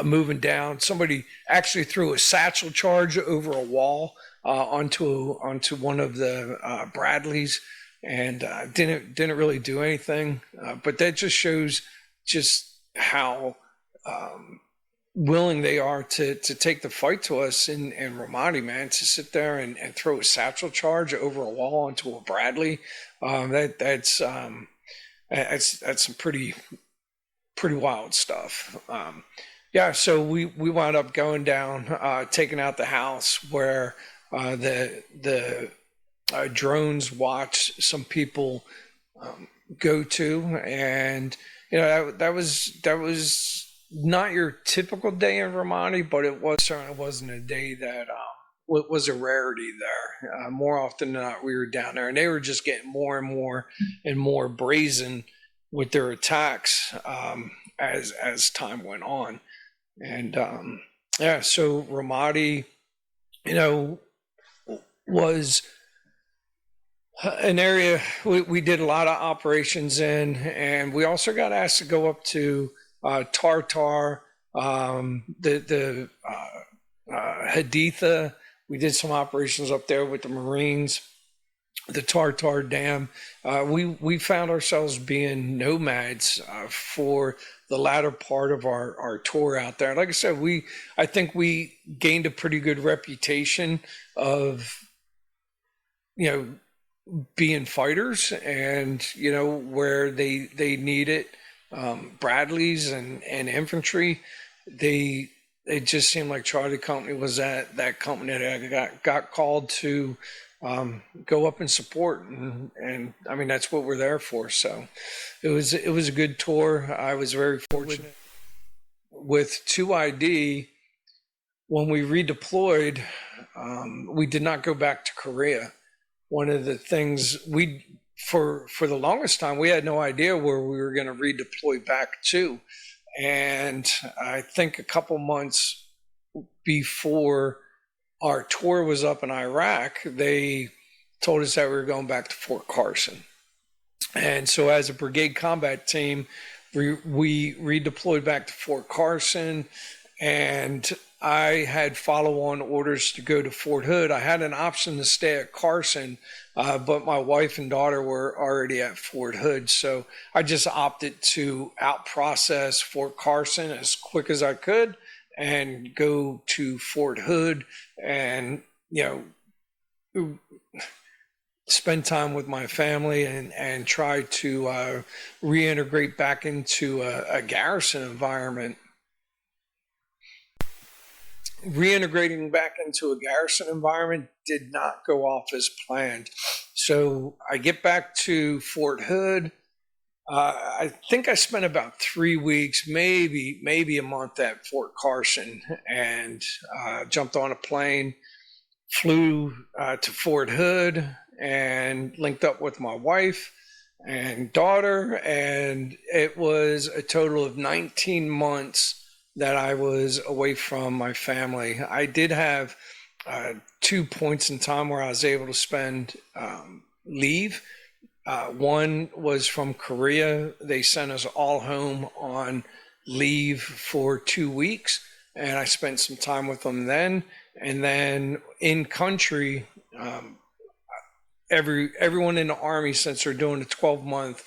moving down. Somebody actually threw a satchel charge over a wall onto one of the Bradleys, and didn't really do anything. But that just shows just how willing they are to take the fight to us in Ramadi, man. To sit there and throw a satchel charge over a wall onto a Bradley, that's some pretty wild stuff. So we wound up going down, taking out the house where the drones watched some people go to, and that was not your typical day in Ramadi, but it certainly wasn't a day that was a rarity there. More often than not, we were down there, and they were just getting more and more brazen with their attacks as time went on. And so Ramadi, was An area we did a lot of operations in, and we also got asked to go up to Tartar, the Haditha. We did some operations up there with the Marines, the Tartar Dam. We found ourselves being nomads for the latter part of our tour out there. Like I said, I think we gained a pretty good reputation of, you know, being fighters, and where they needed Bradleys and infantry, it just seemed like Charlie Company was that company that got called to go up and support, and I mean that's what we're there for. So it was a good tour. I was very fortunate with 2ID. When we redeployed, we did not go back to Korea. One of the things for the longest time, we had no idea where we were going to redeploy back to. And I think a couple months before our tour was up in Iraq, they told us that we were going back to Fort Carson. And so as a brigade combat team, we redeployed back to Fort Carson, and I had follow-on orders to go to Fort Hood. I had an option to stay at Carson, but my wife and daughter were already at Fort Hood. So I just opted to out-process Fort Carson as quick as I could and go to Fort Hood and, spend time with my family and try to reintegrate back into a garrison environment. Reintegrating back into a garrison environment did not go off as planned. So I get back to Fort Hood. I think I spent about 3 weeks, maybe a month at Fort Carson, and jumped on a plane, flew to Fort Hood, and linked up with my wife and daughter. And it was a total of 19 months that I was away from my family. I did have 2 points in time where I was able to spend leave. One was from Korea. They sent us all home on leave for 2 weeks, and I spent some time with them then. And then in country, everyone in the Army, since they're doing a 12-month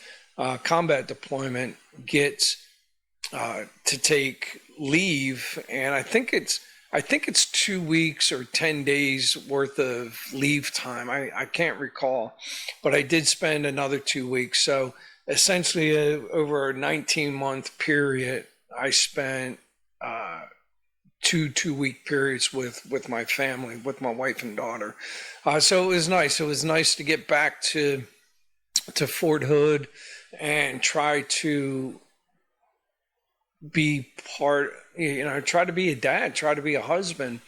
combat deployment, gets to take leave, and I think it's 2 weeks or 10 days worth of leave time. I can't recall, but I did spend another 2 weeks. So essentially, over a 19-month period, I spent two-week periods with my family, with my wife and daughter. So it was nice. It was nice to get back to Fort Hood and try to be part, try to be a dad, try to be a husband.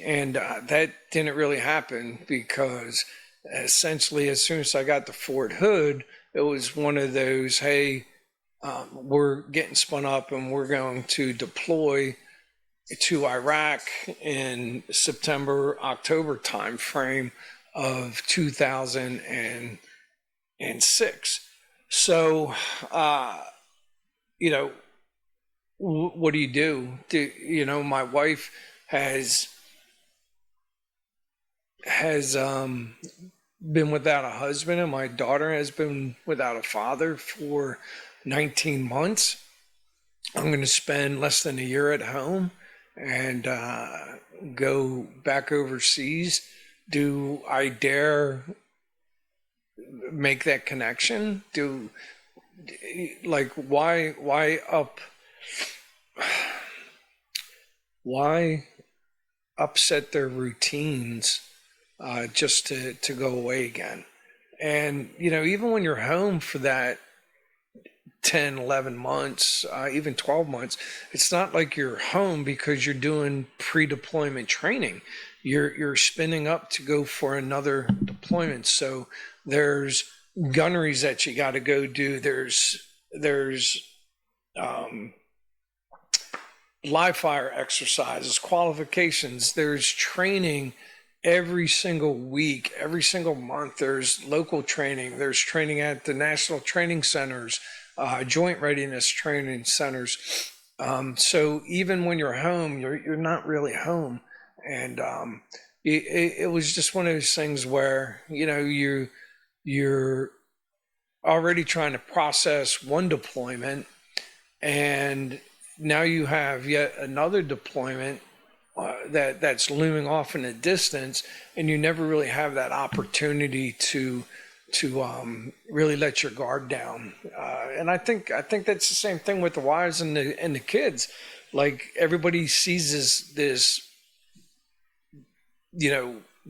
And that didn't really happen, because essentially as soon as I got to Fort Hood, it was one of those, hey, we're getting spun up and we're going to deploy to Iraq in September, October timeframe of 2006. So, what do you do? My wife has been without a husband, and my daughter has been without a father for 19 months. I'm going to spend less than a year at home and go back overseas. Do I dare make that connection? Why upset their routines just to go away again? And, even when you're home for that 10, 11 months, even 12 months, it's not like you're home because you're doing pre-deployment training. You're spinning up to go for another deployment. So there's gunneries that you got to go do. There's live fire exercises, qualifications. There's training every single week, every single month, there's local training. There's training at the national training centers, joint readiness training centers. So even when you're home, you're not really home. And it was just one of those things where, you know, you're already trying to process one deployment, and now you have yet another deployment that's looming off in the distance, and you never really have that opportunity to really let your guard down. And I think that's the same thing with the wives and the kids. Like, everybody sees this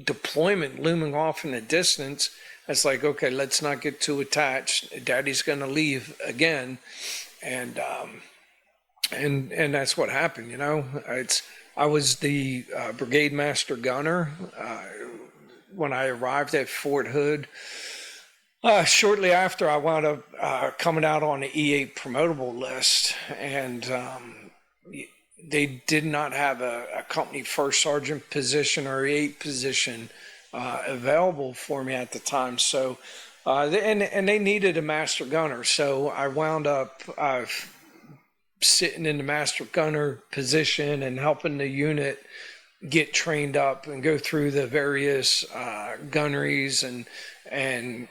deployment looming off in the distance. It's like, okay, let's not get too attached. Daddy's going to leave again, and that's what happened. I was the brigade master gunner when I arrived at Fort Hood. Shortly after, I wound up coming out on the E8 promotable list, and they did not have a company first sergeant position or E8 position available for me at the time. So, and they needed a master gunner. So I wound up sitting in the master gunner position and helping the unit get trained up and go through the various gunneries and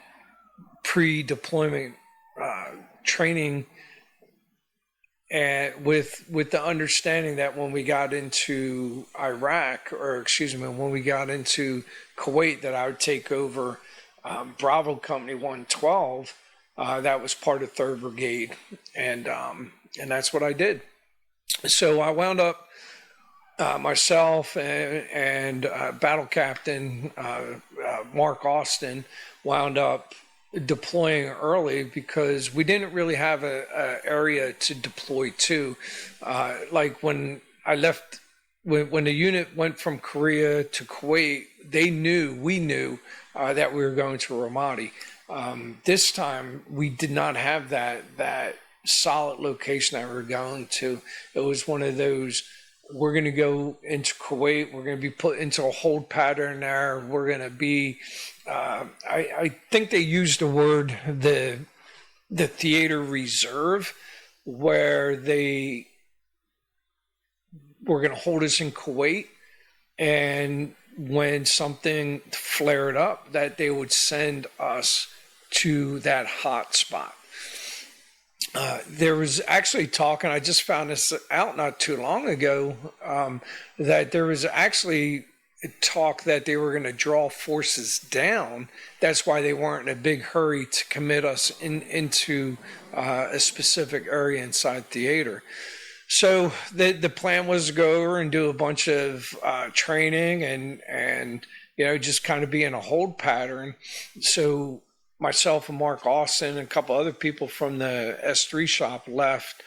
pre-deployment training, and with the understanding that when we got into when we got into Kuwait, that I would take over Bravo Company 112. That was part of 3rd Brigade, and that's what I did. So I wound up myself and Battle Captain Mark Austin wound up deploying early because we didn't really have a area to deploy to. Like when I left, when the unit went from Korea to Kuwait, we knew that we were going to Ramadi. This time we did not have that solid location that we were going to. It was one of those, we're going to go into Kuwait, we're going to be put into a hold pattern there, we're going to be I think they used the word the theater reserve, where they were going to hold us in Kuwait, and when something flared up, that they would send us to that hot spot. There was actually talk, and I just found this out not too long ago, that there was actually talk that they were going to draw forces down. That's why they weren't in a big hurry to commit us into a specific area inside theater. So the plan was to go over and do a bunch of training and just kind of be in a hold pattern. So myself and Mark Austin and a couple other people from the S3 shop left,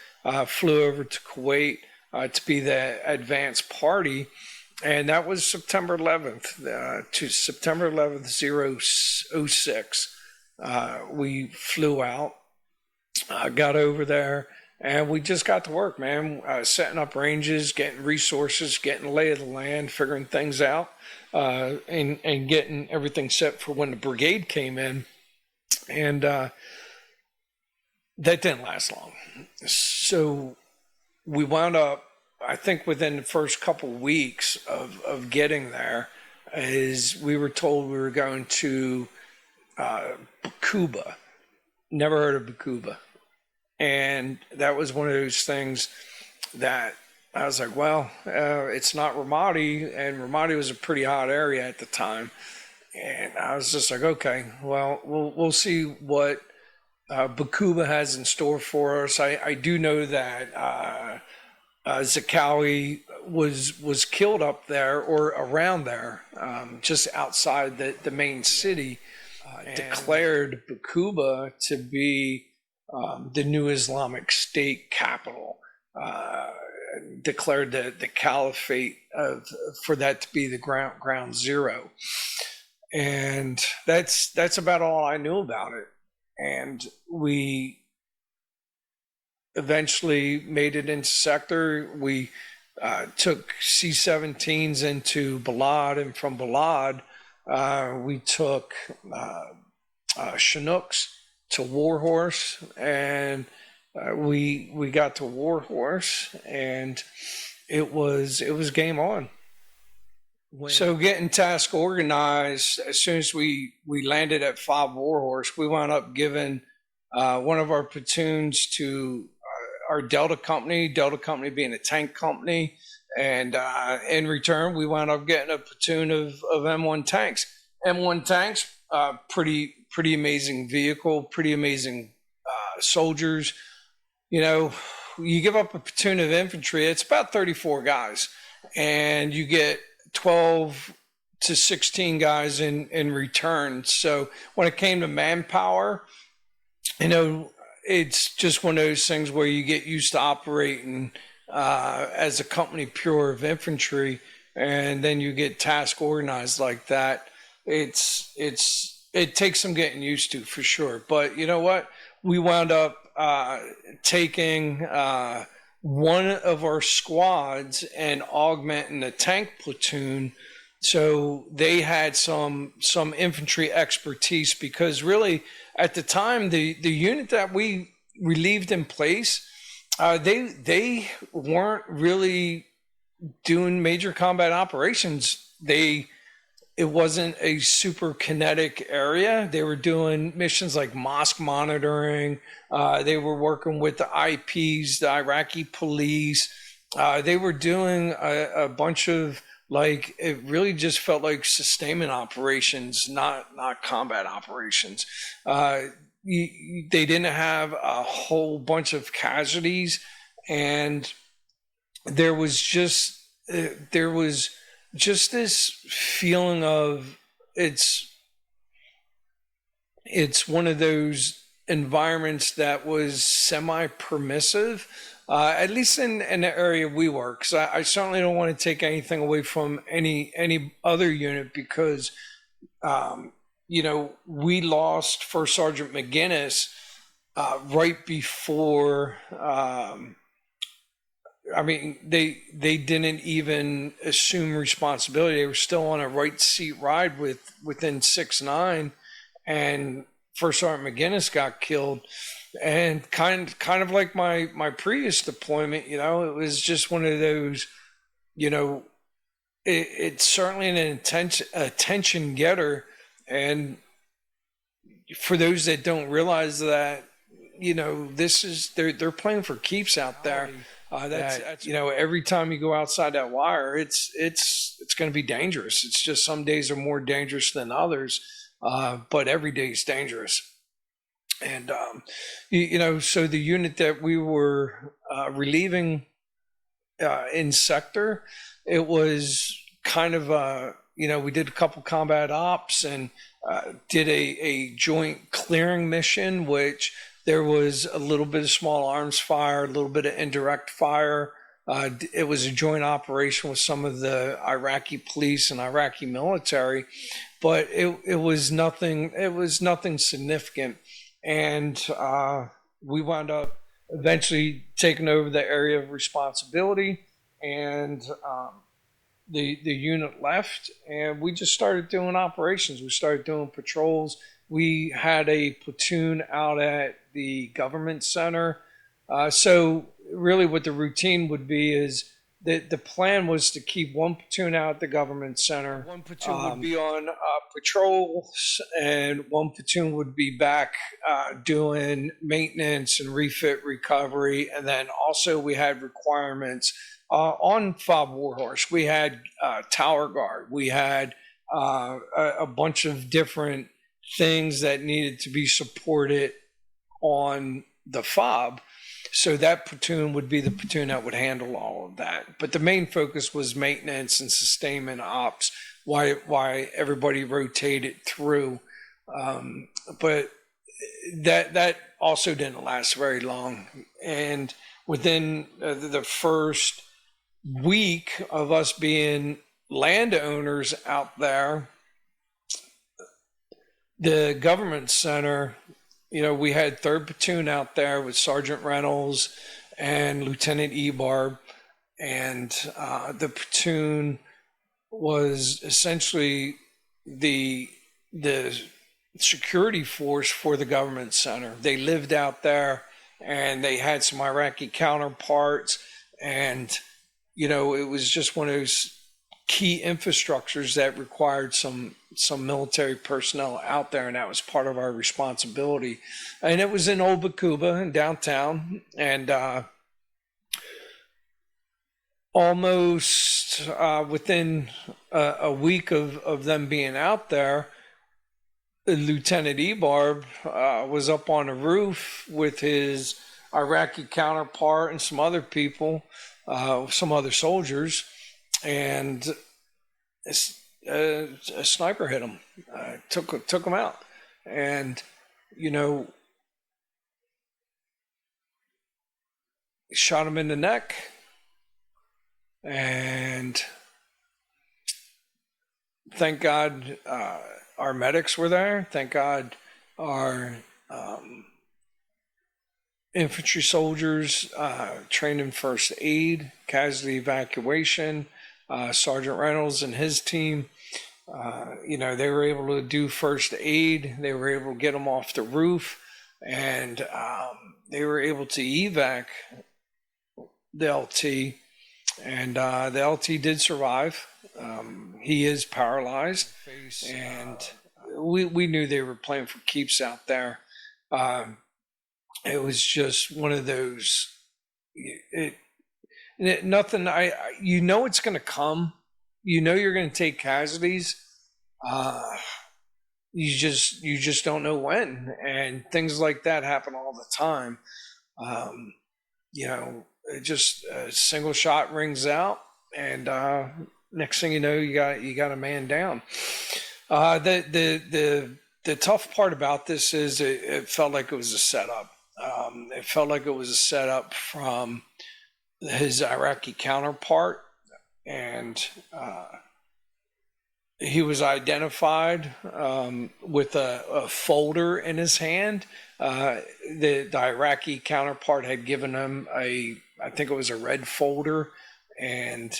flew over to Kuwait to be the advance party. And that was September 11th to September 11th, 06. We flew out, got over there, and we just got to work, man. Setting up ranges, getting resources, getting the lay of the land, figuring things out, and getting everything set for when the brigade came in. And that didn't last long. So we wound up, I think within the first couple of weeks of getting there, is we were told we were going to Baqubah. Never heard of Baqubah. And that was one of those things that I was like, well, it's not Ramadi, and Ramadi was a pretty hot area at the time. And I was just like, okay, well, we'll see what Baqubah has in store for us. I do know that Zakawi was killed up there or around there, just outside the main city, declared Baqubah to be the new Islamic State capital, declared the caliphate for that to be the ground zero. And that's about all I knew about it. And we eventually made it into sector. We took C-17s into Balad, and from Balad, we took Chinooks to Warhorse, and we got to Warhorse, and it was game on. So getting task organized, as soon as we landed at 5 Warhorse, we wound up giving one of our platoons to our Delta Company being a tank company, and in return, we wound up getting a platoon of M1 tanks. M1 tanks, pretty amazing vehicle, pretty amazing soldiers. You know, you give up a platoon of infantry, it's about 34 guys, and you get 12 to 16 guys in return. So when it came to manpower, you know, it's just one of those things where you get used to operating as a company pure of infantry, and then you get task organized like that. It takes some getting used to, for sure. But you know what? We wound up taking one of our squads and augmenting the tank platoon, so they had some infantry expertise, because really at the time the unit that we relieved in place, they weren't really doing major combat operations. It wasn't a super kinetic area. They were doing missions like mosque monitoring. They were working with the IPs, the Iraqi police. They were doing a bunch of, like, it really just felt like sustainment operations, not combat operations. They didn't have a whole bunch of casualties, and there was just this feeling of it's one of those environments that was semi-permissive, at least in the area we work. Because I certainly don't want to take anything away from any other unit, because you know, we lost First Sergeant McGinnis right before. I mean, they didn't even assume responsibility. They were still on a right seat ride within 6-9, and First Sergeant McGinnis got killed. And kind of like my previous deployment, you know, it was just one of those, you know, it's certainly an attention getter. And for those that don't realize that, you know, they're playing for keeps out there. That's you know, every time you go outside that wire, it's going to be dangerous. It's just some days are more dangerous than others, but every day is dangerous. And you know, so the unit that we were relieving in sector, it was kind of you know, we did a couple combat ops and did a joint clearing mission, which there was a little bit of small arms fire, a little bit of indirect fire. It was a joint operation with some of the Iraqi police and Iraqi military, but it was nothing. It was nothing significant, and we wound up eventually taking over the area of responsibility, and the unit left, and we just started doing operations. We started doing patrols. We had a platoon out at the government center. So really what the routine would be is that the plan was to keep one platoon out at the government center. One platoon would be on patrols, and one platoon would be back doing maintenance and refit recovery. And then also we had requirements on FOB Warhorse. We had tower guard. We had a bunch of different things that needed to be supported on the FOB. So that platoon would be the platoon that would handle all of that. But the main focus was maintenance and sustainment ops, why everybody rotated through. But that also didn't last very long. And within the first week of us being landowners out there, the government center, you know, we had 3rd Platoon out there with Sergeant Reynolds and Lieutenant Ebarb, and the platoon was essentially the security force for the government center. They lived out there, and they had some Iraqi counterparts, and it was just one of those key infrastructures that required some military personnel out there, and that was part of our responsibility. And it was in Old Baqubah in downtown, and almost within a week of them being out there, Lieutenant Ebarb was up on the roof with his Iraqi counterpart and some other people, some other soldiers, and a sniper hit him, took him out, and shot him in the neck, and thank God our medics were there. Thank God our infantry soldiers trained in first aid, casualty evacuation. Sergeant Reynolds and his team, they were able to do first aid. They were able to get them off the roof, and they were able to evac the LT, and the LT did survive. He is paralyzed, and we knew they were playing for keeps out there. It was just one of those. Nothing. It's going to come. You're going to take casualties. You just don't know when, and things like that happen all the time. Just a single shot rings out, and next thing you know, you got a man down. The tough part about this is it felt like it was a setup. It felt like it was a setup from his Iraqi counterpart, and he was identified with a folder in his hand. The Iraqi counterpart had given him I think it was a red folder, and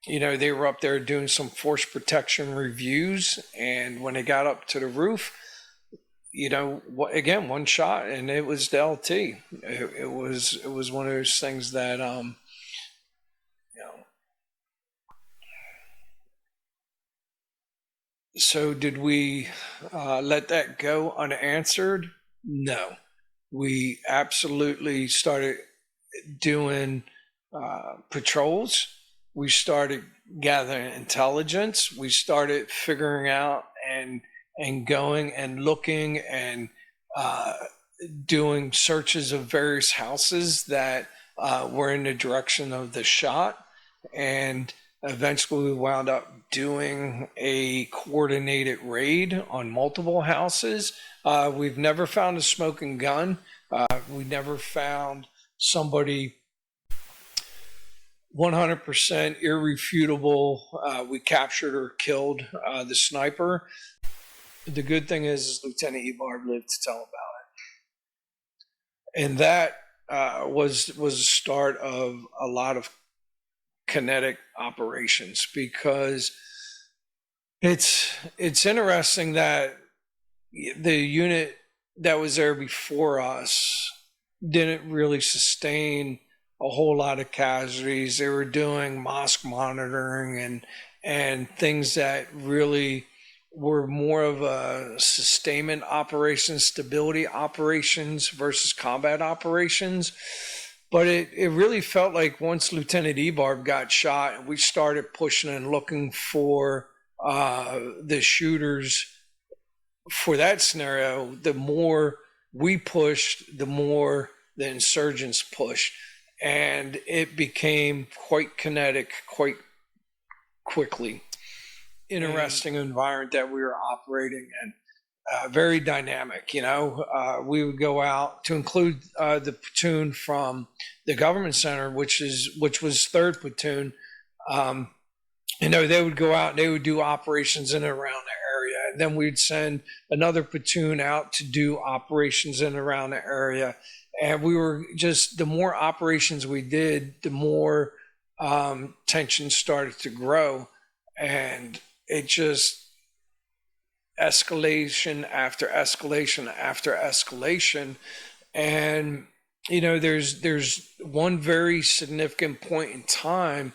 they were up there doing some force protection reviews, and when they got up to the roof, again, one shot, and it was the LT. It was one of those things that So did we let that go unanswered? No. We absolutely started doing patrols. We started gathering intelligence. We started figuring out and going and looking and doing searches of various houses that were in the direction of the shot. And eventually we wound up doing a coordinated raid on multiple houses. We've never found a smoking gun. We never found somebody 100% irrefutable. We captured or killed the sniper. The good thing is Lieutenant Ebarb lived to tell about it. And that was the start of a lot of kinetic operations, because it's interesting that the unit that was there before us didn't really sustain a whole lot of casualties. They were doing mosque monitoring and things that really were more of a sustainment operations, stability operations versus combat operations. But it really felt like once Lieutenant Ebarb got shot and we started pushing and looking for the shooters for that scenario, the more we pushed, the more the insurgents pushed. And it became quite kinetic, quite quickly. Interesting environment that we were operating in. Very dynamic, we would go out to include the platoon from the government center, which was 3rd platoon. They would go out and they would do operations in and around the area. And then we'd send another platoon out to do operations in and around the area. And we were just, the more operations we did, the more tension started to grow, and it just escalation after escalation after escalation. And there's one very significant point in time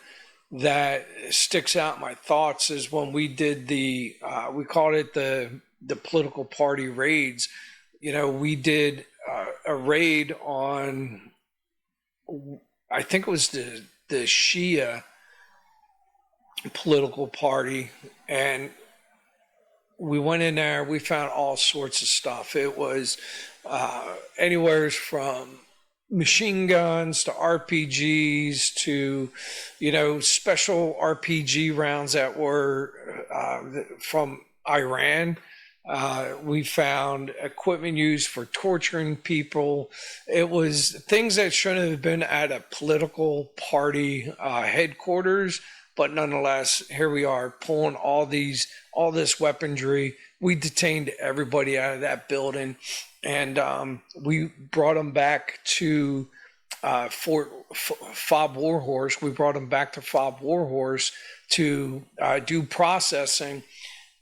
that sticks out in my thoughts is when we did we called it the political party raids. We did a raid on, I think it was the Shia political party, and we went in there. We found all sorts of stuff. It was anywhere from machine guns to RPGs to, special RPG rounds that were from Iran. We found equipment used for torturing people. It was things that shouldn't have been at a political party headquarters, but nonetheless, here we are pulling all this weaponry. We detained everybody out of that building, and we brought them back to Fob Warhorse. We brought them back to Fob Warhorse to do processing.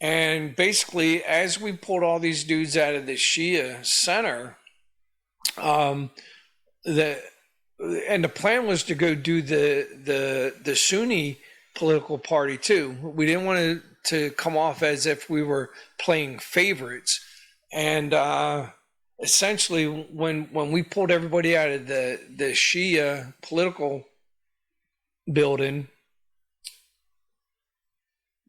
And basically, as we pulled all these dudes out of the Shia center, the plan was to go do the Sunni political party too. We didn't want to come off as if we were playing favorites. And essentially, when we pulled everybody out of the Shia political building,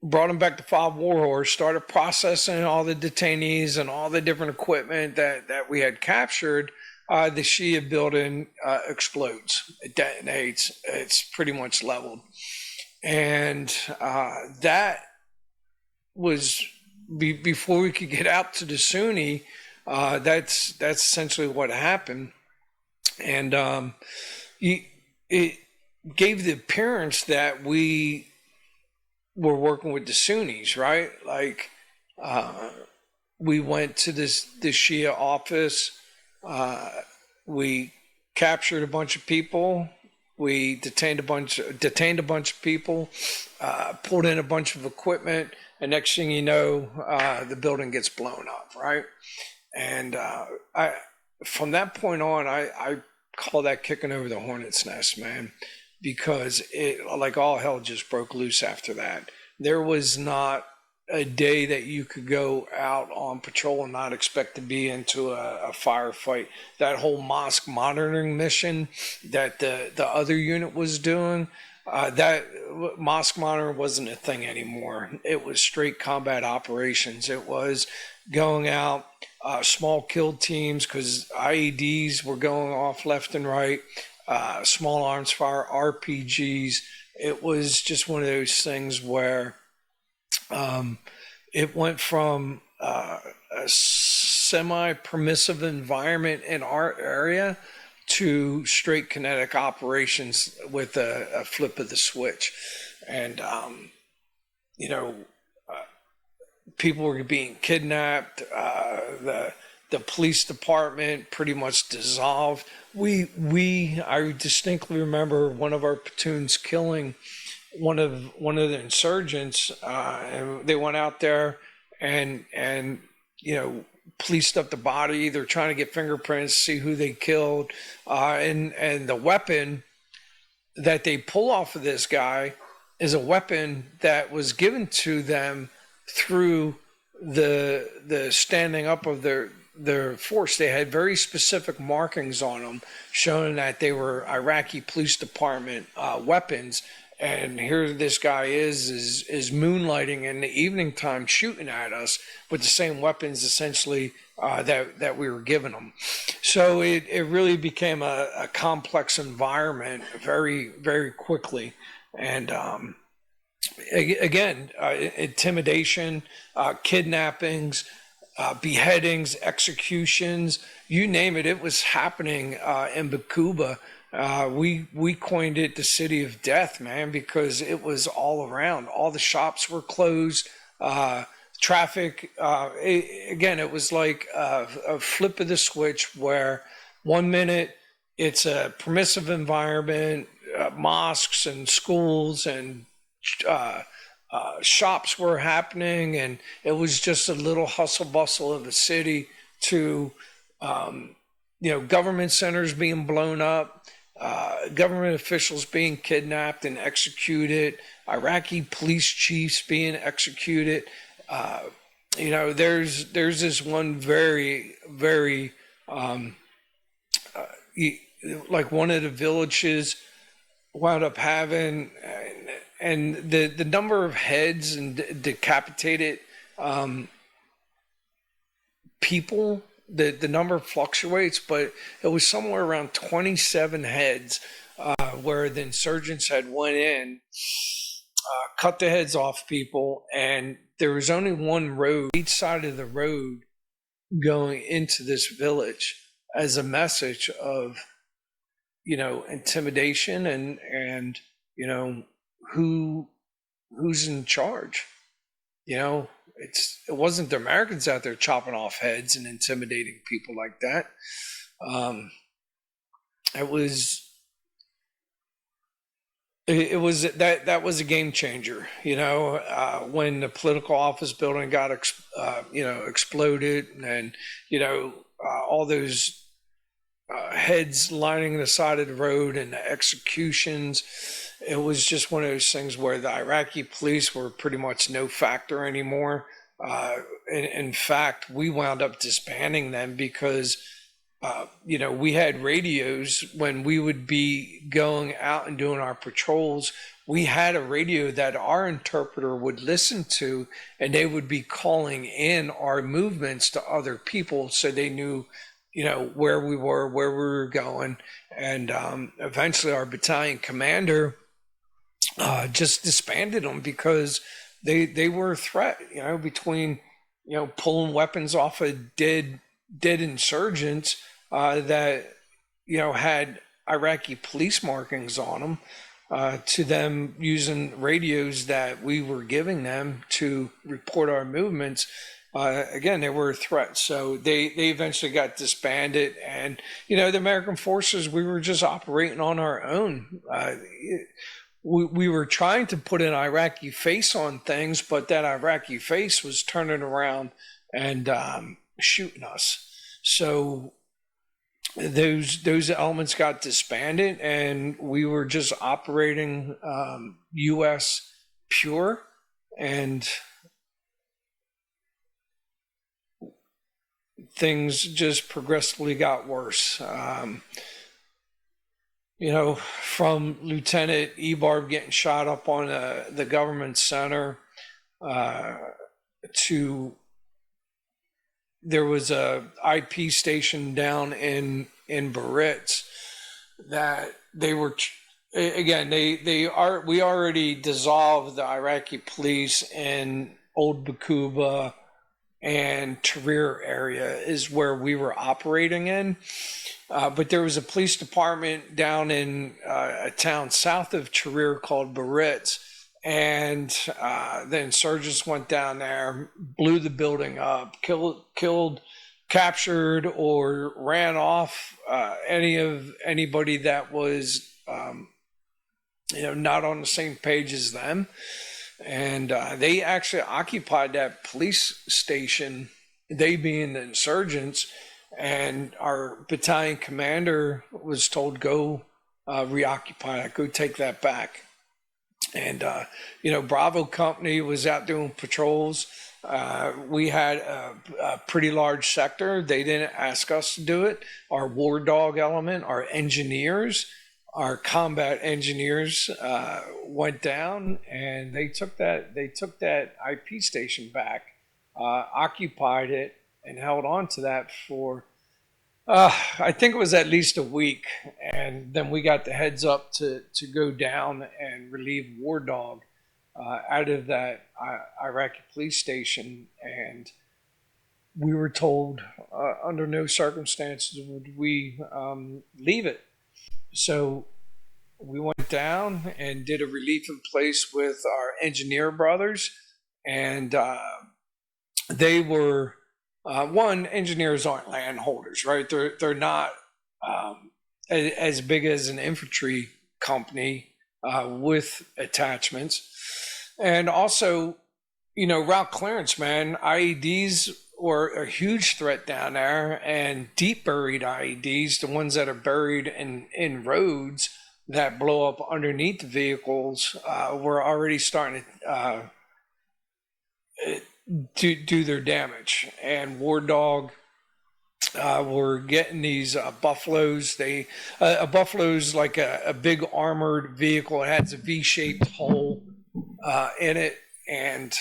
brought them back to Fob Warhorse, started processing all the detainees and all the different equipment that we had captured, the Shia building explodes. It detonates. It's pretty much leveled. And that was before we could get out to the Sunni. That's essentially what happened. And it gave the appearance that we were working with the Sunnis, right? Like, we went to the Shia office. We captured a bunch of people. We detained a bunch of people, pulled in a bunch of equipment, and next thing you know, the building gets blown up, right? And from that point on, I call that kicking over the hornet's nest, man, because it, like, all hell just broke loose after that. There was not a day that you could go out on patrol and not expect to be into a firefight. That whole mosque monitoring mission that the other unit was doing, that mosque monitor wasn't a thing anymore. It was straight combat operations. It was going out, small kill teams, because IEDs were going off left and right, small arms fire, RPGs. It was just one of those things where it went from a semi-permissive environment in our area to straight kinetic operations with a flip of the switch. And, people were being kidnapped. The police department pretty much dissolved. I distinctly remember one of our platoons killing one of the insurgents, and they went out there and policed up the body. They're trying to get fingerprints, see who they killed, and the weapon that they pull off of this guy is a weapon that was given to them through the standing up of their force. They had very specific markings on them showing that they were Iraqi police department weapons. And here this guy is moonlighting in the evening time, shooting at us with the same weapons essentially that we were giving them. So it really became a complex environment very, very quickly. And again, intimidation, kidnappings, beheadings, executions, you name it, it was happening in Baqubah. We coined it the city of death, man, because it was all around. All the shops were closed. Traffic, again, it was like a flip of the switch where 1 minute it's a permissive environment, mosques and schools and shops were happening, and it was just a little hustle bustle of the city, to government centers being blown up, government officials being kidnapped and executed, Iraqi police chiefs being executed. There's this one very, very like one of the villages wound up having, and the number of heads and decapitated people, the number fluctuates, but it was somewhere around 27 heads where the insurgents had went in, cut the heads off people, and there was only one road, each side of the road, going into this village as a message of intimidation and who's in charge. It wasn't the Americans out there chopping off heads and intimidating people like that. It was that was a game changer. When the political office building got exploded, and all those heads lining the side of the road and the executions. It was just one of those things where the Iraqi police were pretty much no factor anymore. In fact, we wound up disbanding them because, we had radios when we would be going out and doing our patrols. We had a radio that our interpreter would listen to, and they would be calling in our movements to other people so they knew where we were going. And eventually our battalion commander just disbanded them because they were a threat, between, pulling weapons off of dead insurgents that, had Iraqi police markings on them, to them using radios that we were giving them to report our movements. Again, they were a threat. So they eventually got disbanded. And, the American forces, we were just operating on our own. We were trying to put an Iraqi face on things, but that Iraqi face was turning around and shooting us. So those elements got disbanded, and we were just operating U.S. pure, and things just progressively got worse. From Lieutenant Ebarb getting shot up on the government center, to there was a IP station down in Biarritz that they were, again, we already dissolved the Iraqi police in Old Baqubah and Tahrir area is where we were operating in. But there was a police department down in a town south of Tahrir called Biarritz, and the insurgents went down there, blew the building up, killed, captured, or ran off anybody that was not on the same page as them. And they actually occupied that police station, they being the insurgents, and our battalion commander was told, go reoccupy it, go take that back. And, Bravo Company was out doing patrols. We had a pretty large sector. They didn't ask us to do it. Our war dog element, our engineers, our combat engineers went down, and they took that IP station back, occupied it, and held on to that for I think it was at least a week. And then we got the heads up to go down and relieve War Dog out of that Iraqi police station. And we were told under no circumstances would we leave it. So we went down and did a relief in place with our engineer brothers. And they were... engineers aren't landholders, right? They're not as big as an infantry company with attachments. And also, route clearance, man, IEDs were a huge threat down there, and deep buried IEDs, the ones that are buried in roads that blow up underneath the vehicles, were already starting to do their damage. And War Dog were getting these buffaloes. A buffalo's like a big armored vehicle. It has a V-shaped hole in it, and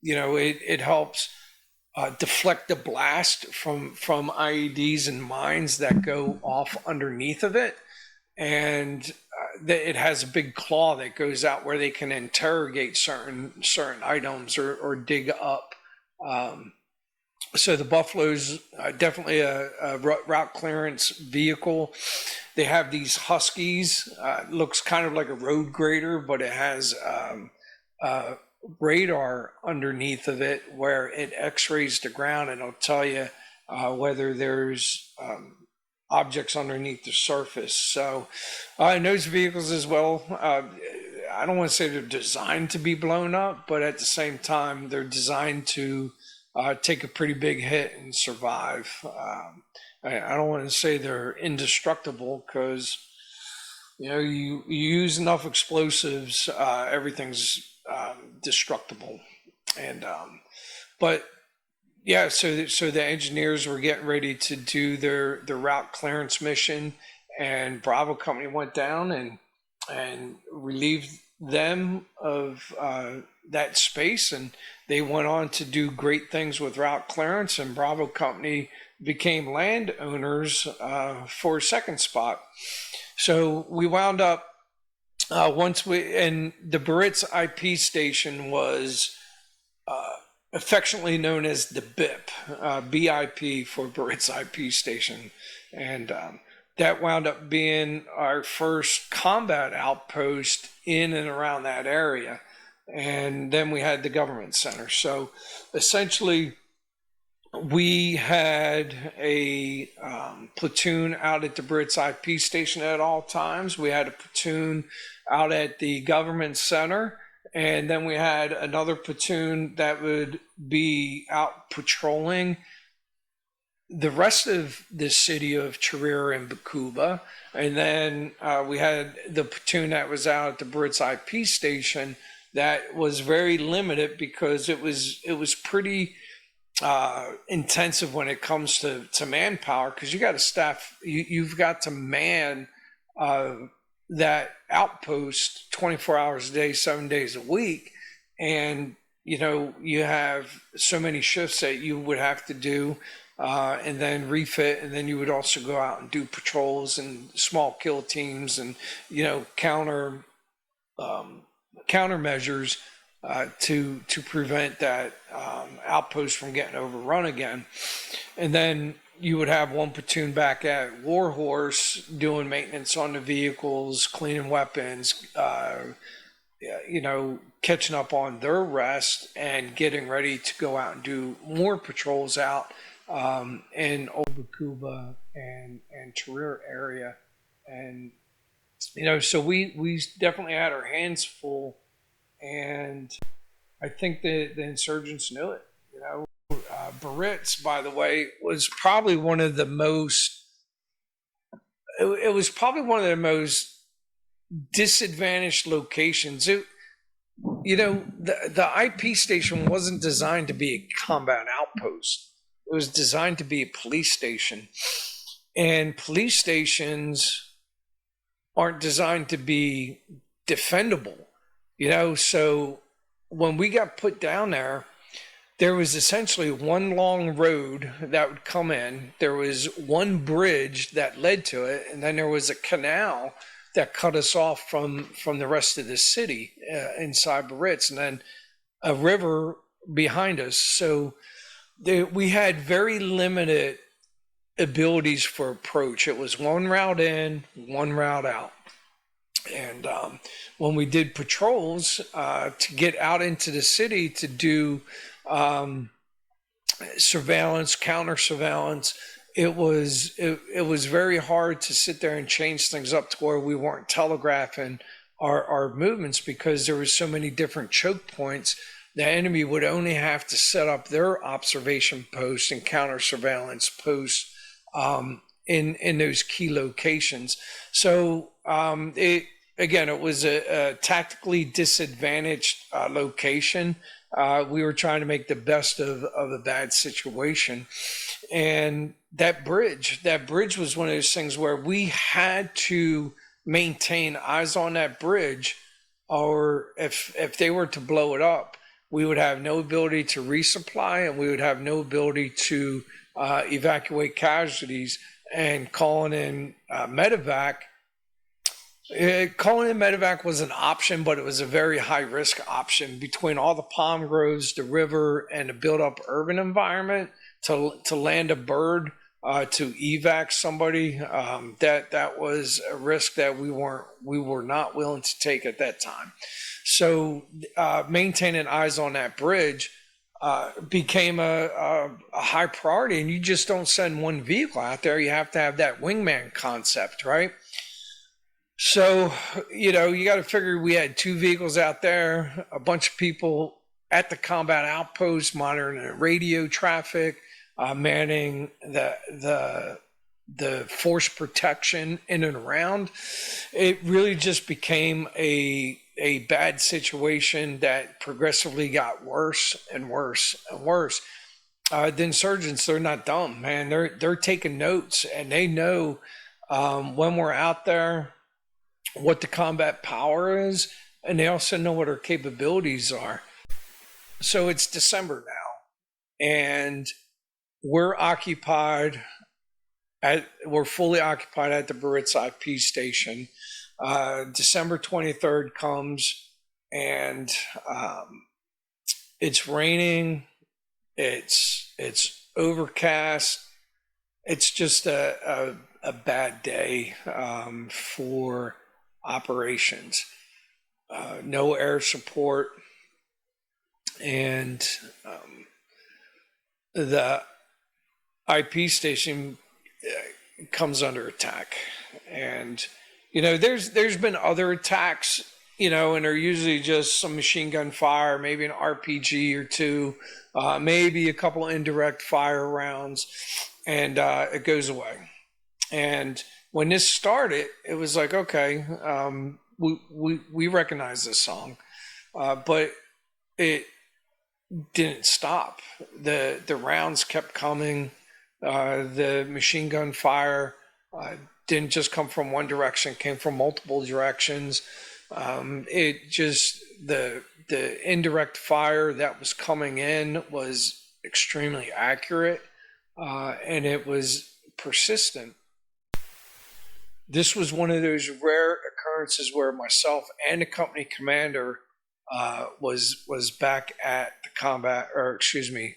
it helps deflect the blast from IEDs and mines that go off underneath of it. And it has a big claw that goes out where they can interrogate certain items or dig up. So the Buffalo's definitely a route clearance vehicle. They have these Huskies. Looks kind of like a road grader, but it has radar underneath of it where it x-rays the ground, and it'll tell you whether there's objects underneath the surface. So in those vehicles as well, I don't want to say they're designed to be blown up, but at the same time, they're designed to take a pretty big hit and survive. I don't want to say they're indestructible, because you use enough explosives, everything's destructible. And but yeah, so the engineers were getting ready to do their route clearance mission, and Bravo Company went down and relieved them of that space, and they went on to do great things with route clearance, and Bravo Company became landowners for a second spot. So we wound up and the Biarritz IP station was affectionately known as the BIP, BIP for Biarritz IP station, and that wound up being our first combat outpost in and around that area. And then we had the government center. So essentially, we had a platoon out at the Biarritz IP station at all times. We had a platoon out at the government center. And then we had another platoon that would be out patrolling the rest of the city of Tahrir and Baqubah. And then we had the platoon that was out at the Biarritz IP station that was very limited, because it was pretty intensive when it comes to manpower, because you got to staff, you've got to man that outpost 24 hours a day, 7 days a week. And you have so many shifts that you would have to do, and then refit, and then you would also go out and do patrols and small kill teams, and countermeasures to prevent that outpost from getting overrun again. And then you would have one platoon back at Warhorse doing maintenance on the vehicles, cleaning weapons, catching up on their rest, and getting ready to go out and do more patrols out in Old Baqubah and Tahrir area. And so we definitely had our hands full, and I think the insurgents knew it. Biarritz, by the way, was probably one of the most. It was probably one of the most disadvantaged locations. The IP station wasn't designed to be a combat outpost. It was designed to be a police station, and police stations aren't designed to be defendable. So when we got put down there was essentially one long road that would come in. There was one bridge that led to it, and then there was a canal that cut us off from the rest of the city inside Biarritz, and then a river behind us. So we had very limited abilities for approach. It was one route in, one route out. And when we did patrols to get out into the city to do surveillance, counter surveillance, it was very hard to sit there and change things up to where we weren't telegraphing our movements, because there was so many different choke points. The enemy would only have to set up their observation posts and counter surveillance posts in those key locations. So it was a tactically disadvantaged location. We were trying to make the best of a bad situation. And that bridge was one of those things where we had to maintain eyes on that bridge, or if they were to blow it up, we would have no ability to resupply, and we would have no ability to evacuate casualties. And calling in medevac was an option, but it was a very high risk option. Between all the palm groves, the river, and the built up urban environment, to land a bird, to evac somebody, that was a risk that we were not willing to take at that time. So maintaining eyes on that bridge became a high priority, and you just don't send one vehicle out there. You have to have that wingman concept, right? So, you got to figure we had 2 vehicles out there, a bunch of people at the combat outpost monitoring the radio traffic, manning the force protection in and around. It really just became a bad situation that progressively got worse and worse and worse. The insurgents, they're not dumb, man. They're taking notes, and they know when we're out there what the combat power is, and they also know what our capabilities are. So it's December now, and we're fully occupied at the Baritz IP station. December 23rd comes, and it's raining. It's overcast. It's just a bad day for operations. No air support, and the IP station comes under attack. And there's been other attacks, and they're usually just some machine gun fire, maybe an RPG or 2, maybe a couple indirect fire rounds, and it goes away. And when this started, it was like, okay, we recognize this song, but it didn't stop. The rounds kept coming. The machine gun fire didn't just come from one direction; came from multiple directions. The indirect fire that was coming in was extremely accurate, and it was persistent. This was one of those rare occurrences where myself and the company commander was back at the combat, or excuse me,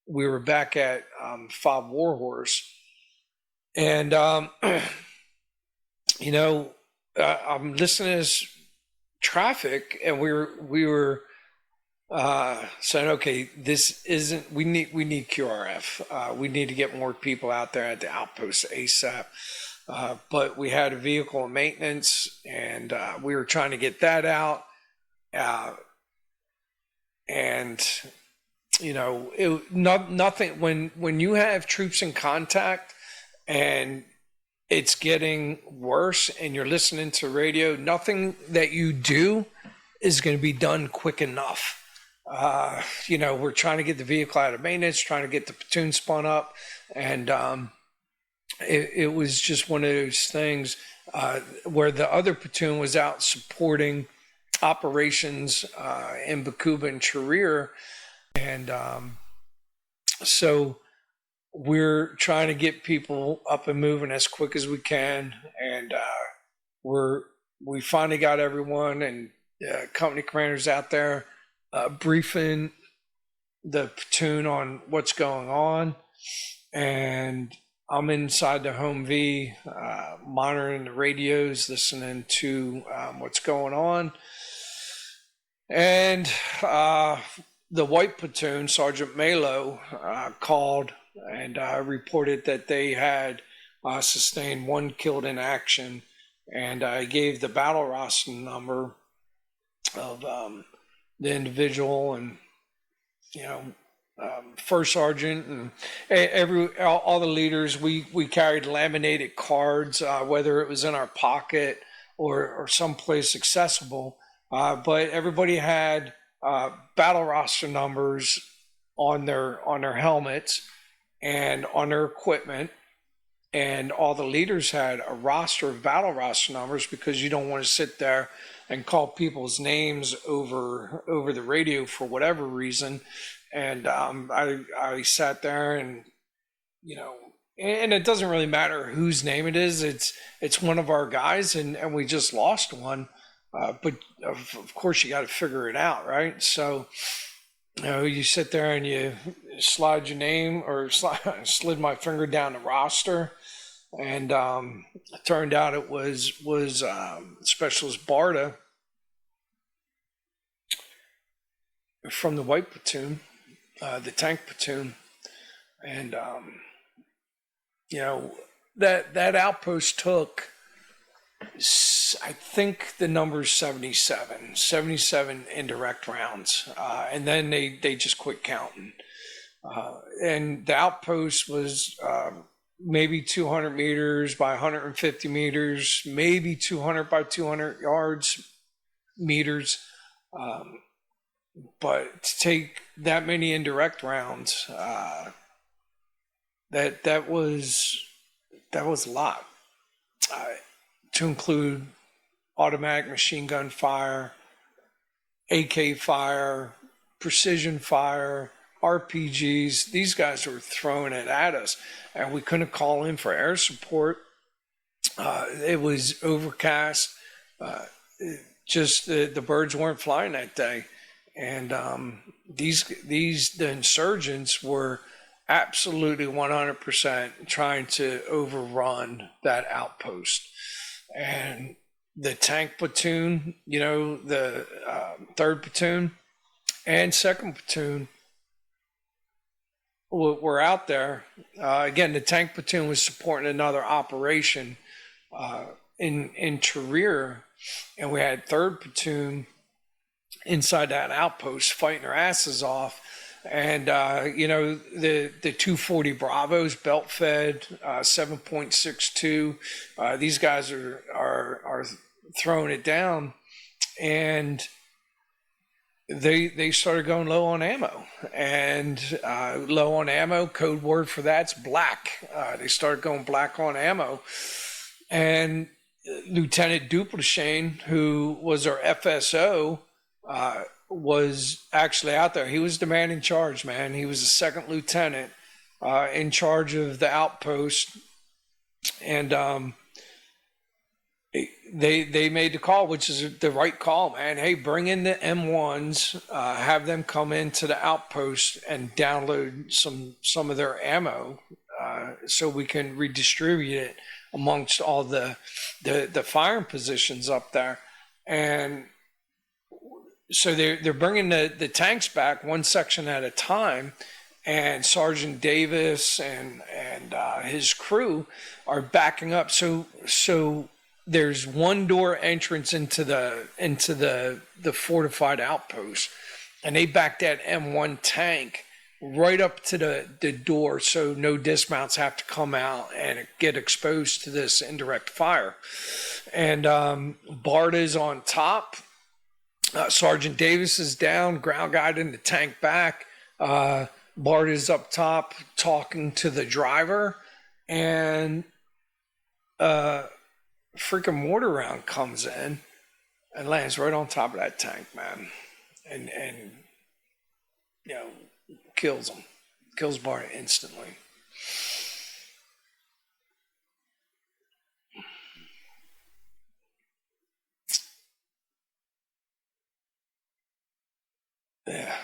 we were back at Fob Warhorse, and I'm listening to this traffic, and we were saying, okay, this isn't. We need QRF. We need to get more people out there at the outpost ASAP. But we had a vehicle in maintenance, and we were trying to get that out. Nothing. When you have troops in contact and it's getting worse, and you're listening to radio, nothing that you do is going to be done quick enough. We're trying to get the vehicle out of maintenance, trying to get the platoon spun up, and it was just one of those things where the other platoon was out supporting operations in Baqubah and Sharir, and so we're trying to get people up and moving as quick as we can, and we finally got everyone, and company commanders out there briefing the platoon on what's going on, and I'm inside the Humvee, monitoring the radios, listening to what's going on. And the white platoon, Sergeant Malo, called and reported that they had sustained 1 killed in action, and I gave the battle roster number of the individual, and first sergeant and all the leaders. We carried laminated cards, whether it was in our pocket or someplace accessible, but everybody had battle roster numbers on their helmets and on their equipment, and all the leaders had a roster of battle roster numbers, because you don't want to sit there and call people's names over the radio for whatever reason. And I sat there, and and it doesn't really matter whose name it is. It's one of our guys, and we just lost one. But of course you got to figure it out, right? So you sit there and you slide your name, or slid my finger down the roster, and it turned out it was Specialist Barta from the White Platoon, the tank platoon. And that outpost took, I think the number's 77 indirect rounds, and then they just quit counting. And the outpost was maybe 200 meters by 150 meters, maybe 200 by 200 meters. But to take that many indirect rounds, that was a lot. To include automatic machine gun fire, AK fire, precision fire, RPGs. These guys were throwing it at us, and we couldn't call in for air support. It was overcast. Just the birds weren't flying that day. And the insurgents were absolutely 100% trying to overrun that outpost. And the tank platoon, the 3rd platoon and 2nd platoon were out there. Again, the tank platoon was supporting another operation in Tahrir, and we had 3rd platoon inside that outpost fighting their asses off. And the 240 Bravos, belt fed, 7.62. These guys are throwing it down, and they started going low on ammo. And low on ammo, code word for that's black. They started going black on ammo, and Lieutenant Duplechain, who was our FSO, was actually out there. He was the man in charge, man. He was the 2nd lieutenant in charge of the outpost. And they made the call, which is the right call, man. Hey, bring in the M1s, have them come into the outpost and download some of their ammo, so we can redistribute it amongst all the firing positions up there. And so they're bringing the tanks back one section at a time, and Sergeant Davis and his crew are backing up. So there's one door entrance into the fortified outpost, and they back that M1 tank right up to the door, so no dismounts have to come out and get exposed to this indirect fire. And Barta's on top. Sergeant Davis is down, ground guiding the tank back. Barta's up top talking to the driver, and freaking mortar round comes in and lands right on top of that tank, man, and kills him, kills Barta instantly. Yeah.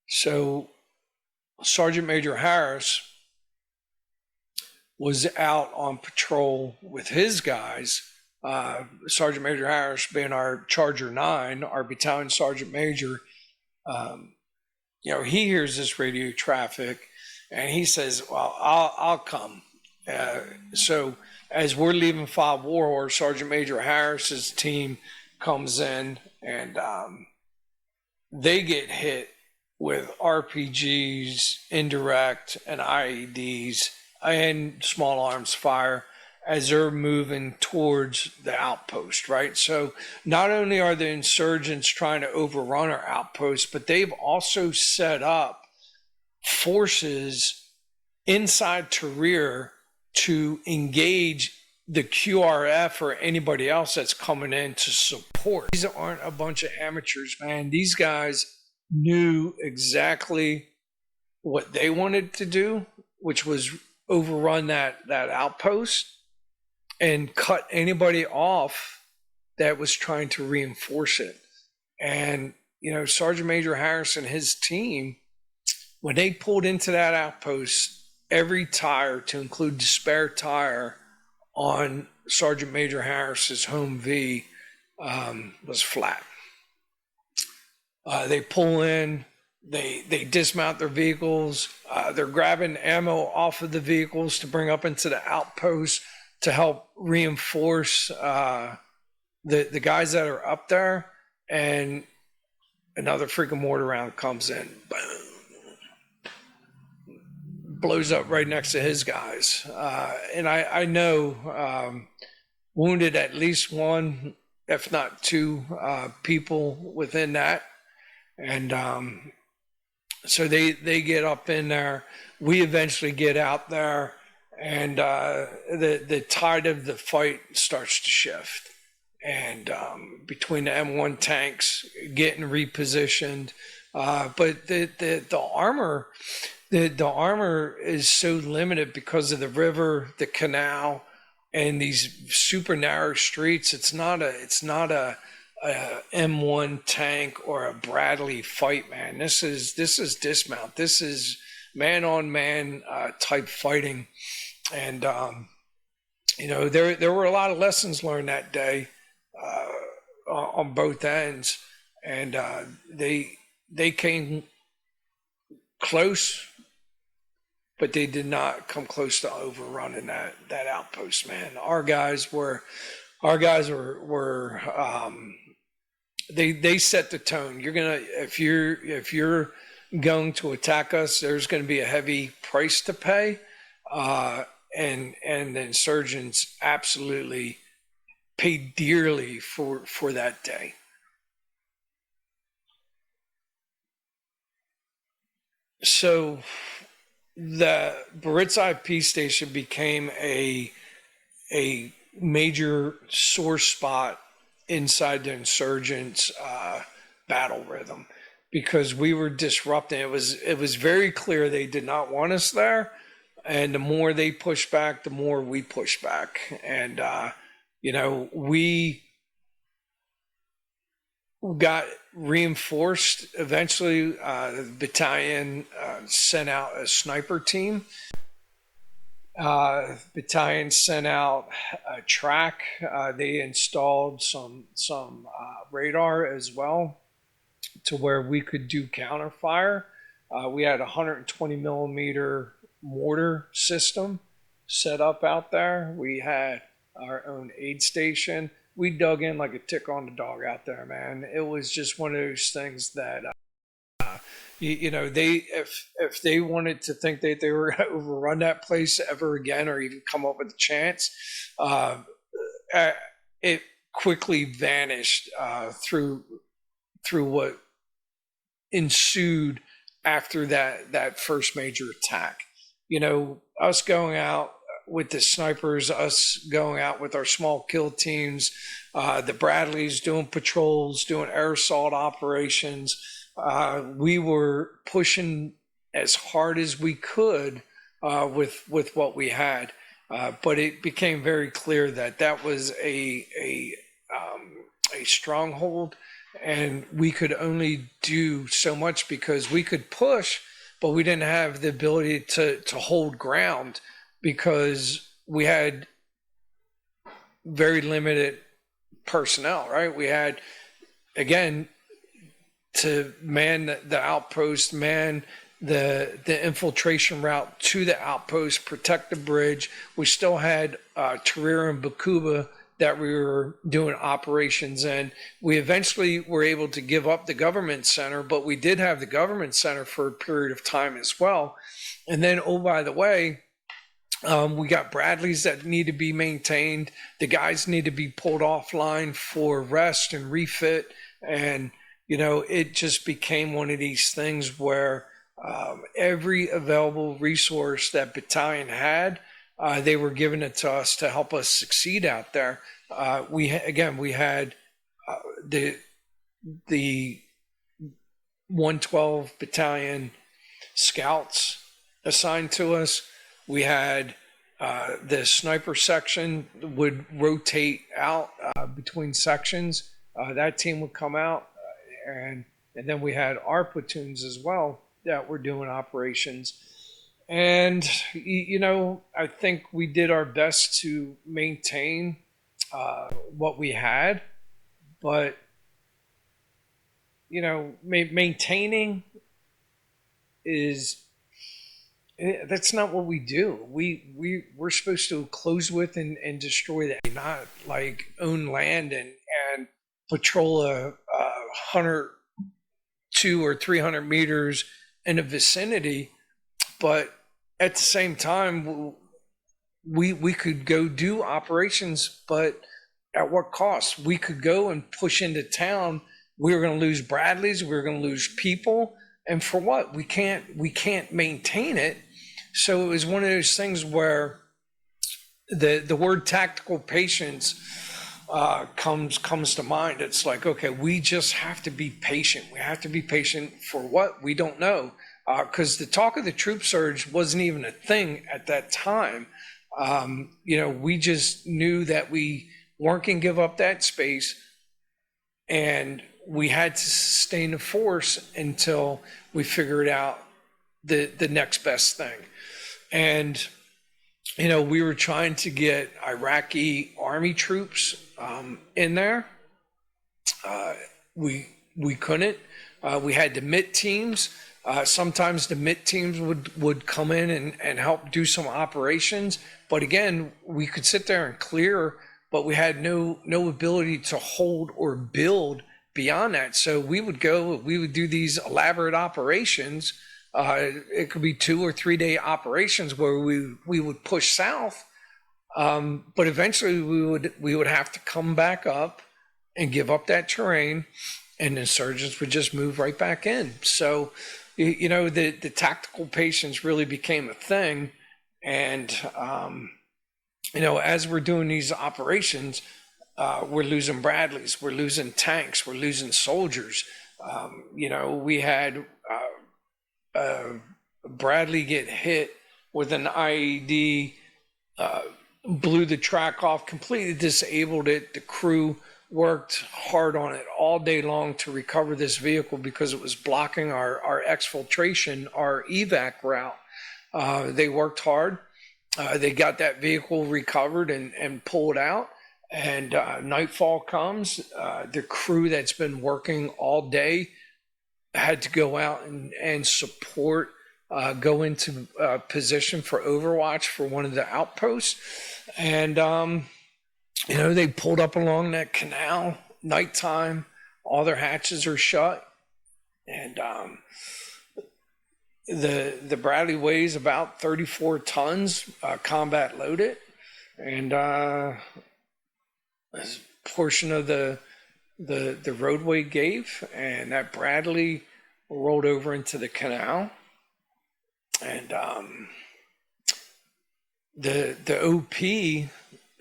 So Sergeant Major Harris was out on patrol with his guys. Sergeant Major Harris being our Charger 9, our battalion sergeant major. He hears this radio traffic, And he says, well, I'll come. So as we're leaving Five Warhorse, Sergeant Major Harris's team comes in, and they get hit with RPGs, indirect, and IEDs, and small arms fire as they're moving towards the outpost, right? So not only are the insurgents trying to overrun our outpost, but they've also set up forces inside Tahrir to engage the QRF or anybody else that's coming in to support. These aren't a bunch of amateurs, man. These guys knew exactly what they wanted to do, which was overrun that outpost and cut anybody off that was trying to reinforce it. And, you know, Sergeant Major Harris and his team, when they pulled into that outpost, every tire, to include the spare tire on Sergeant Major Harris's Humvee, was flat. They pull in, they dismount their vehicles, they're grabbing ammo off of the vehicles to bring up into the outpost to help reinforce the guys that are up there, and another freaking mortar round comes in, boom, blows up right next to his guys. And I know wounded at least one, if not two people within that. And so they get up in there. We eventually get out there, and the tide of the fight starts to shift. And between the M1 tanks getting repositioned, but the armor, the armor is so limited because of the river, the canal, and these super narrow streets. It's not a M1 tank or a Bradley fight, man. This is dismount. This is man on man type fighting. And you know, there were a lot of lessons learned that day on both ends, and they came close, but they did not come close to overrunning that outpost, man. Our guys were they set the tone. You're gonna, if you're going to attack us, there's going to be a heavy price to pay, and the insurgents absolutely paid dearly for that day. So the Baritz IP station became a major sore spot inside the insurgents' battle rhythm, because we were disrupting. It was very clear they did not want us there, and the more they pushed back, the more we pushed back. And you know, we got reinforced. Eventually, the battalion sent out a sniper team. Battalion sent out a track. They installed some radar as well, to where we could do counterfire. We had a 120 millimeter mortar system set up out there. We had our own aid station. We dug in like a tick on the dog out there, man. It was just one of those things that you know, they if they wanted to think that they were going to overrun that place ever again, or even come up with a chance, it quickly vanished through what ensued after that first major attack. You know, us going out with the snipers, us going out with our small kill teams, the Bradleys doing patrols, doing air assault operations. We were pushing as hard as we could with what we had, but it became very clear that was a stronghold, and we could only do so much, because we could push, but we didn't have the ability to hold ground, because we had very limited personnel, right? We had, again, to man the outpost, man the infiltration route to the outpost, protect the bridge. We still had Tahrir and Baqubah that we were doing operations in. We eventually were able to give up the government center, but we did have the government center for a period of time as well. And then, oh, by the way, we got Bradleys that need to be maintained. The guys need to be pulled offline for rest and refit. And, it just became one of these things where every available resource that battalion had, they were giving it to us to help us succeed out there. We had the 112 battalion scouts assigned to us. We had the sniper section would rotate out between sections. That team would come out, and then we had our platoons as well that were doing operations. And, I think we did our best to maintain what we had, but, maintaining that's not what we do. We're supposed to close with and destroy that, not like own land and patrol 100, 200 or 300 meters in a vicinity. But at the same time, we could go do operations, but at what cost? We could go and push into town. We were going to lose Bradleys. We were going to lose people. And for what? We can't maintain it. So it was one of those things where the word tactical patience comes to mind. It's like, okay, we just have to be patient. We have to be patient for what? We don't know. Because the talk of the troop surge wasn't even a thing at that time. We just knew that we weren't going to give up that space, and we had to sustain the force until we figured out the next best thing. And, we were trying to get Iraqi army troops in there. We couldn't. We had the MIT teams. Sometimes the MIT teams would come in and help do some operations. But again, we could sit there and clear, but we had no ability to hold or build beyond that. So we would do these elaborate operations. It could be 2 or 3 day operations where we would push south. But eventually we would have to come back up and give up that terrain, and insurgents would just move right back in. So, the tactical patience really became a thing. And, as we're doing these operations, we're losing Bradleys, we're losing tanks, we're losing soldiers. We had Bradley get hit with an IED, blew the track off, completely disabled it. The crew worked hard on it all day long to recover this vehicle because it was blocking our exfiltration, our evac route. They worked hard. They got that vehicle recovered and pulled out. And nightfall comes. The crew that's been working all day had to go out and support, go into position for overwatch for one of the outposts. And, they pulled up along that canal, nighttime, all their hatches are shut. And the Bradley weighs about 34 tons, combat loaded. And a portion of the roadway gave, and that Bradley rolled over into the canal. And the OP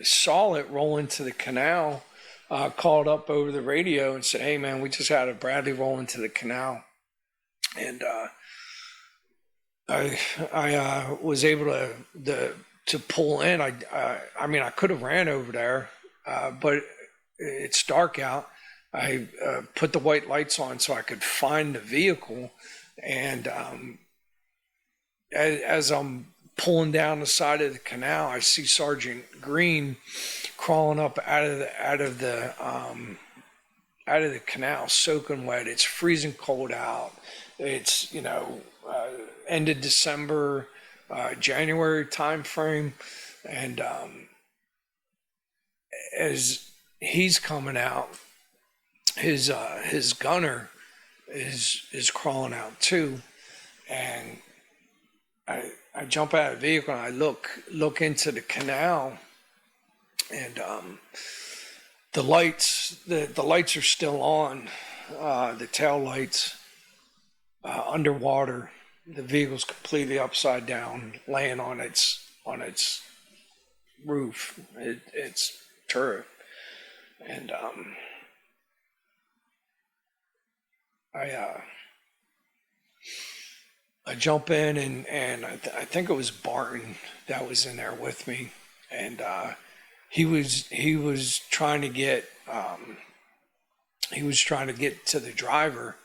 saw it roll into the canal, called up over the radio and said, "Hey man, we just had a Bradley roll into the canal." And I was able to pull in. I mean, I could have ran over there, but it's dark out. I put the white lights on so I could find the vehicle, and as I'm pulling down the side of the canal, I see Sergeant Green crawling up out of the canal, soaking wet. It's freezing cold out. It's end of December, January timeframe, and as he's coming out, his gunner is crawling out too, and I jump out of the vehicle and I look into the canal, and the lights are still on, the tail lights, underwater. The vehicle's completely upside down, laying on its roof, its turret, and I jump in, and I think it was Barton that was in there with me, and he was trying to get to the driver,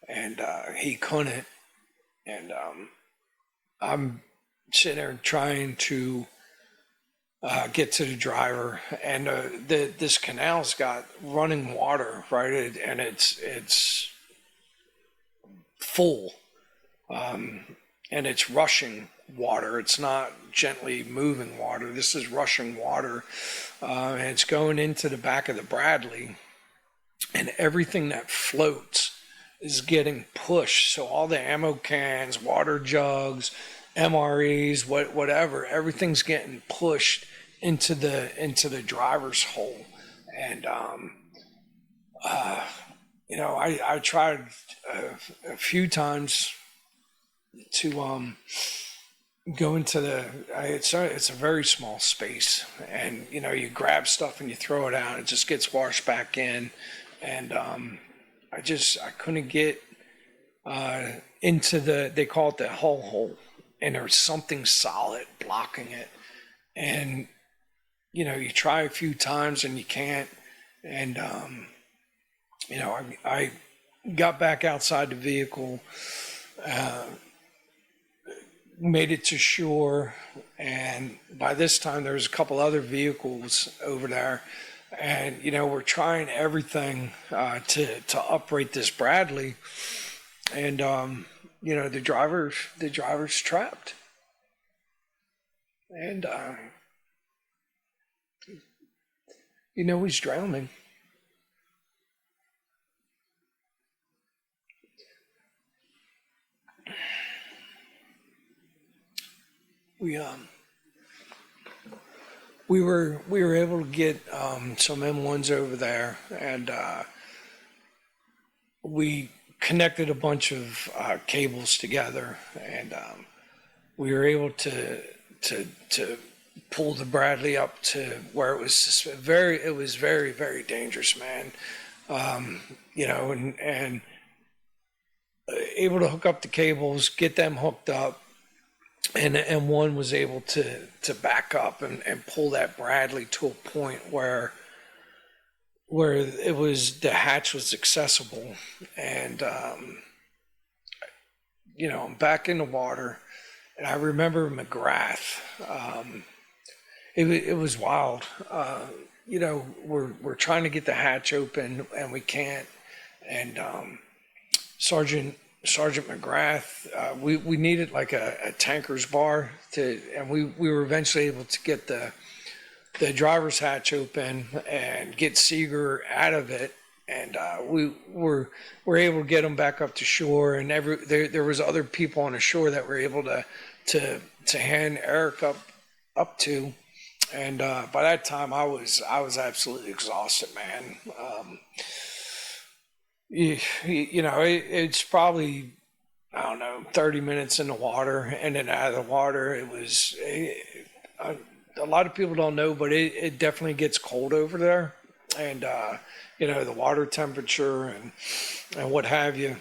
and he couldn't, and I'm sitting there trying to get to the driver, and this canal's got running water, right, and it's full. And it's rushing water. It's not gently moving water. This is rushing water. And it's going into the back of the Bradley. And everything that floats is getting pushed. So all the ammo cans, water jugs, MREs, whatever, everything's getting pushed into the driver's hole. And I tried a few times to go into it's a very small space, and you grab stuff and you throw it out, it just gets washed back in, and I couldn't get into they call it the hull hole, and there's something solid blocking it, and you try a few times and you can't, and I got back outside the vehicle, made it to shore, and by this time there was a couple other vehicles over there, and we're trying everything to uprate this Bradley, and the driver's trapped, and he's drowning. We were able to get some M1s over there, and we connected a bunch of cables together, and we were able to pull the Bradley up to where it was very, very dangerous, man. And able to hook up the cables, get them hooked up. And one was able to back up and pull that Bradley to a point where it was, the hatch was accessible, and I'm back in the water, and I remember McGrath. It was wild. We're trying to get the hatch open and we can't, and Sergeant McGrath, we needed like a tanker's bar and we were eventually able to get the driver's hatch open and get Seeger out of it, and we were able to get him back up to shore, and there was other people on the shore that were able to hand Eric up to, and by that time I was absolutely exhausted, man. It's probably, I don't know, 30 minutes in the water, and then out of the water. It was, a lot of people don't know, but it definitely gets cold over there, and the water temperature and what have you.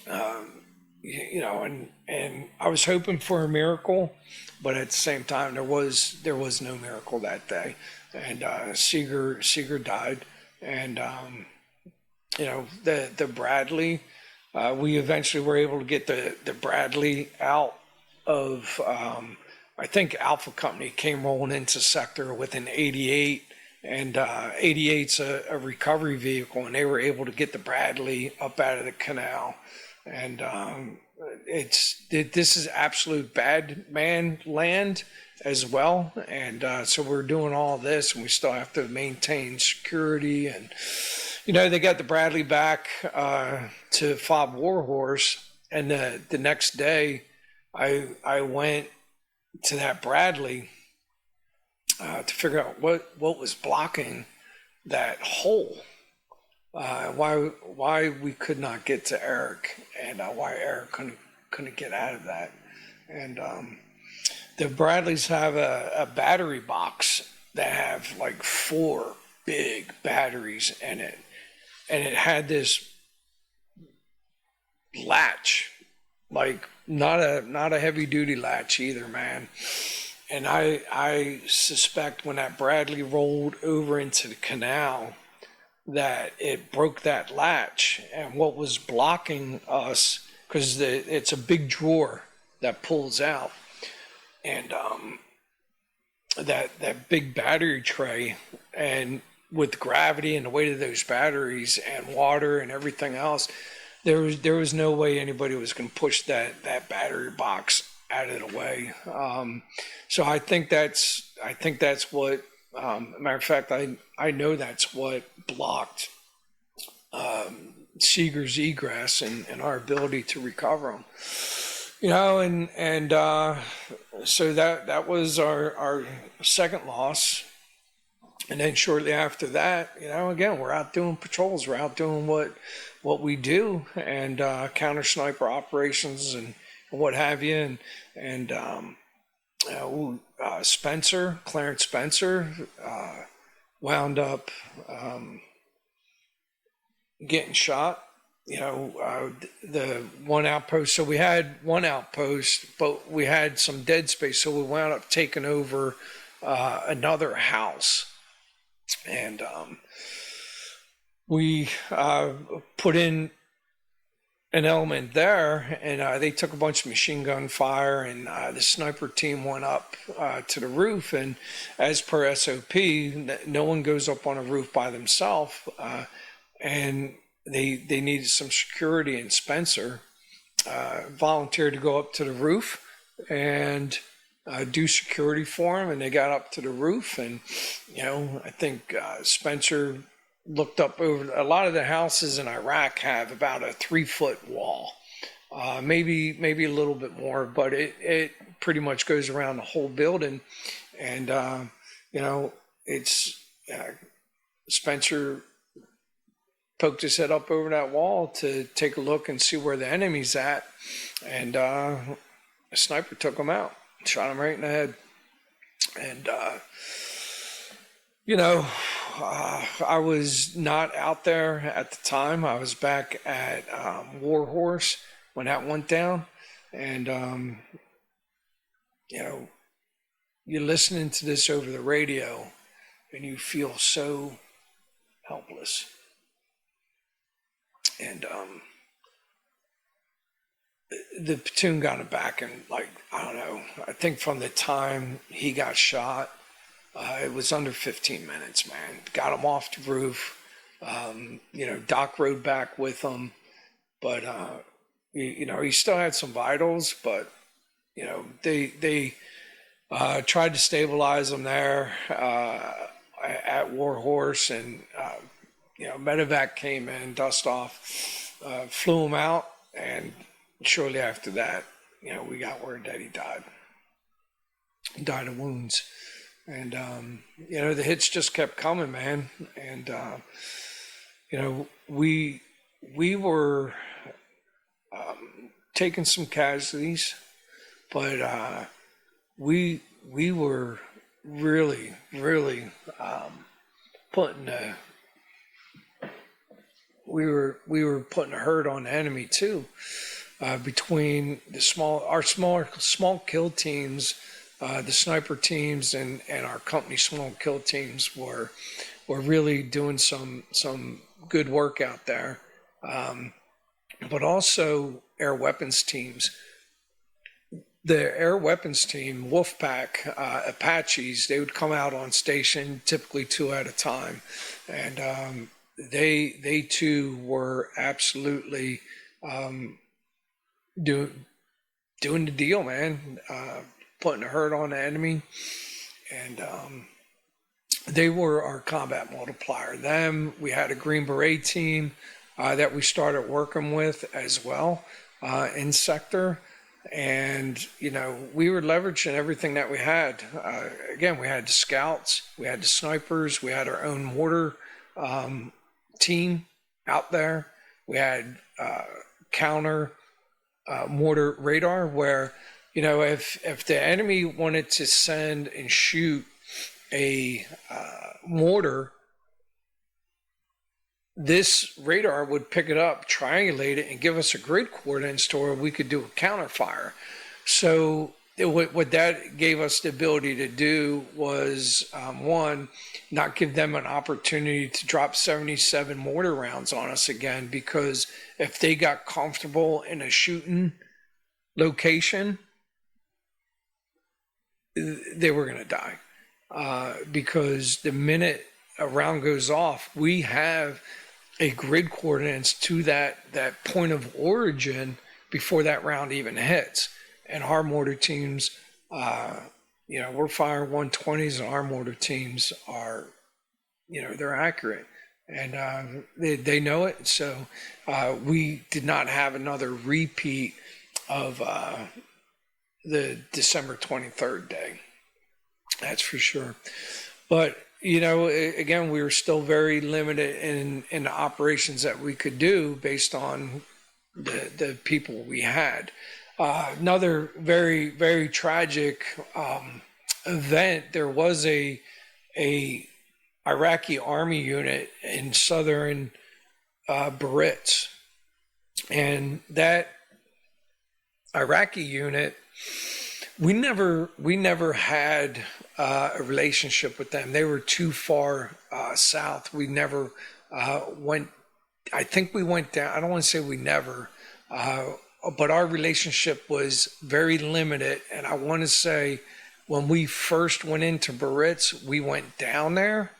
And I was hoping for a miracle, but at the same time there was no miracle that day, and Seeger died, and the Bradley, we eventually were able to get the Bradley out of, I think Alpha Company came rolling into sector with an 88, and 88's a recovery vehicle, and they were able to get the Bradley up out of the canal, and this is absolute bad man land as well, and so we're doing all this, and we still have to maintain security. And they got the Bradley back to Fob Warhorse, and the next day I went to that Bradley to figure out what was blocking that hole, why we could not get to Eric, and why Eric couldn't get out of that. And the Bradleys have a battery box that have like 4 big batteries in it, and it had this latch, like not a heavy duty latch either, man. And I suspect when that Bradley rolled over into the canal that it broke that latch, and what was blocking us, because it's a big drawer that pulls out, and that big battery tray, and with gravity and the weight of those batteries and water and everything else, there was no way anybody was going to push that battery box out of the way. So I think that's what. Matter of fact, I know that's what blocked Seeger's egress and our ability to recover them. And so that was our second loss. And then shortly after that, again, we're out doing patrols. We're out doing what we do, and counter sniper operations and what have you. And Clarence Spencer, wound up getting shot. The one outpost. So we had one outpost, but we had some dead space. So we wound up taking over another house, and we put in an element there, and they took a bunch of machine gun fire, and the sniper team went up to the roof. And as per SOP, no one goes up on a roof by themselves, and they needed some security, and Spencer volunteered to go up to the roof and do security for him. And they got up to the roof, and I think Spencer looked up over. A lot of the houses in Iraq have about a 3-foot wall, maybe a little bit more, but it pretty much goes around the whole building. And it's Spencer poked his head up over that wall to take a look and see where the enemy's at, and a sniper took him out, shot him right in the head. And I was not out there at the time. I was back at Warhorse when that went down. And, you're listening to this over the radio and you feel so helpless. And the platoon got him back in, I think from the time he got shot, it was under 15 minutes, man. Got him off the roof. Doc rode back with him, but he still had some vitals. But they tried to stabilize him there at Warhorse, and medevac came in, dust off, flew him out, and shortly after that, we got word that he died. He died of wounds. And, the hits just kept coming, man. And, we were taking some casualties, but we were really, really putting we were putting a hurt on the enemy too. Between our small kill teams, the sniper teams, and our company small kill teams were really doing some good work out there. But also air weapons teams. The air weapons team, Wolfpack, Apaches, they would come out on station, typically 2 at a time. And they too were absolutely doing the deal, man. Putting a hurt on the enemy, and they were our combat multiplier. We had a Green Beret team that we started working with as well in sector. And, we were leveraging everything that we had. Again, we had the scouts, we had the snipers, we had our own mortar team out there. We had counter mortar radar where, if the enemy wanted to send and shoot a mortar, this radar would pick it up, triangulate it, and give us a grid coordinates to where we could do a counterfire. So what that gave us the ability to do was, one, not give them an opportunity to drop 77 mortar rounds on us again, because if they got comfortable in a shooting location, they were going to die. Because the minute a round goes off, we have a grid coordinates to that point of origin before that round even hits. And our mortar teams, we're firing 120s, and our mortar teams are, they're accurate. And they know it. So we did not have another repeat of the December 23rd day. That's for sure. But, again, we were still very limited in the operations that we could do based on the people we had. Another very, very tragic event, there was a Iraqi army unit in southern Brits. And that Iraqi unit, we never had a relationship with them. They were too far south. We never went. I think we went down. I don't want to say we never, but our relationship was very limited. And I want to say when we first went into Barrett's, we went down there.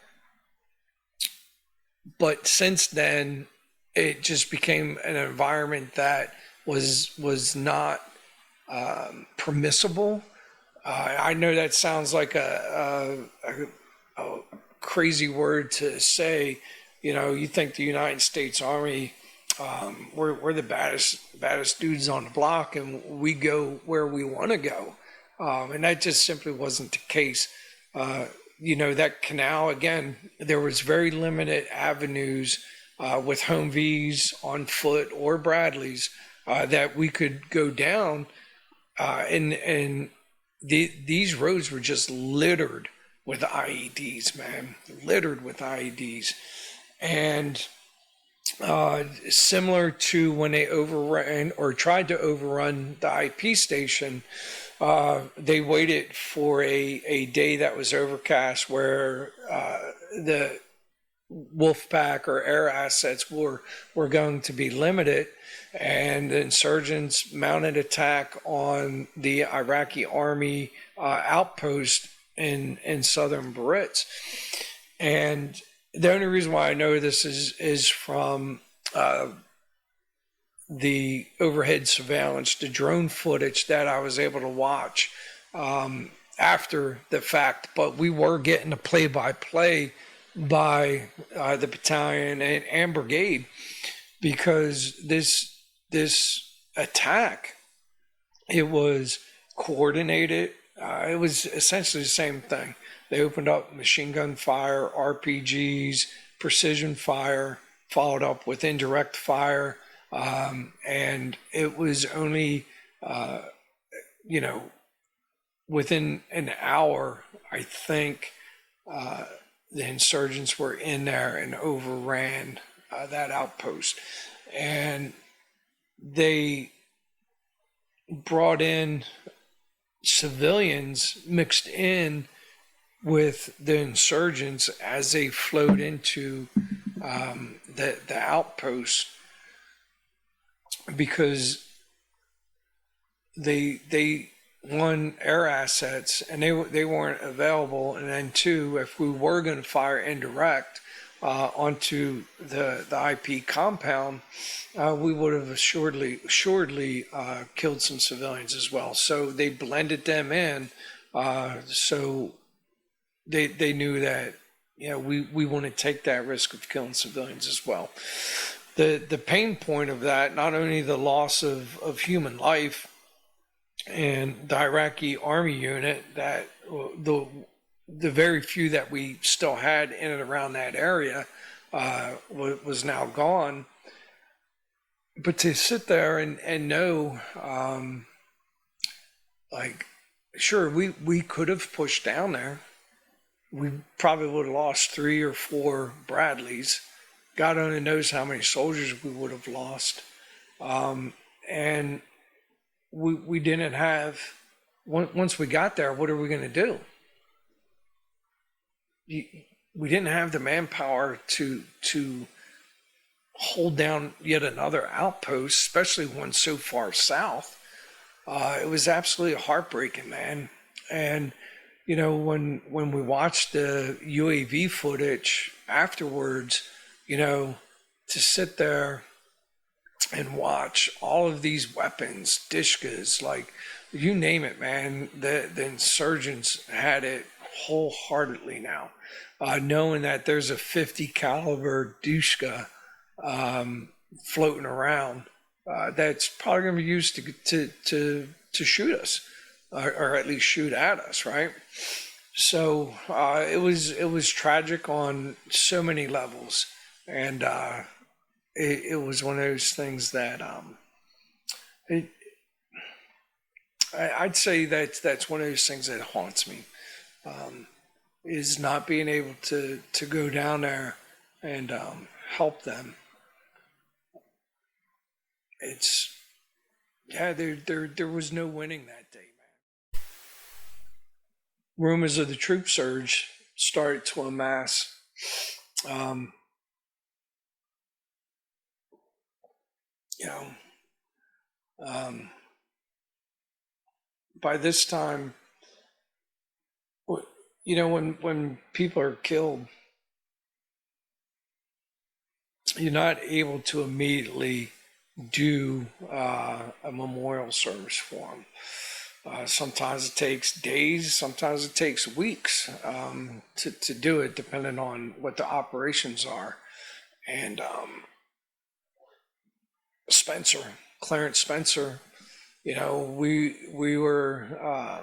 But since then, it just became an environment that was not permissible. I know that sounds like a crazy word to say. You think the United States Army, we're the baddest dudes on the block, and we go where we want to go. And that just simply wasn't the case. That canal, again, there was very limited avenues with Humvees on foot or Bradleys that we could go down. And these roads were just littered with IEDs, man, littered with IEDs. And similar to when they overran or tried to overrun the IP station, they waited for a day that was overcast where the Wolfpack or air assets were going to be limited, and the insurgents mounted attack on the Iraqi army outpost in southern Brits. And the only reason why I know this is from the overhead surveillance, the drone footage that I was able to watch after the fact. But we were getting a play-by-play by the battalion and brigade, because this attack, it was coordinated. It was essentially the same thing. They opened up machine gun fire, RPGs, precision fire, followed up with indirect fire, and it was only within an hour, I think, the insurgents were in there and overran that outpost. And they brought in civilians mixed in with the insurgents as they flowed into the outpost, because they one, air assets, and they weren't available, and then two, if we were going to fire indirect, onto the IP compound, we would have assuredly killed some civilians as well. So they blended them in, so they knew that we want to take that risk of killing civilians as well. The pain point of that, not only the loss of human life and the Iraqi army unit, that the very few that we still had in and around that area was now gone. But to sit there and know, sure, we could have pushed down there. We probably would have lost 3 or 4 Bradleys. God only knows how many soldiers we would have lost. And we didn't have, once we got there, what are we going to do? We didn't have the manpower to hold down yet another outpost, especially one so far south. It was absolutely heartbreaking, man. And when we watched the UAV footage afterwards, to sit there and watch all of these weapons, Dishkas, like you name it, man, the insurgents had it wholeheartedly now, knowing that there's a 50 caliber Dishka floating around that's probably going to be used to shoot us, or at least shoot at us, right? So it was tragic on so many levels, and it was one of those things that I'd say that's one of those things that haunts me, is not being able to go down there and help them. There was no winning that day, man. Rumors of the troop surge started to amass. By this time, when people are killed, you're not able to immediately do a memorial service for them. Sometimes it takes days, sometimes it takes weeks to do it, depending on what the operations are. And Clarence Spencer, we were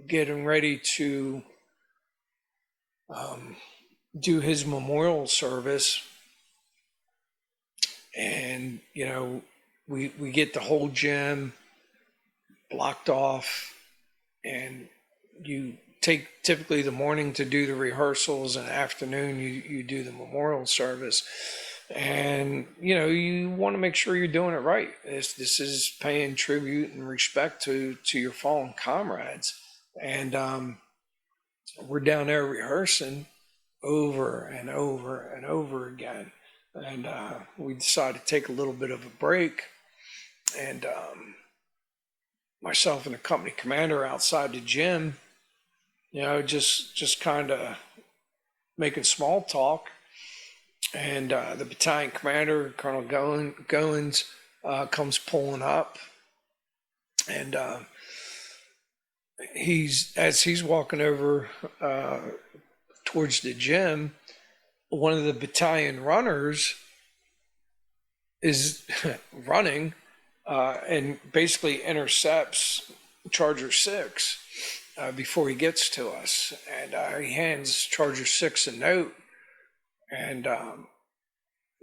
getting ready to do his memorial service, and we get the whole gym blocked off, and you take typically the morning to do the rehearsals, and afternoon you do the memorial service. And you want to make sure you're doing it right. This is paying tribute and respect to your fallen comrades. And we're down there rehearsing over and over and over again. And we decided to take a little bit of a break. And myself and the company commander outside the gym, just kind of making small talk. And the battalion commander, Colonel Goins, comes pulling up, and as he's walking over towards the gym, one of the battalion runners is running and basically intercepts Charger 6 before he gets to us, and he hands Charger 6 a note. And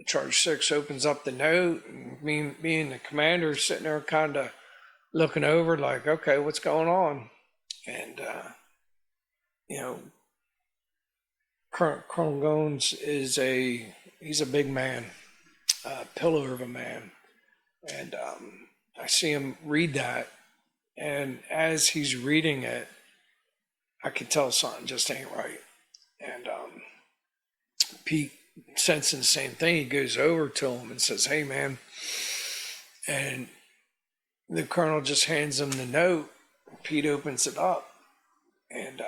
Charge 6 opens up the note, and me and the commander are sitting there kind of looking over like, okay, what's going on? And, Colonel Goins he's a big man, a pillar of a man. And I see him read that, and as he's reading it, I can tell something just ain't right. And Pete, sensing the same thing, he goes over to him and says, "Hey, man." And the colonel just hands him the note. Pete opens it up, and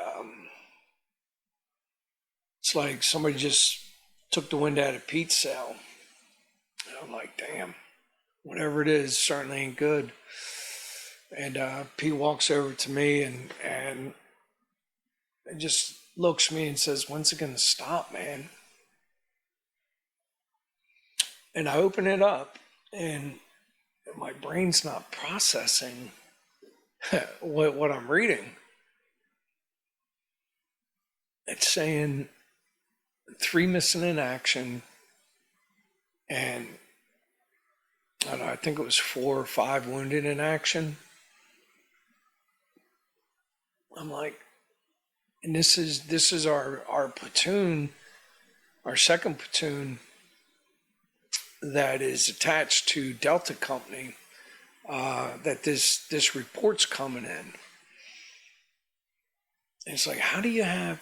it's like somebody just took the wind out of Pete's sail. And I'm like, damn, whatever it is, certainly ain't good. And Pete walks over to me and just looks at me and says, when's it going to stop, man? And I open it up, and my brain's not processing what I'm reading. It's saying 3 missing in action, and I don't know, I think it was 4 or 5 wounded in action. I'm like, and this is our platoon, our second platoon that is attached to Delta Company, that this report's coming in. And it's like, how do you have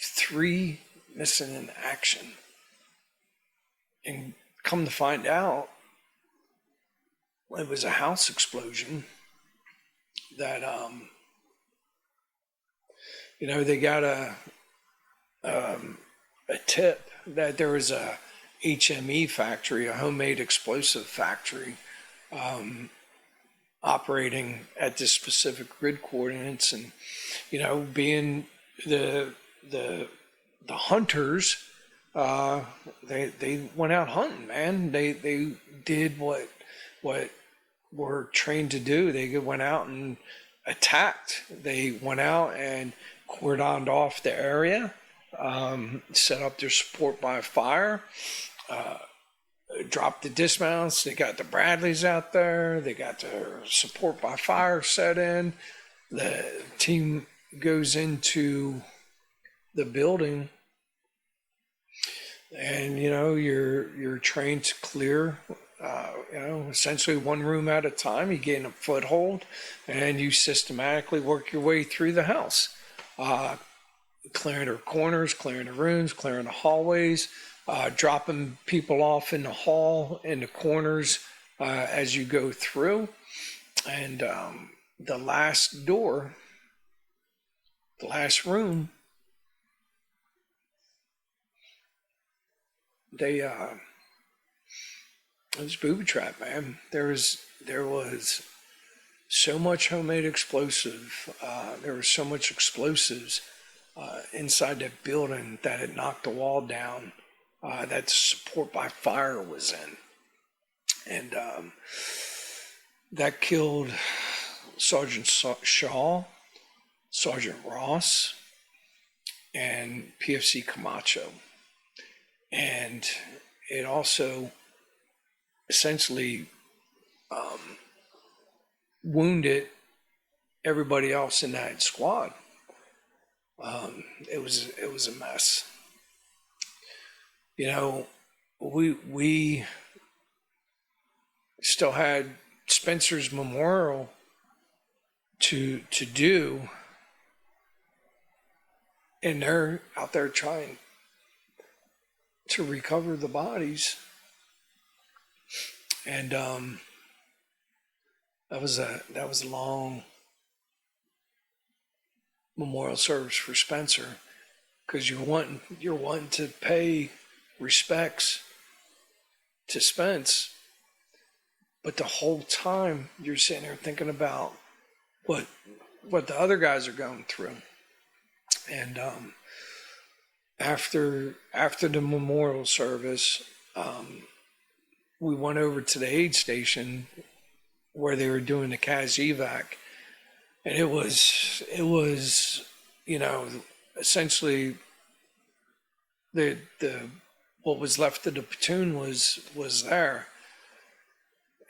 3 missing in action? And come to find out, it was a house explosion that, they got a tip that there was a HME factory, a homemade explosive factory, operating at this specific grid coordinates. And, being the hunters, they went out hunting, man. They did what were trained to do. They went out and attacked. They went out and cordoned off the area, set up their support by fire, dropped the dismounts. They got the Bradleys out there. They got their support by fire set in. The team goes into the building, and you're trained to clear, essentially one room at a time. You gain a foothold, and you systematically work your way through the house, clearing the corners, clearing the rooms, clearing the hallways, dropping people off in the hall, in the corners, as you go through. And the last door, the last room, it was booby trap, man. There was so much homemade explosive. There was so much explosives inside that building that it knocked the wall down, that the support by fire was in. And that killed Sergeant Shaw, Sergeant Ross, and PFC Camacho. And it also essentially wounded everybody else in that squad. It was a mess. We still had Spencer's memorial to do, and they're out there trying to recover the bodies. And that was a long memorial service for Spencer, because you're wanting to pay respects to Spence, but the whole time you're sitting there thinking about what the other guys are going through. And after the memorial service, we went over to the aid station where they were doing the CAS evac, and it was essentially the what was left of the platoon was there,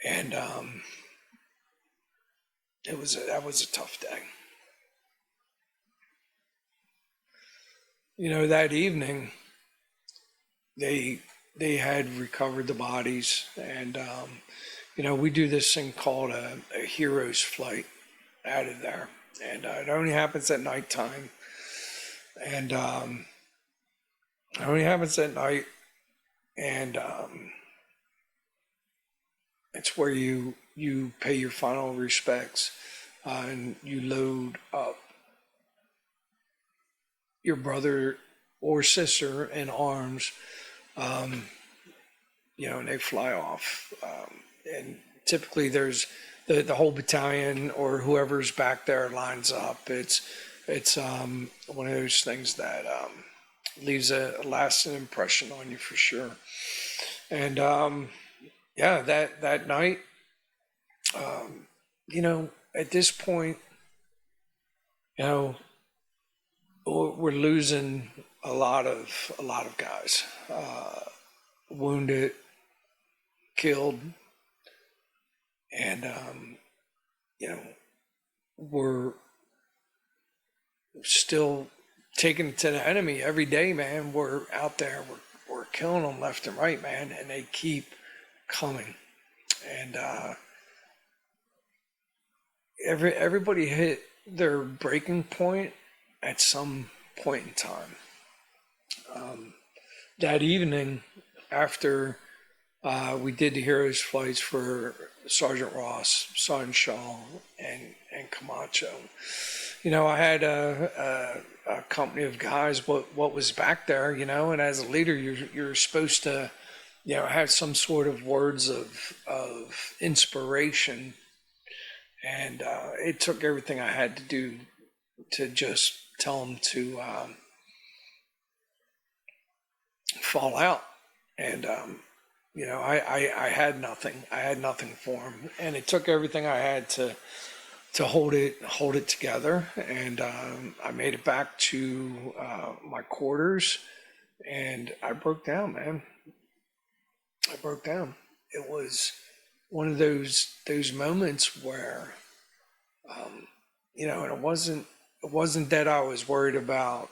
and that was a tough day. That evening they had recovered the bodies, and we do this thing called a hero's flight out of there, and it only happens at nighttime, and it only happens at night, and it's where you pay your final respects, and you load up your brother or sister in arms And they fly off. And typically there's the whole battalion or whoever's back there lines up. It's one of those things that leaves a lasting impression on you for sure. And that night, at this point, we're losing a lot of guys, wounded, killed, and we're still taking it to the enemy every day, man. We're out there, we're killing them left and right, man, and they keep coming. And everybody hit their breaking point at some point in time. That evening, after we did the heroes flights for Sergeant Ross, Sergeant Shaw, and Camacho, I had a company of guys. What was back there, and as a leader, you're supposed to, have some sort of words of inspiration. And it took everything I had to do to just tell them to fall out. And, I had nothing. I had nothing for them. And it took everything I had to hold it together. And I made it back to my quarters, and I broke down, man. I broke down. It was one of those moments where, and it wasn't that I was worried about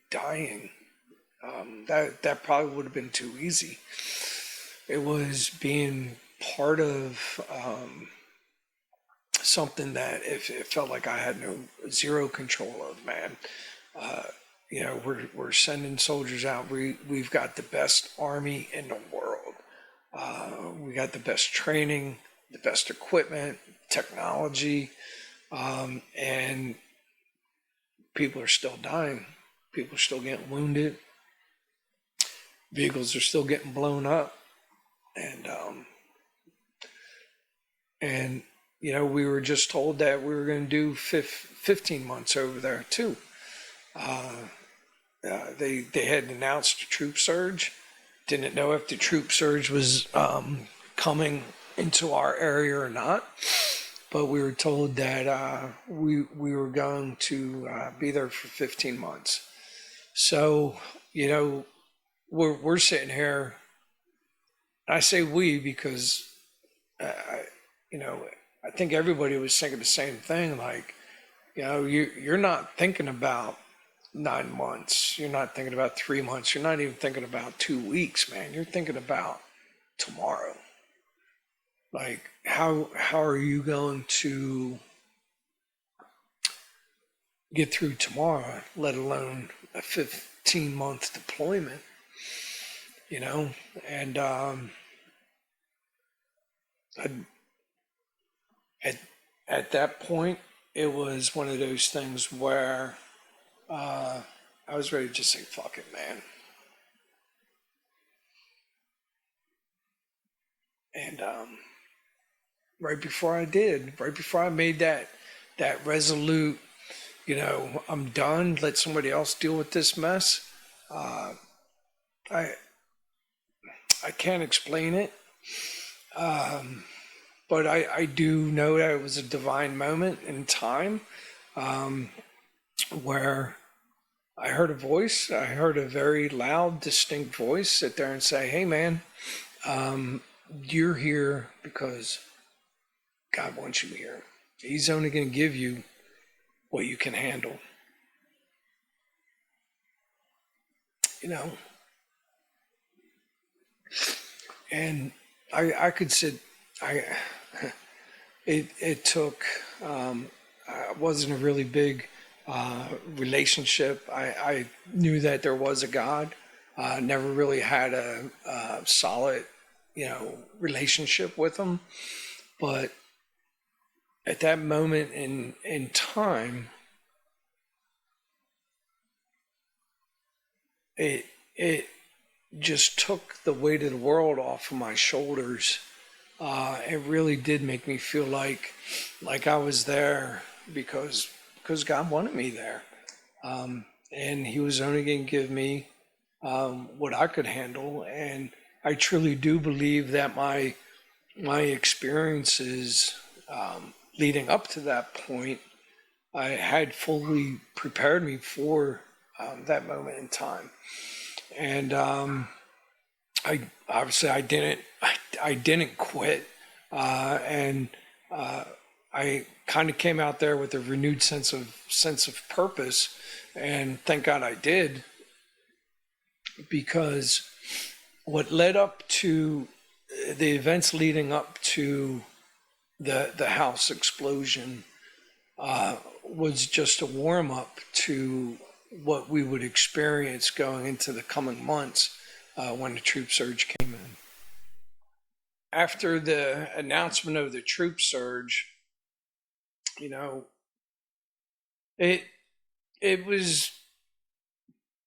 dying. That probably would have been too easy. It was being part of something that it felt like I had zero control of, man. We're sending soldiers out. We've got the best army in the world. We got the best training, the best equipment, technology, and people are still dying. People are still getting wounded. Vehicles are still getting blown up. And we were just told that we were going to do 15 months over there too. They had announced a troop surge. Didn't know if the troop surge was coming into our area or not, but we were told that we were going to be there for 15 months. So, we're sitting here. I say we because, I think everybody was thinking the same thing. Like, you're not thinking about 9 months. You're not thinking about 3 months. You're not even thinking about 2 weeks, man. You're thinking about tomorrow. Like, how are you going to get through tomorrow, let alone a 15-month deployment? And at that point, it was one of those things where I was ready to just say, fuck it, man. And right before I made that resolute, I'm done, let somebody else deal with this mess, I can't explain it, but I do know that it was a divine moment in time where I heard a voice. I heard a very loud, distinct voice sit there and say, hey, man, you're here because God wants you here. He's only going to give you what you can handle. And I could sit, it took, it wasn't a really big relationship. I knew that there was a God. Never really had a solid, relationship with him. But at that moment in time, it just took the weight of the world off of my shoulders. It really did make me feel like I was there because God wanted me there, and He was only going to give me what I could handle. And I truly do believe that my experiences leading up to that point, I had fully prepared me for that moment in time. And I obviously I didn't quit, and I kind of came out there with a renewed sense of purpose, and thank God I did, because what led up to the events leading up to the house explosion was just a warm up to what we would experience going into the coming months when the troop surge came in. After the announcement of the troop surge, you know, it was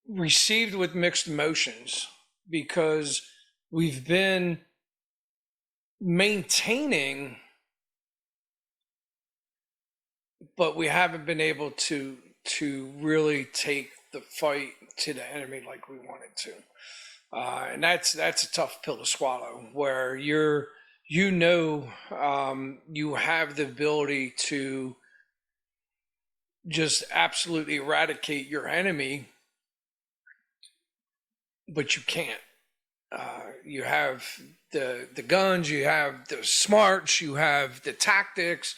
received with mixed emotions, because we've been maintaining, but we haven't been able to really take the fight to the enemy like we wanted to. And that's a tough pill to swallow, where you have the ability to just absolutely eradicate your enemy, but you can't. You have the guns, you have the smarts, you have the tactics,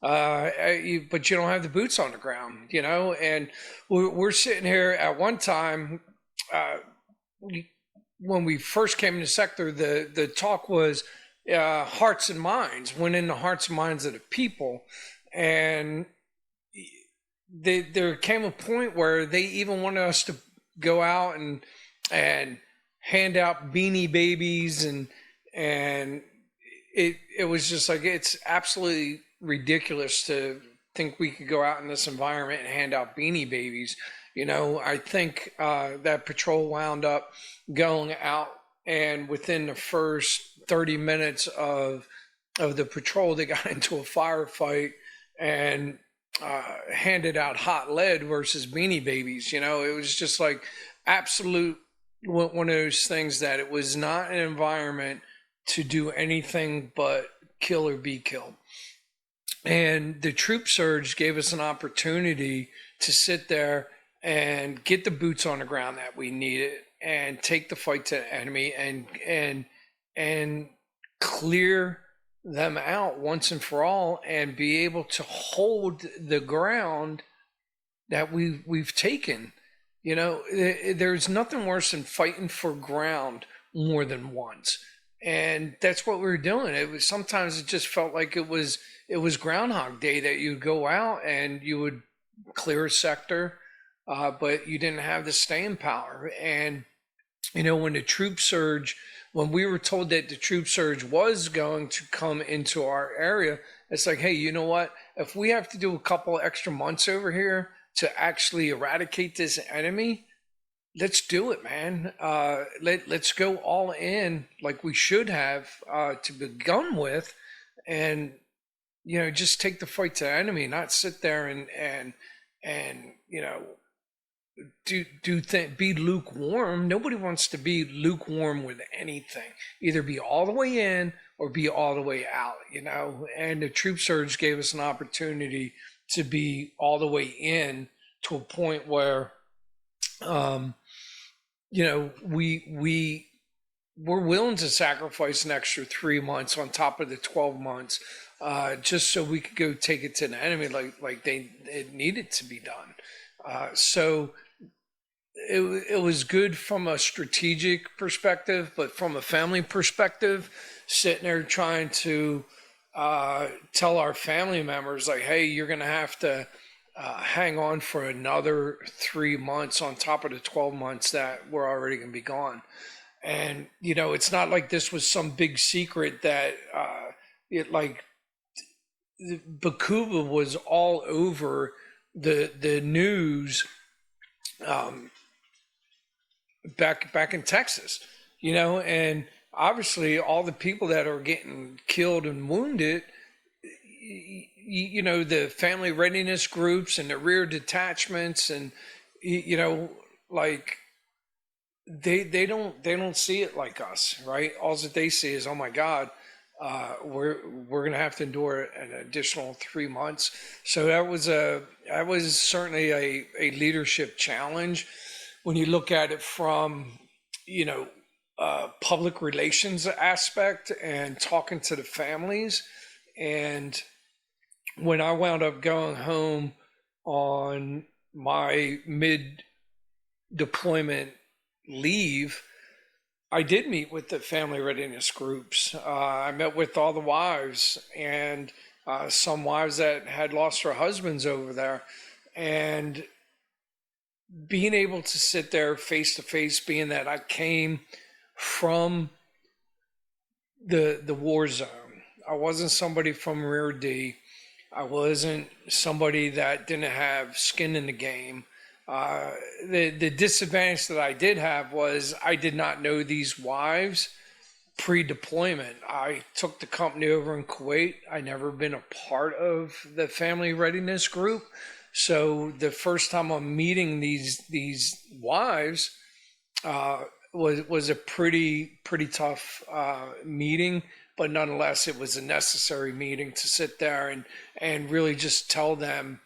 but you don't have the boots on the ground, And we're sitting here at one time. When we first came into sector, the talk was hearts and minds, went in the hearts and minds of the people. And there came a point where they even wanted us to go out and hand out beanie babies, and it was just like, it's absolutely ridiculous to think we could go out in this environment and hand out beanie babies. I think that patrol wound up going out, and within the first 30 minutes of the patrol, they got into a firefight and handed out hot lead versus beanie babies. It was just like absolute one of those things that it was not an environment to do anything but kill or be killed. And the troop surge gave us an opportunity to sit there and get the boots on the ground that we needed, and take the fight to the enemy, and clear them out once and for all, and be able to hold the ground that we've taken. There's nothing worse than fighting for ground more than once, and that's what we were doing. Sometimes it just felt like it was Groundhog Day, that you'd go out and you would clear a sector, but you didn't have the staying power. And when we were told that the troop surge was going to come into our area, it's like, hey, you know what? If we have to do a couple extra months over here to actually eradicate this enemy, let's do it, man. Let's go all in like we should have to begin with, and just take the fight to the enemy, not sit there and be lukewarm. Nobody wants to be lukewarm with anything. Either be all the way in or be all the way out, And the troop surge gave us an opportunity to be all the way in, to a point where, we're willing to sacrifice an extra 3 months on top of the 12 months, just so we could go take it to the enemy like it needed to be done. So it was good from a strategic perspective, but from a family perspective, sitting there trying to tell our family members, like, hey, you're going to have to hang on for another 3 months on top of the 12 months that we're already going to be gone. And, it's not like this was some big secret that Baqubah was all over the news back in Texas, and obviously all the people that are getting killed and wounded, the family readiness groups and the rear detachments, and like they don't see it like us, right? All that they see is, oh my God, we're gonna have to endure an additional 3 months. So that was certainly a leadership challenge when you look at it from public relations aspect and talking to the families. And when I wound up going home on my mid deployment leave, I did meet with the family readiness groups. I met with all the wives, and some wives that had lost their husbands over there. And being able to sit there face to face, being that I came from the war zone. I wasn't somebody from Rear D. I wasn't somebody that didn't have skin in the game. The disadvantage that I did have was I did not know these wives pre-deployment. I took the company over in Kuwait. I never been a part of the family readiness group. So the first time I'm meeting these wives was a pretty tough meeting, but nonetheless it was a necessary meeting to sit there and really just tell them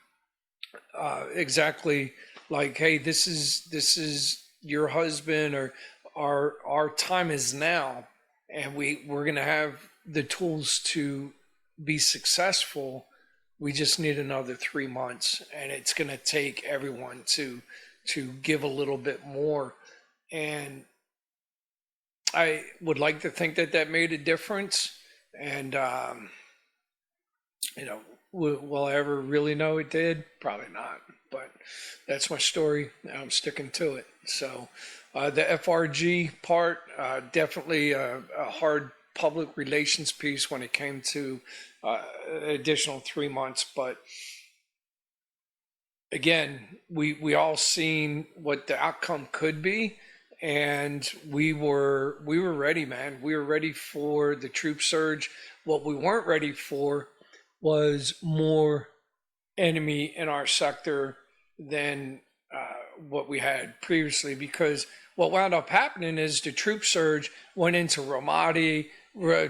exactly like, hey, this is your husband, or our time is now, and we're gonna have the tools to be successful. We just need another 3 months, and it's gonna take everyone to give a little bit more. And I would like to think that made a difference. And will I ever really know it did? Probably not. But that's my story. I'm sticking to it. So the FRG part, definitely a hard public relations piece when it came to additional 3 months. But again, we all seen what the outcome could be, and we were ready, man. We were ready for the troop surge. What we weren't ready for was more enemy in our sector than what we had previously, because what wound up happening is the troop surge went into Ramadi,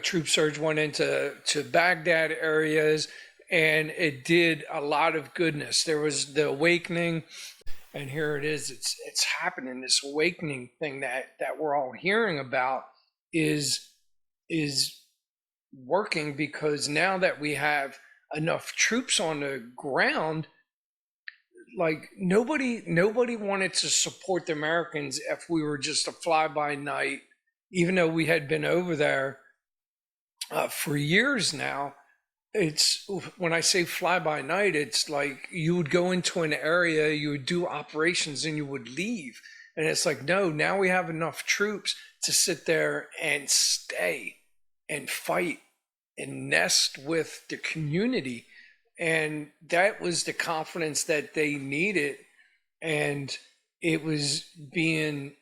troop surge went into Baghdad areas, and it did a lot of goodness. There was the awakening, and here it is. It's happening. This awakening thing that we're all hearing about is working, because now that we have enough troops on the ground, like nobody wanted to support the Americans if we were just a fly by night, even though we had been over there for years now. It's, when I say fly by night, it's like you would go into an area, you would do operations, and you would leave. And it's like, no, now we have enough troops to sit there and stay and fight and nest with the community. And that was the confidence that they needed. And it was being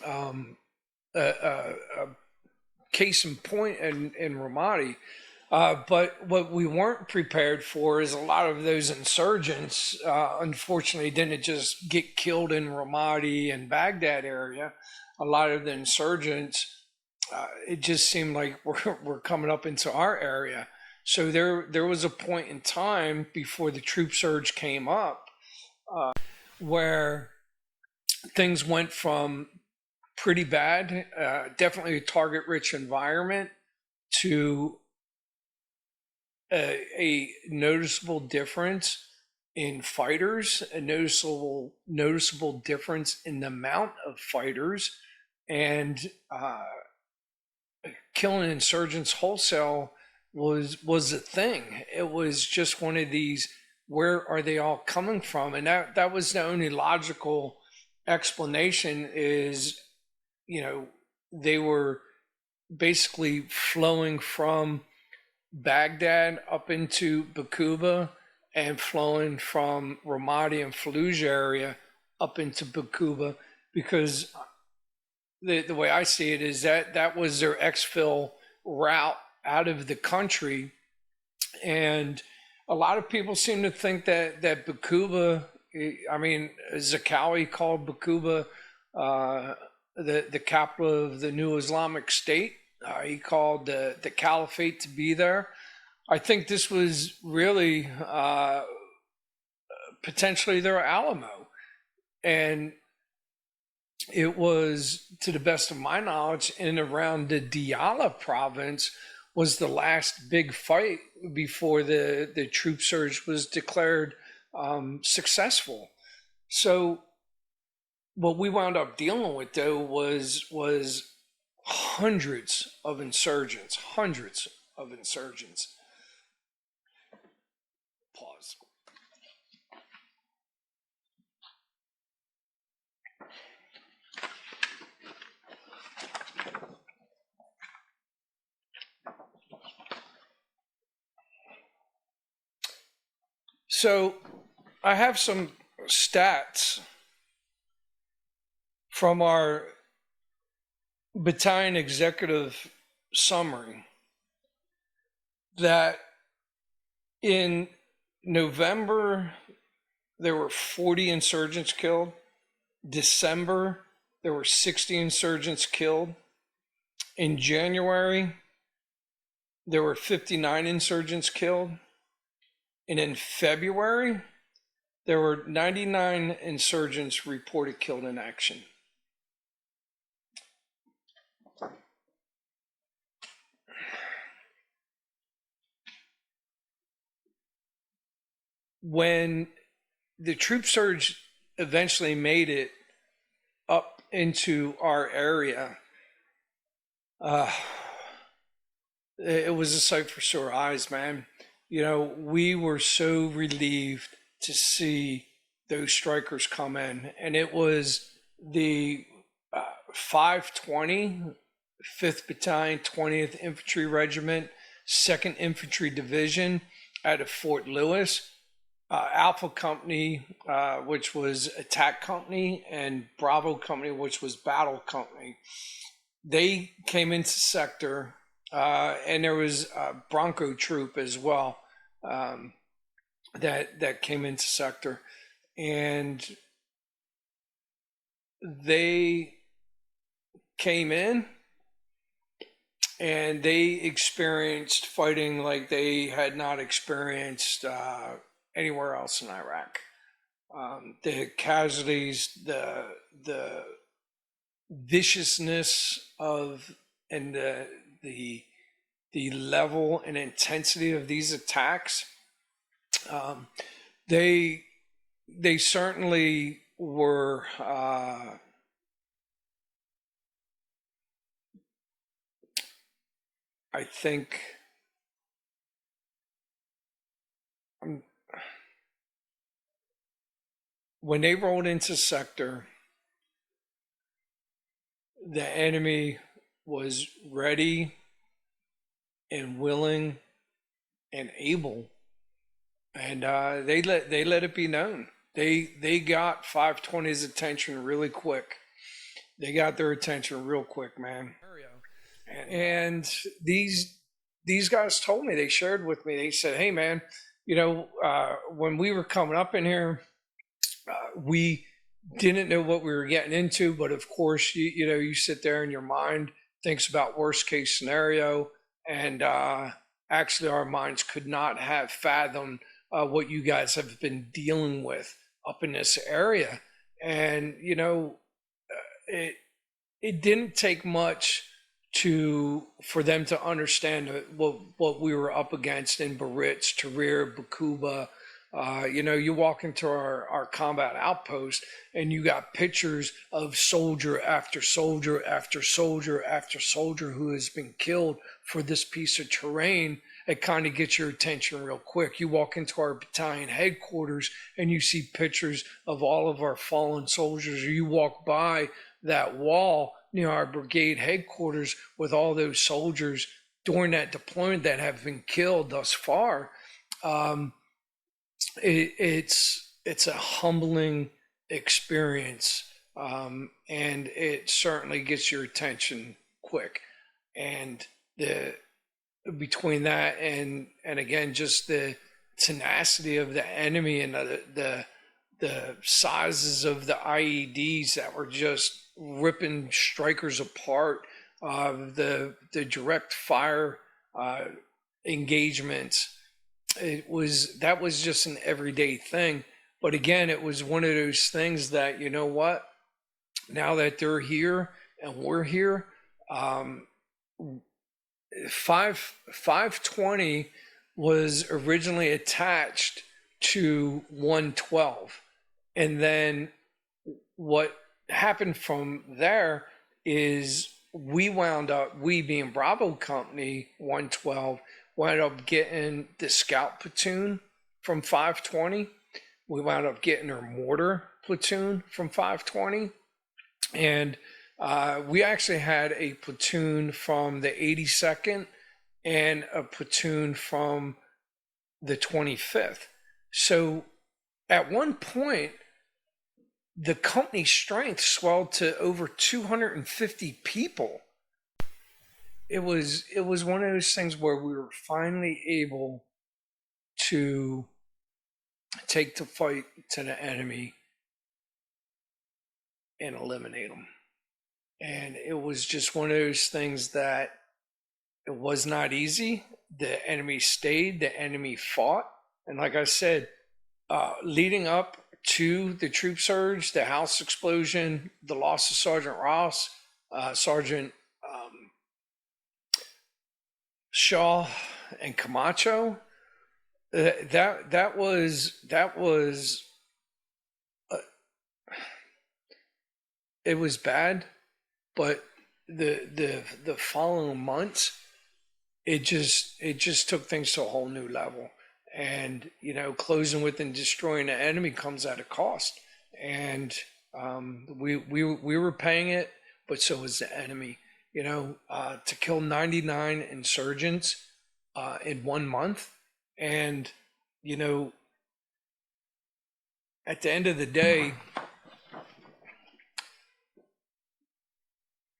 a case in point in Ramadi. But what we weren't prepared for is a lot of those insurgents, unfortunately, didn't just get killed in Ramadi and Baghdad area. A lot of the insurgents, it just seemed like we're coming up into our area. So there was a point in time before the troop surge came up where things went from pretty bad, definitely a target-rich environment, to a noticeable difference in fighters, a noticeable difference in the amount of fighters, and killing insurgents wholesale was a thing. It was just one of these, where are they all coming from? And that was the only logical explanation, is, they were basically flowing from Baghdad up into Baqubah, and flowing from Ramadi and Fallujah area up into Baqubah. because the way I see it is that was their exfil route out of the country. And a lot of people seem to think that Baqubah, I mean, Zakawi called Baqubah the capital of the new Islamic State. He called the caliphate to be there. I think this was really potentially their Alamo. And it was, to the best of my knowledge, in around the Diyala province was the last big fight before the troop surge was declared successful. So what we wound up dealing with, though, was hundreds of insurgents. Pause. So I have some stats from our battalion executive summary that in November there were 40 insurgents killed. December there were 60 insurgents killed. In January there were 59 insurgents killed. And in February, there were 99 insurgents reported killed in action. When the troop surge eventually made it up into our area, it was a sight for sore eyes, man. You know, we were so relieved to see those strikers come in. And it was the 520, 5th Battalion, 20th Infantry Regiment, 2nd Infantry Division out of Fort Lewis, Alpha Company, which was Attack Company, and Bravo Company, which was Battle Company. They came into sector. And there was a Bronco troop as well that came into sector, and they came in and they experienced fighting like they had not experienced anywhere else in Iraq. The casualties, the viciousness of, and the level and intensity of these attacks, they certainly were I think when they rolled into sector, the enemy was ready and willing and able, and they let it be known. They got 520's attention really quick. They got their attention real quick, man. And these guys told me, they shared with me, they said, hey man, you know, when we were coming up in here, we didn't know what we were getting into, but of course, you know, you sit there and your mind thinks about worst case scenario, and actually our minds could not have fathomed what you guys have been dealing with up in this area. And you know, it didn't take much for them to understand what we were up against in Baritz, Tahrir, Baqubah. You know, you walk into our combat outpost and you got pictures of soldier after soldier after soldier after soldier who has been killed for this piece of terrain. It kind of gets your attention real quick. You walk into our battalion headquarters and you see pictures of all of our fallen soldiers, or you walk by that wall near our brigade headquarters with all those soldiers during that deployment that have been killed thus far. It's a humbling experience and it certainly gets your attention quick. And the between that and again, just the tenacity of the enemy and the sizes of the IEDs that were just ripping strikers apart, the direct fire engagements. That was just an everyday thing. But again, it was one of those things that, you know what, now that they're here and we're here, 520 was originally attached to 112. And then what happened from there is we being Bravo Company 112, wound up getting the scout platoon from 520. We wound up getting our mortar platoon from 520. And we actually had a platoon from the 82nd and a platoon from the 25th. So at one point, the company strength swelled to over 250 people. It was one of those things where we were finally able to take the fight to the enemy and eliminate them. And it was just one of those things that it was not easy. The enemy stayed, the enemy fought. And like I said, leading up to the troop surge, the house explosion, the loss of Sergeant Ross, Sergeant Shaw, and Camacho, that was it was bad, but the following months, it just took things to a whole new level. And closing with and destroying the enemy comes at a cost, and we were paying it, but so was the enemy. To kill 99 insurgents in 1 month, and at the end of the day,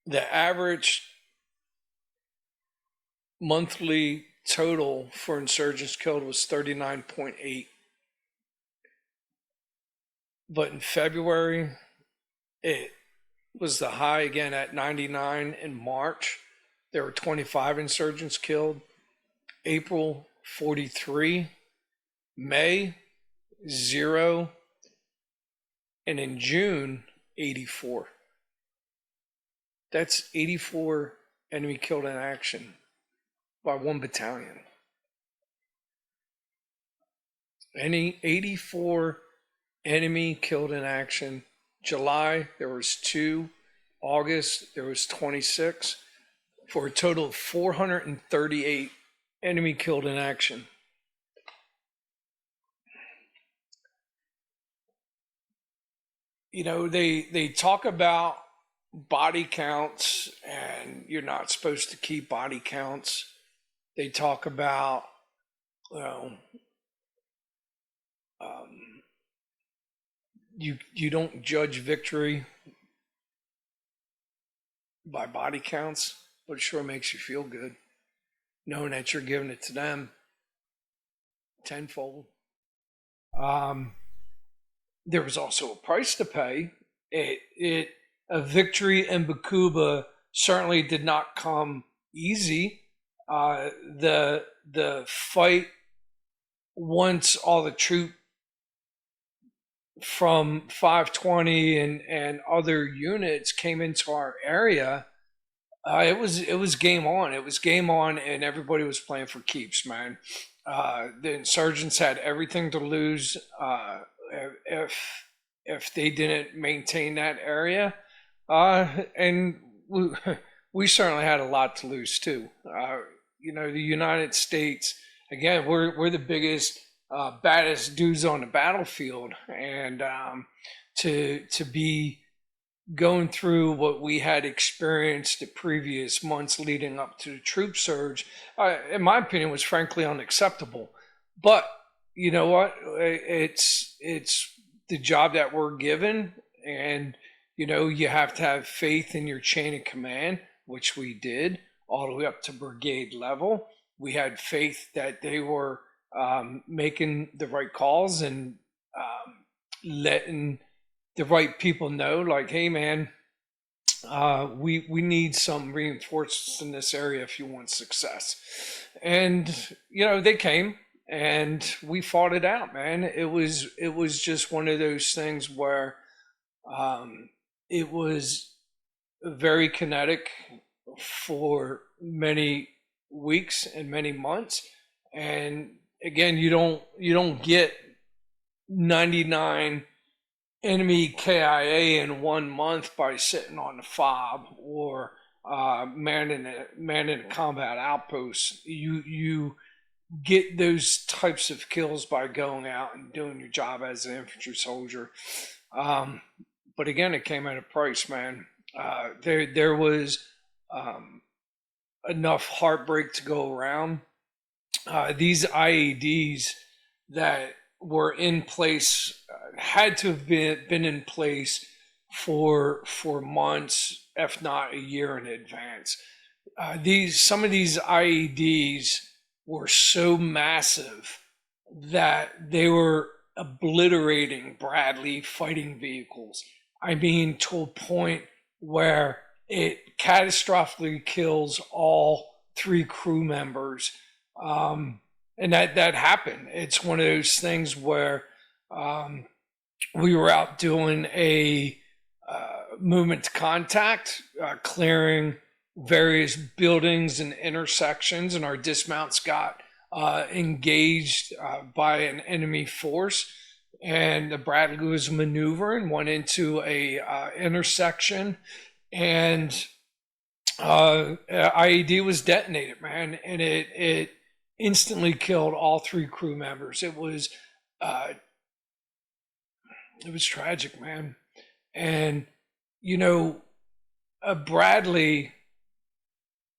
the average monthly total for insurgents killed was 39.8. But in February, it was the high again at 99. In March, there were 25 insurgents killed. April, 43. May, 0. And in June, 84. That's 84 enemy killed in action by 1 battalion. 84 enemy killed in action. July, there was 2. August, there was 26. For a total of 438 enemy killed in action. They talk about body counts, and you're not supposed to keep body counts. They talk about, you don't judge victory by body counts, but it sure makes you feel good knowing that you're giving it to them tenfold. There was also a price to pay. A victory in Baqubah certainly did not come easy. The fight, once all the troop from 520 and other units came into our area, it was game on. It was game on, and everybody was playing for keeps, man. The insurgents had everything to lose if they didn't maintain that area, and we certainly had a lot to lose too. The United States, again, we're the biggest, baddest dudes on the battlefield, and to be going through what we had experienced the previous months leading up to the troop surge, in my opinion, was frankly unacceptable. But you know what? It's the job that we're given, and You have to have faith in your chain of command, which we did all the way up to brigade level. We had faith that they were making the right calls and letting the right people know, like, hey, man, we need some reinforcements in this area if you want success. And they came and we fought it out, man. It was just one of those things where it was very kinetic for many weeks and many months. And again, you don't get 99 enemy KIA in 1 month by sitting on the fob or manning a combat outpost. You get those types of kills by going out and doing your job as an infantry soldier. But again, it came at a price, man. There was enough heartbreak to go around. These IEDs that were in place had to have been in place for months, if not a year in advance. Some of these IEDs were so massive that they were obliterating Bradley fighting vehicles. I mean, to a point where it catastrophically kills all 3 crew members. And that happened. It's one of those things where we were out doing a movement to contact, clearing various buildings and intersections, and our dismounts got engaged by an enemy force. And the Bradley was maneuvering, went into a intersection, and IED was detonated, man, and it instantly killed all 3 crew members. It was tragic, man. And a Bradley,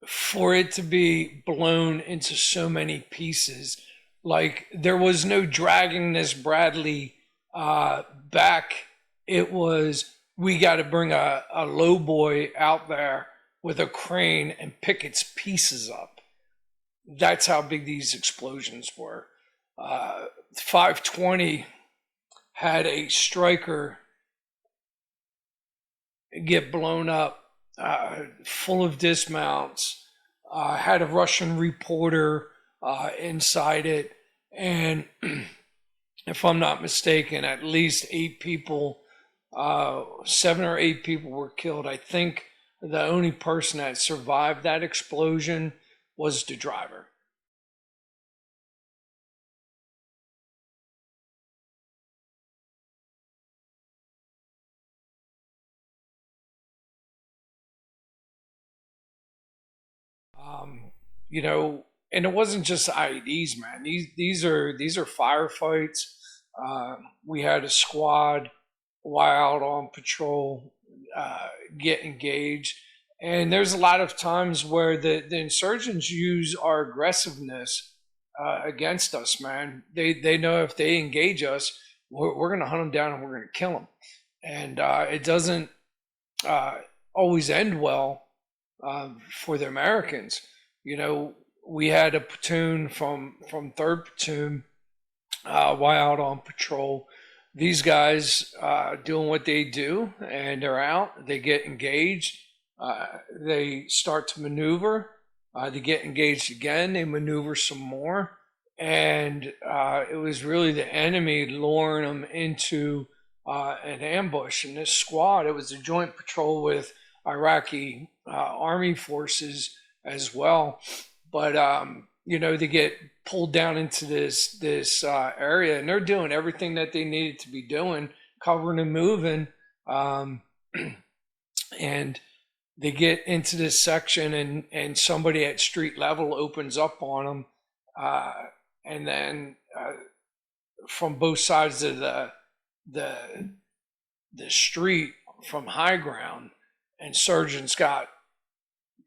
for it to be blown into so many pieces, like there was no dragging this Bradley back. It was, we got to bring a low boy out there with a crane and pick its pieces up. That's how big these explosions were. 520 had a striker get blown up, full of dismounts, had a Russian reporter inside it, and if I'm not mistaken, at least 8 people, 7 or 8 people were killed. I think the only person that survived that explosion was the driver. And it wasn't just IEDs, man. These are firefights. We had a squad while out on patrol get engaged, and there's a lot of times where the insurgents use our aggressiveness against us, man. They know if they engage us, we're going to hunt them down and we're going to kill them, and it doesn't always end well for the Americans. We had a platoon from 3rd Platoon while out on patrol. These guys doing what they do, and they're out. They get engaged. They start to maneuver. They get engaged again. They maneuver some more. And it was really the enemy luring them into an ambush. And this squad, it was a joint patrol with Iraqi army forces as well. But, they get pulled down into this area, and they're doing everything that they needed to be doing, covering and moving. And they get into this section, and somebody at street level opens up on them. And then from both sides of the street from high ground, insurgents got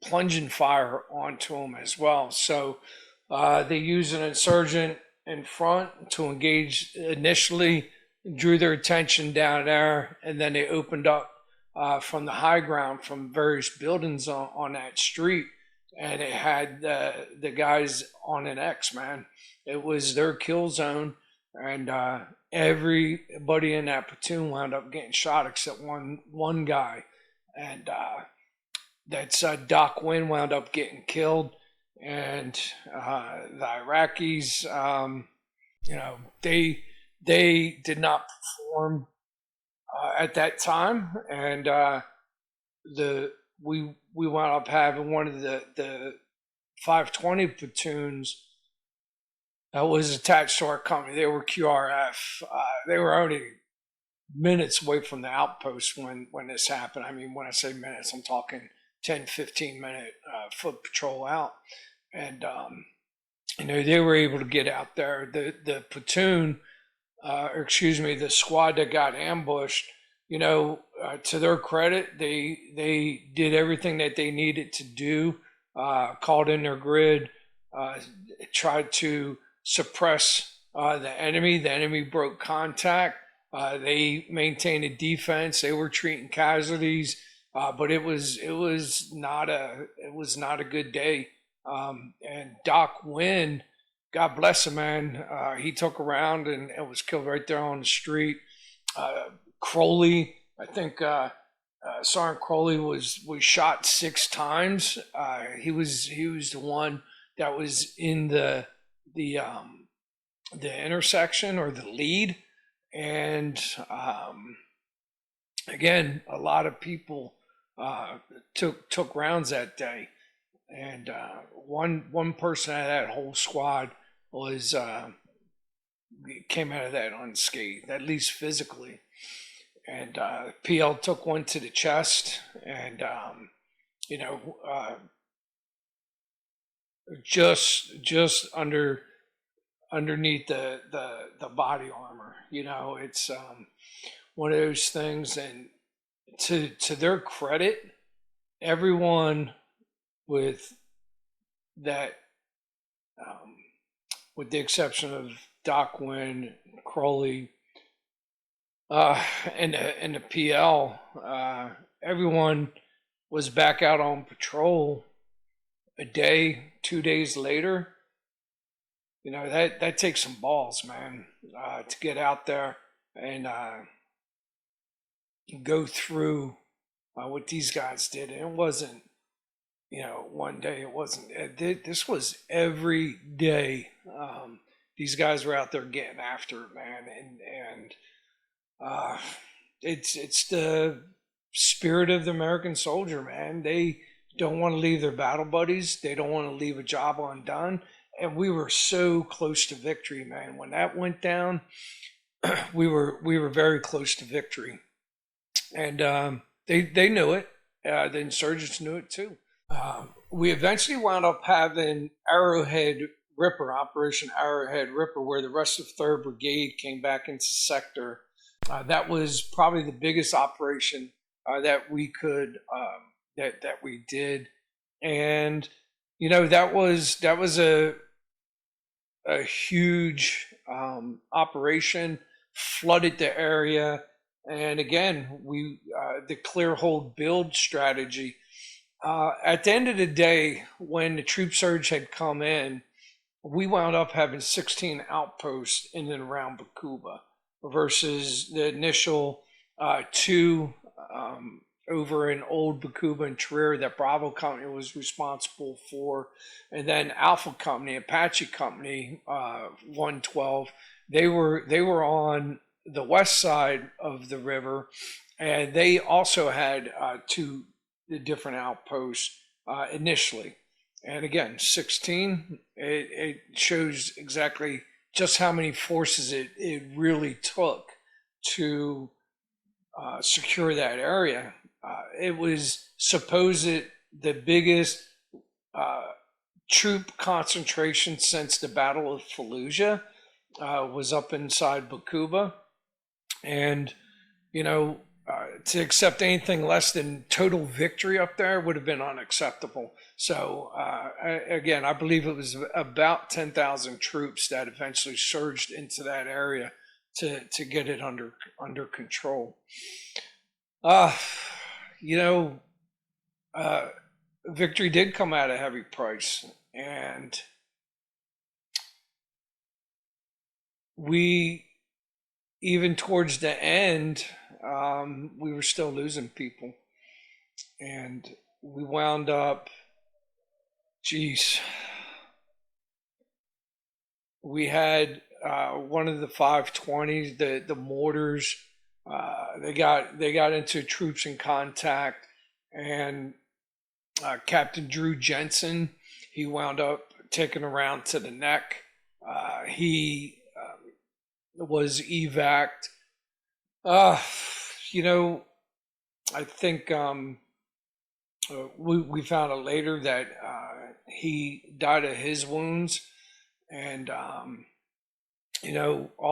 plunging fire onto them as well. So they used an insurgent in front to engage initially, drew their attention down there, and then they opened up from the high ground from various buildings on that street, and it had the guys on an X, man. It was their kill zone, and everybody in that platoon wound up getting shot except one guy, and that's Doc Wynn wound up getting killed, and the Iraqis, they did not perform at that time, and we wound up having one of the 520 platoons that was attached to our company. They were QRF. They were only minutes away from the outpost when this happened. I mean, when I say minutes, I'm talking 10, 15-minute foot patrol out. And, they were able to get out there. The platoon, the squad that got ambushed, to their credit, they did everything that they needed to do, called in their grid, tried to suppress the enemy. The enemy broke contact. They maintained a defense. They were treating casualties, but it was not a good day. And Doc Wynn, God bless him, man. He took around and was killed right there on the street. Crowley, I think Sergeant Crowley was shot 6 times. He was the one that was in the intersection, or the lead, and again, a lot of people took rounds that day, and one person out of that whole squad was came out of that unscathed, at least physically. And PL took one to the chest, and just underneath the body armor. It's one of those things. And to their credit, everyone with that, with the exception of Doc Wynn, Crowley, and the PL, everyone was back out on patrol a day, 2 days later. That takes some balls, man, to get out there and go through what these guys did. And it wasn't, one day. It wasn't. This was every day. These guys were out there getting after it, man, and it's the spirit of the American soldier, man. They don't want to leave their battle buddies. They don't want to leave a job undone. And we were so close to victory, man. When that went down, we were very close to victory, and they knew it. The insurgents knew it too. We eventually wound up having Arrowhead Ripper, Operation Arrowhead Ripper, where the rest of 3rd Brigade came back into sector. That was probably the biggest operation that we could that we did, and that was a huge operation, flooded the area, and again the clear hold build strategy. At the end of the day, when the troop surge had come in, we wound up having 16 outposts in and around Baqubah versus the initial 2 over in Old Baqubah and Trier that Bravo Company was responsible for, and then Alpha Company, Apache Company, 112. They were on the west side of the river, and they also had 2 different outposts initially. And again, 16. It shows exactly just how many forces it really took to secure that area. It was supposed the biggest troop concentration since the Battle of Fallujah was up inside Baqubah. And, to accept anything less than total victory up there would have been unacceptable. So, again, I believe it was about 10,000 troops that eventually surged into that area to get it under control. you know, uh, victory did come at a heavy price, and we, even towards the end, we were still losing people, and we wound up, geez, we had one of the 520s, the mortars. They got into troops in contact, and Captain Drew Jensen, he wound up taking a round to the neck. He was evac'd. Uh, you know, I think we found out later that he died of his wounds, and all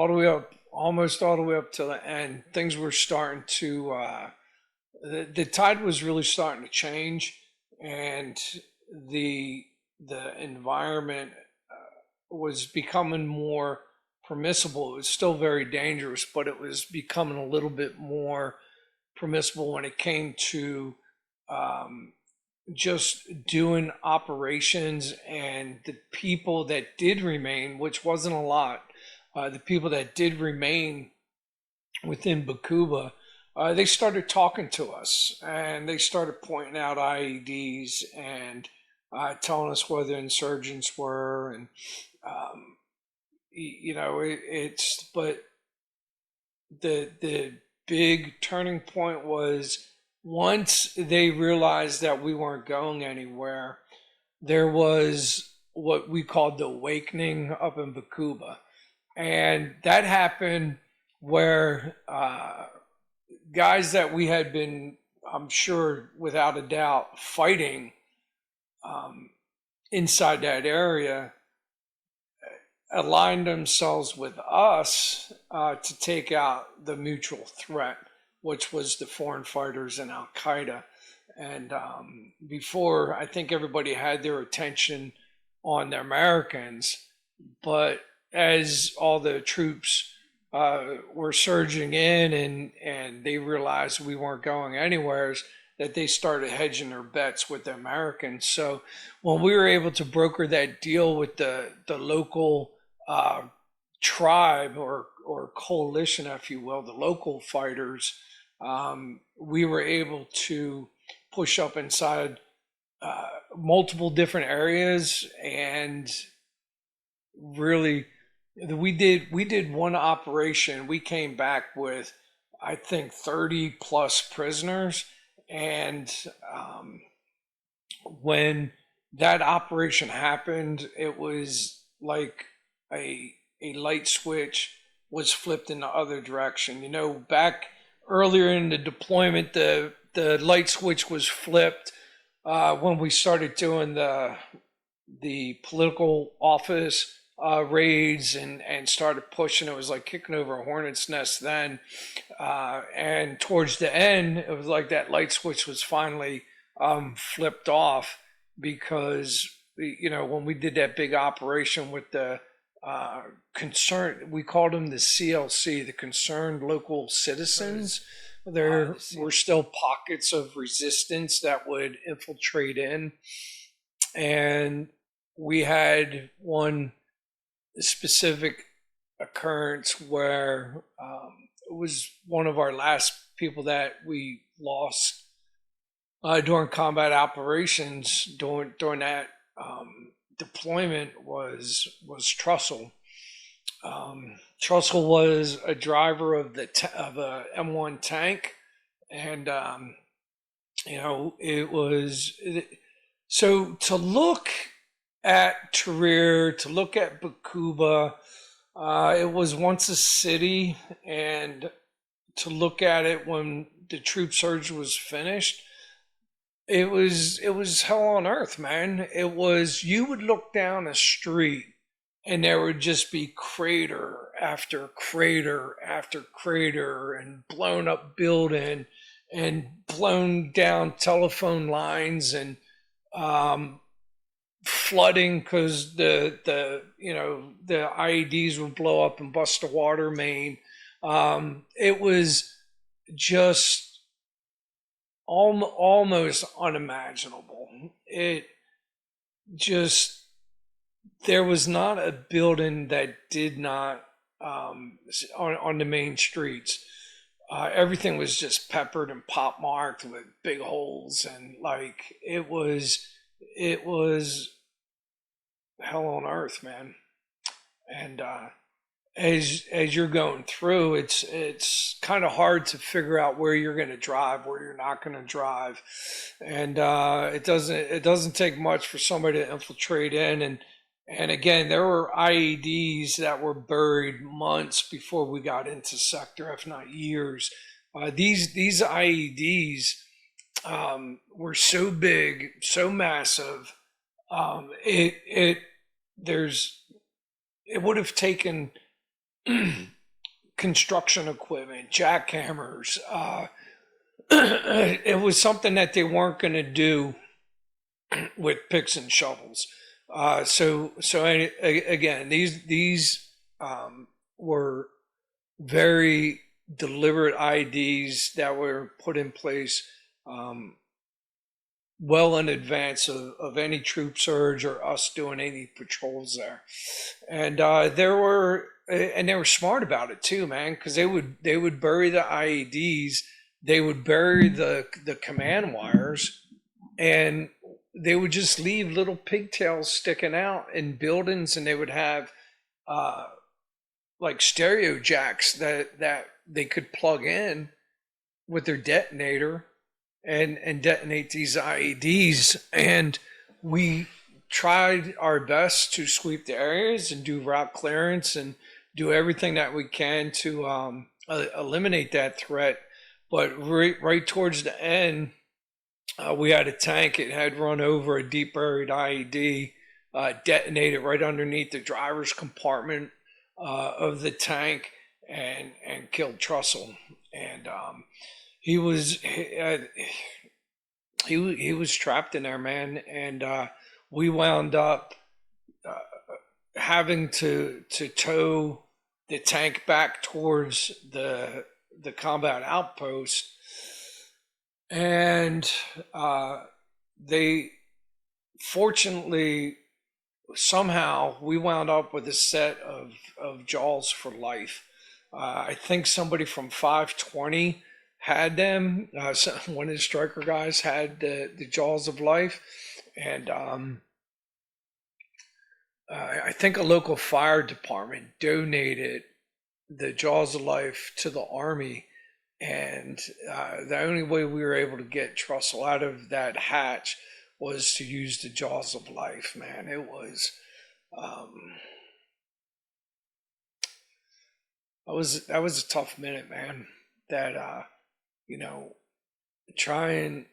the way up, almost all the way up to the end, things were starting to. The tide was really starting to change, and the environment was becoming more permissible. It was still very dangerous, but it was becoming a little bit more permissible when it came to just doing operations. And the people that did remain, which wasn't a lot, the people that did remain within Baqubah, they started talking to us, and they started pointing out IEDs and telling us where the insurgents were. And it's, but the big turning point was once they realized that we weren't going anywhere. There was what we called the awakening up in Baqubah, and that happened where guys that we had been, I'm sure without a doubt, fighting inside that area, aligned themselves with us to take out the mutual threat, which was the foreign fighters and Al Qaeda. And before, I think everybody had their attention on the Americans, but as all the troops were surging in, and they realized we weren't going anywhere, that they started hedging their bets with the Americans. So when we were able to broker that deal with the local tribe or coalition, if you will, the local fighters, we were able to push up inside multiple different areas, and really we did one operation. We came back with, I think, 30 plus prisoners, and when that operation happened, it was like a light switch was flipped in the other direction. Back earlier in the deployment, the light switch was flipped when we started doing the political office raids and started pushing. It was like kicking over a hornet's nest then. And towards the end, it was like that light switch was finally flipped off, because, when we did that big operation with the we called them the CLC, the Concerned Local Citizens. There were still pockets of resistance that would infiltrate in. And we had one specific occurrence where it was one of our last people that we lost during combat operations during that deployment was Trussell. Trussell was a driver of a M1 tank, and it was so to look at Tahrir, to look at Baqubah. It was once a city, and to look at it when the troop surge was finished, it was hell on earth, man. It was, you would look down a street and there would just be crater after crater after crater, and blown up building and blown down telephone lines, and flooding because the IEDs would blow up and bust a water main. It was just almost unimaginable. It just, there was not a building that did not, on the main streets. Everything was just peppered and pop marked with big holes, and like it was hell on earth, man. And as you're going through, it's kind of hard to figure out where you're going to drive, where you're not going to drive, and it doesn't take much for somebody to infiltrate in. And again, there were IEDs that were buried months before we got into sector, if not years. These IEDs were so big, so massive. There's it would have taken construction equipment, jackhammers. It was something that they weren't going to do with picks and shovels. Again, these were very deliberate IDs that were put in place well in advance of any troop surge or us doing any patrols there. And they were smart about it too, man, because they would bury the IEDs, they would bury the command wires, and they would just leave little pigtails sticking out in buildings, and they would have like stereo jacks that they could plug in with their detonator and detonate these IEDs. And we tried our best to sweep the areas and do route clearance and do everything that we can to eliminate that threat. But right towards the end, we had a tank. It had run over a deep buried IED, detonated right underneath the driver's compartment of the tank, and killed Trussell. And he was trapped in there, man. And we wound up having to tow the tank back towards the combat outpost. And they, fortunately, somehow we wound up with a set of jaws for life. I think somebody from 520 had them. One of the striker guys had the jaws of life. And I think a local fire department donated the jaws of life to the Army. And the only way we were able to get Trussell out of that hatch was to use the jaws of life, man. It was that was a tough minute, man. That trying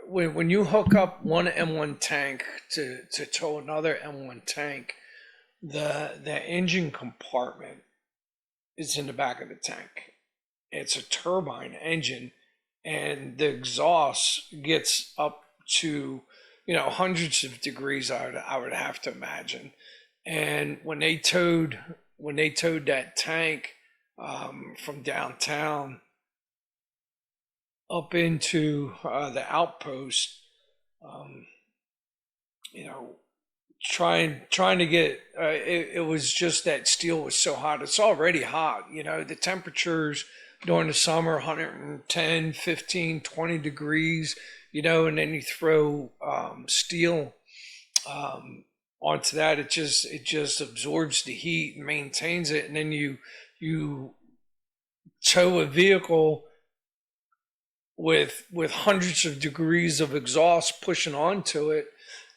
when you hook up one M1 tank to tow another M1 tank, the engine compartment is in the back of the tank. It's a turbine engine, and the exhaust gets up to hundreds of degrees. I would have to imagine. And when they towed that tank from downtown up into the outpost, trying to get it was just that steel was so hot. It's already hot. The temperatures during the summer, 110, 15, 20 degrees, and then you throw steel onto that. It just absorbs the heat and maintains it. And then you tow a vehicle with hundreds of degrees of exhaust pushing onto it.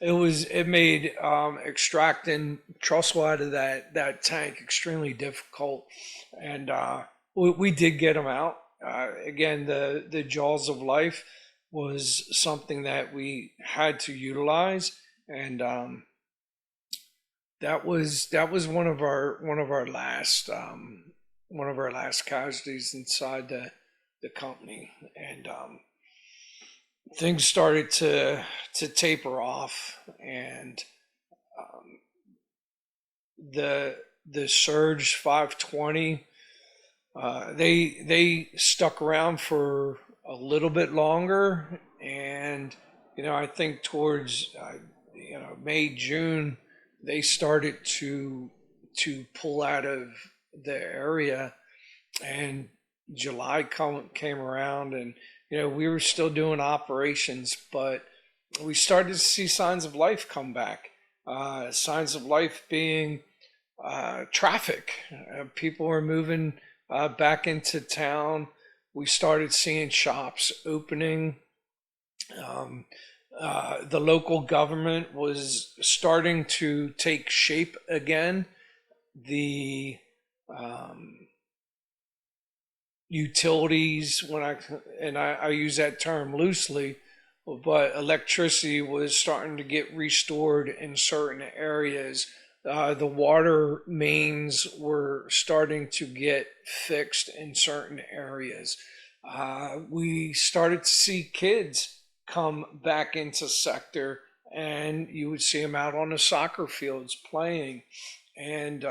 It made extracting Trussell out of that tank extremely difficult. And we did get them out. Again, the jaws of life was something that we had to utilize, and that was one of our last casualties inside the company. And things started to taper off, and the Surge 520. They stuck around for a little bit longer. And, I think towards, May, June, they started to pull out of the area. And July came around, and, we were still doing operations, but we started to see signs of life come back. Signs of life being traffic. People were moving back into town. We started seeing shops opening. The local government was starting to take shape again. The utilities, I use that term loosely, but electricity was starting to get restored in certain areas. The water mains were starting to get fixed in certain areas. We started to see kids come back into sector, and you would see them out on the soccer fields playing. And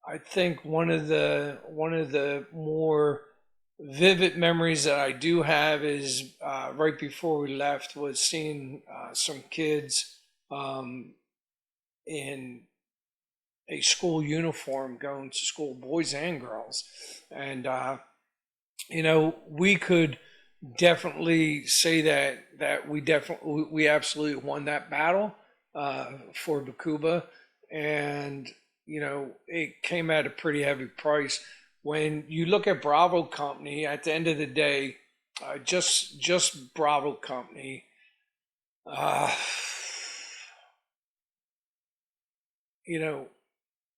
I think one of the more vivid memories that I do have is right before we left was seeing some kids in a school uniform going to school, boys and girls. And, we could definitely say that we absolutely won that battle for Baqubah. And, it came at a pretty heavy price. When you look at Bravo Company, at the end of the day, just Bravo Company,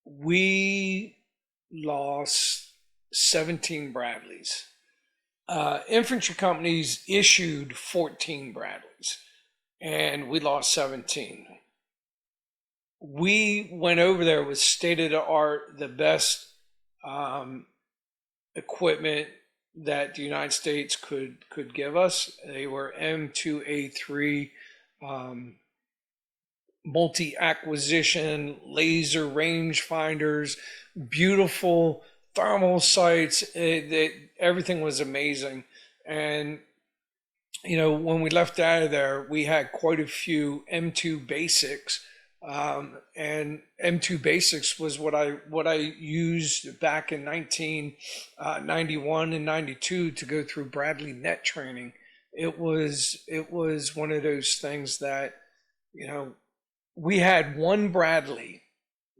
we lost 17 Bradleys. Infantry companies issued 14 Bradleys, and we lost 17. We went over there with state-of-the-art, the best equipment that the United States could give us. They were M2A3 multi-acquisition laser range finders, beautiful thermal sights. Everything was amazing. And when we left out of there, we had quite a few M2 basics. And M2 basics was what I used back in 1991 and 92 to go through Bradley net training. It was one of those things that, we had one Bradley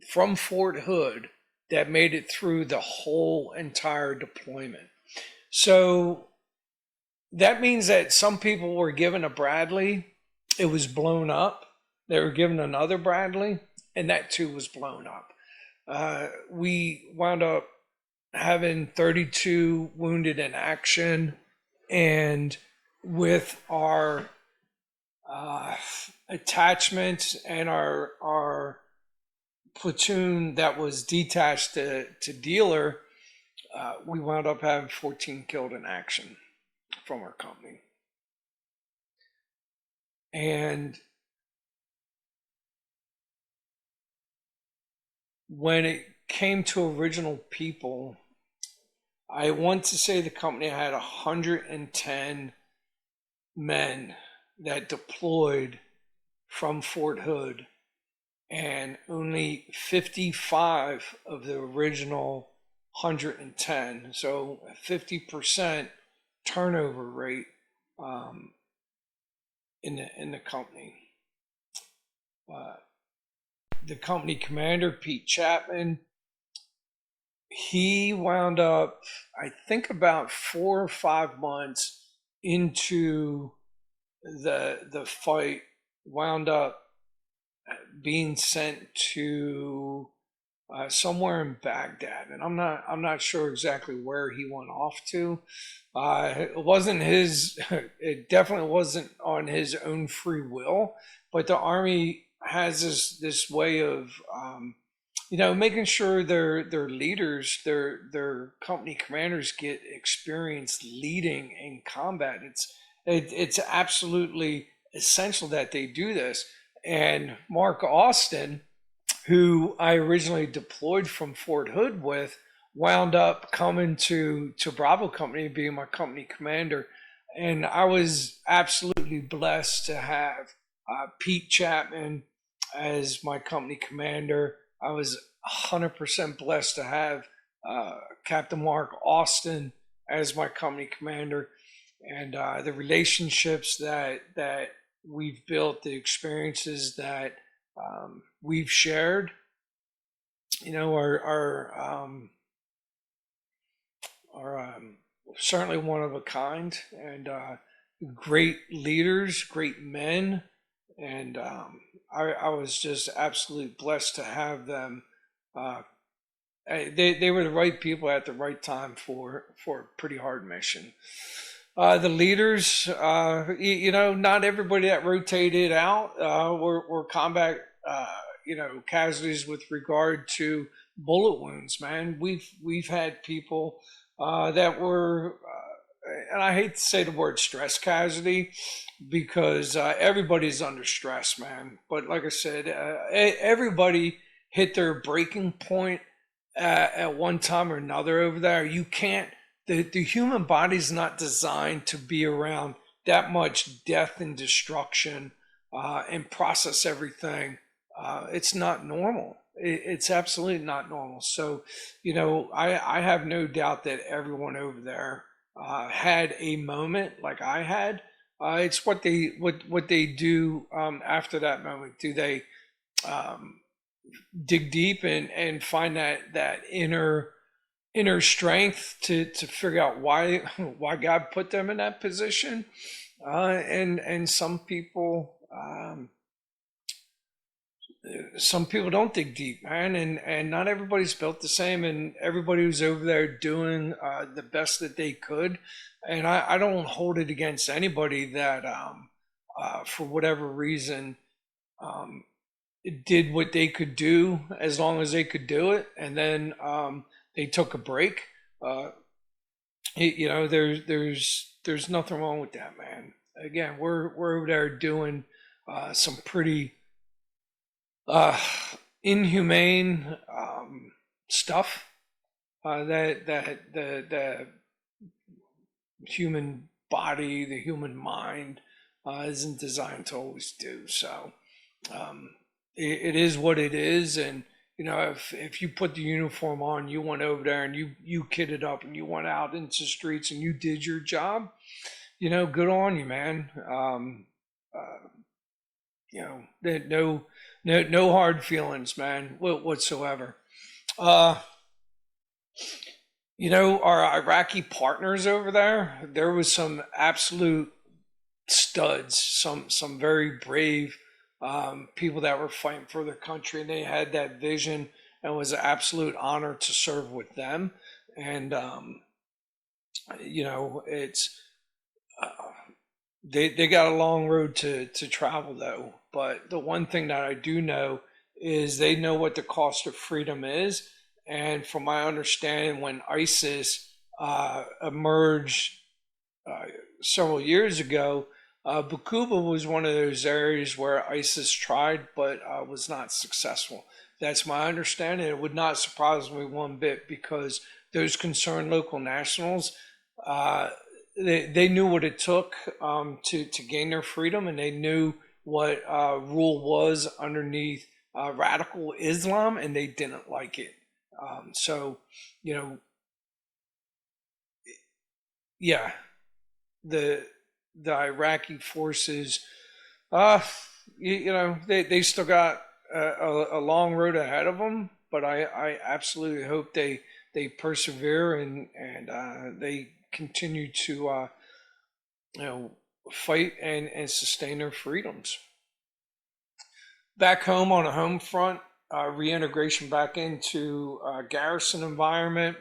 from Fort Hood that made it through the whole entire deployment. So that means that some people were given a Bradley, it was blown up. They were given another Bradley, and that too was blown up. We wound up having 32 wounded in action, and with our attachments and our platoon that was detached to dealer, we wound up having 14 killed in action from our company. And when it came to original people, I want to say the company had 110 men that deployed from Fort Hood, and only 55 of the original 110, so a 50% turnover rate in the company. The company commander, Pete Chapman, he wound up, I think, about 4 or 5 months into the fight, wound up being sent to somewhere in Baghdad, and I'm not sure exactly where he went off to. It wasn't his. It definitely wasn't on his own free will. But the Army has this way of making sure their leaders, their company commanders get experience leading in combat. It's absolutely essential that they do this. And Mark Austin, who I originally deployed from Fort Hood with, wound up coming to Bravo Company, being my company commander. And I was absolutely blessed to have Pete Chapman as my company commander. I was 100% blessed to have Captain Mark Austin as my company commander, and the relationships that we've built, the experiences that we've shared, are certainly one of a kind, and great leaders, great men, and I was just absolutely blessed to have them. Uh, they were the right people at the right time for a pretty hard mission. The leaders, not everybody that rotated out were combat, casualties with regard to bullet wounds. Man, we've had people that were, and I hate to say the word stress casualty because everybody's under stress, man. But like I said, everybody hit their breaking point at one time or another over there. You can't. The human body's not designed to be around that much death and destruction and process everything. It's not normal. It's absolutely not normal. So, I have no doubt that everyone over there had a moment like I had. It's what they do after that moment. Do they dig deep and find that inner strength to figure out why God put them in that position? And some people don't dig deep, man, and not everybody's built the same, and everybody was over there doing the best that they could, and I don't hold it against anybody that for whatever reason did what they could do as long as they could do it, and then they took a break. uh, there's nothing wrong with that, man. Again, we're over there doing some pretty uh, inhumane stuff that the human body, the human mind, isn't designed to always do. So um, it is what it is, and if you put the uniform on, you went over there and you kitted up and you went out into the streets and you did your job. Good on you, man. Uh, no hard feelings, man, whatsoever. Uh, our Iraqi partners over there was some absolute studs, some very brave people that were fighting for their country, and they had that vision, and it was an absolute honor to serve with them. And it's uh, they got a long road to travel though. But the one thing that I do know is they know what the cost of freedom is. And from my understanding, when ISIS emerged uh, several years ago, Baqubah was one of those areas where ISIS tried but was not successful. That's my understanding. It would not surprise me one bit because those concerned local nationals, uh, they knew what it took to gain their freedom, and they knew what rule was underneath radical Islam, and they didn't like it. So, you know, yeah, the Iraqi forces, uh, they still got a long road ahead of them, but I absolutely hope they persevere and they continue to you know fight and sustain their freedoms. Back home on the home front, reintegration back into garrison environment.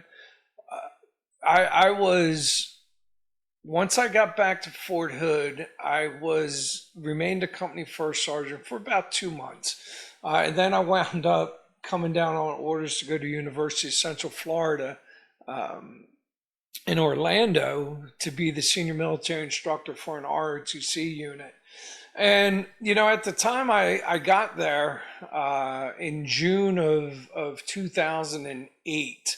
I was Once I got back to Fort Hood, I was remained a company first sergeant for about 2 months, and then I wound up coming down on orders to go to University of Central Florida um, in Orlando to be the senior military instructor for an ROTC unit. And at the time I got there in June of 2008,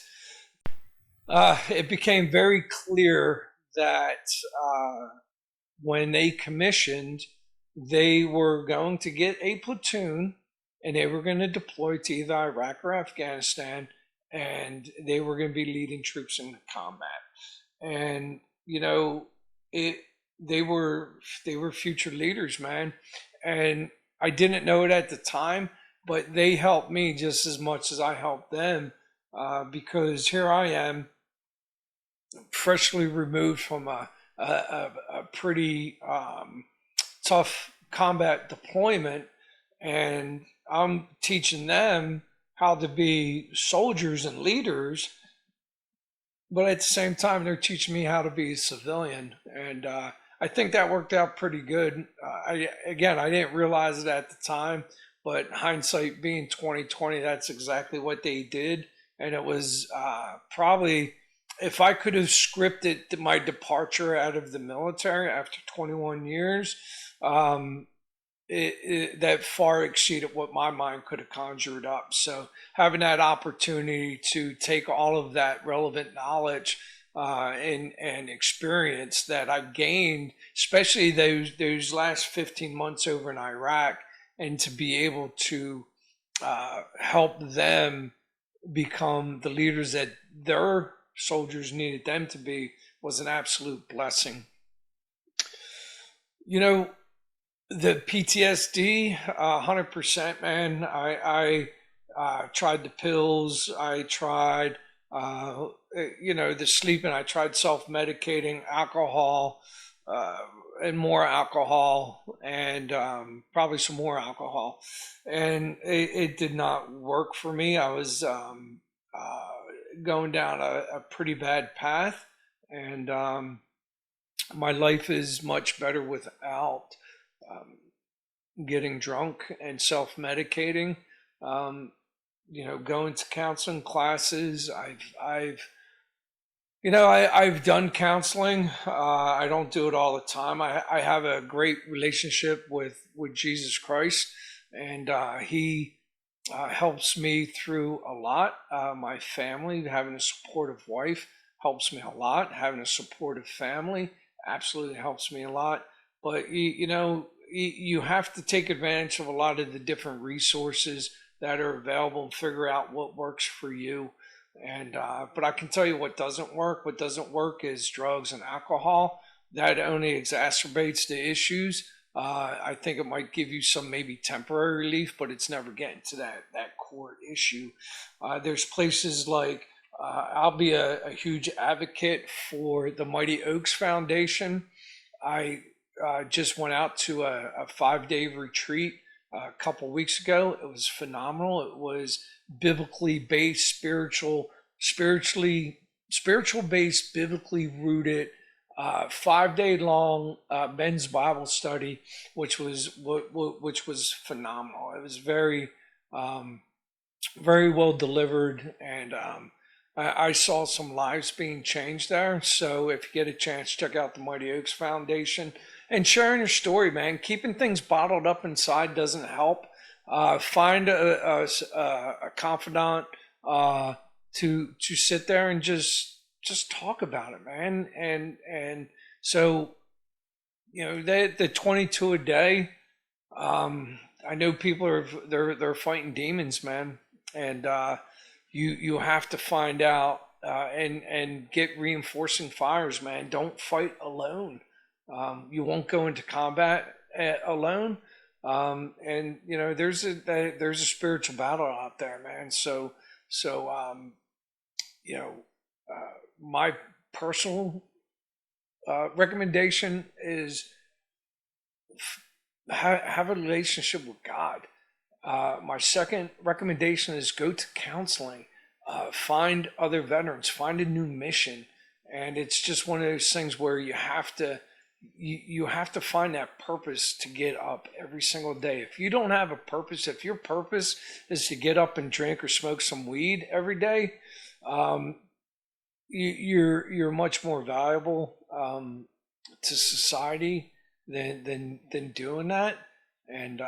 it became very clear that when they commissioned, they were going to get a platoon and they were going to deploy to either Iraq or Afghanistan, and they were going to be leading troops into combat. And it they were future leaders, man. And I didn't know it at the time, but they helped me just as much as I helped them, because here I am, freshly removed from a pretty tough combat deployment, and I'm teaching them how to be soldiers and leaders, but at the same time, they're teaching me how to be a civilian, and I think that worked out pretty good. I didn't realize it at the time, but hindsight being 2020, that's exactly what they did, and it was probably, if I could have scripted my departure out of the military after 21 years, that far exceeded what my mind could have conjured up. So having that opportunity to take all of that relevant knowledge and experience that I gained, especially those last 15 months over in Iraq, and to be able to help them become the leaders that their soldiers needed them to be, was an absolute blessing. The PTSD, 100%, man. I tried the pills. I tried, the sleeping. I tried self-medicating, alcohol, and more alcohol, and probably some more alcohol. And it did not work for me. I was going down a pretty bad path, and my life is much better without getting drunk and self-medicating. Going to counseling classes. I've done counseling. I don't do it all the time. I have a great relationship with Jesus Christ, and he helps me through a lot. My family, having a supportive wife, helps me a lot. Having a supportive family absolutely helps me a lot. But you have to take advantage of a lot of the different resources that are available and figure out what works for you. And but I can tell you what doesn't work. What doesn't work is drugs and alcohol. That only exacerbates the issues. I think it might give you some maybe temporary relief, but it's never getting to that core issue. There's places like I'll be a huge advocate for the Mighty Oaks Foundation. I just went out to a 5-day retreat a couple weeks ago. It was phenomenal. It was biblically based, spiritually based, biblically rooted, 5-day long men's Bible study, which was phenomenal. It was very very well delivered, and I saw some lives being changed there. So if you get a chance, check out the Mighty Oaks Foundation and sharing your story, man. Keeping things bottled up inside doesn't help. Find a confidant to sit there and just talk about it, man. And so the 22 a day. I know people they're fighting demons, man, and you have to find out and get reinforcing fires, man. Don't fight alone. You won't go into combat alone, and there's a spiritual battle out there, man. So my personal recommendation is have a relationship with God. My second recommendation is go to counseling. Find other veterans. Find a new mission. And it's just one of those things where you have to find that purpose to get up every single day. If you don't have a purpose, if your purpose is to get up and drink or smoke some weed every day, you're much more valuable to society than doing that. And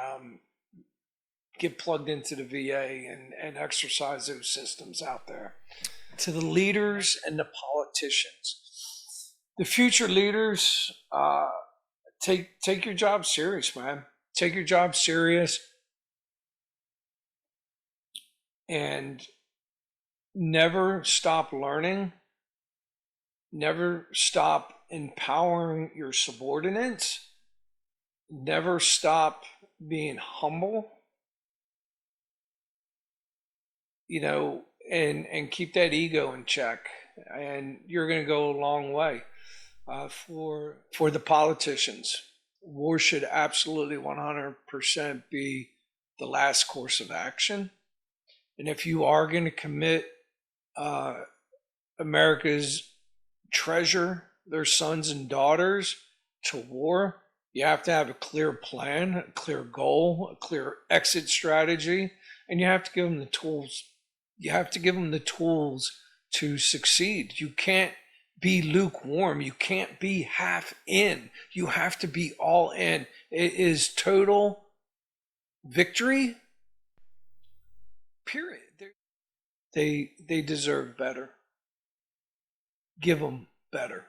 get plugged into the VA and exercise those systems out there. To the leaders and the politicians, the future leaders, take your job serious, man. Take your job serious, and never stop learning. Never stop empowering your subordinates. Never stop being humble. And keep that ego in check, and you're going to go a long way. For the politicians, war should absolutely 100% be the last course of action. And if you are going to commit America's treasure, their sons and daughters, to war, you have to have a clear plan, a clear goal, a clear exit strategy, and you have to give them the tools. You have to give them the tools to succeed. You can't be lukewarm. You can't be half in. You have to be all in. It is total victory, period. They deserve better. Give them better.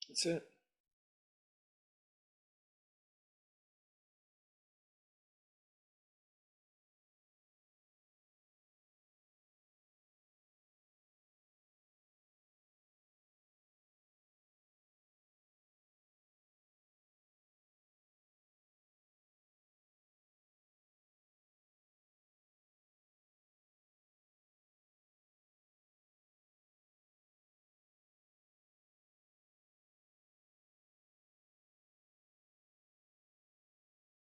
That's it.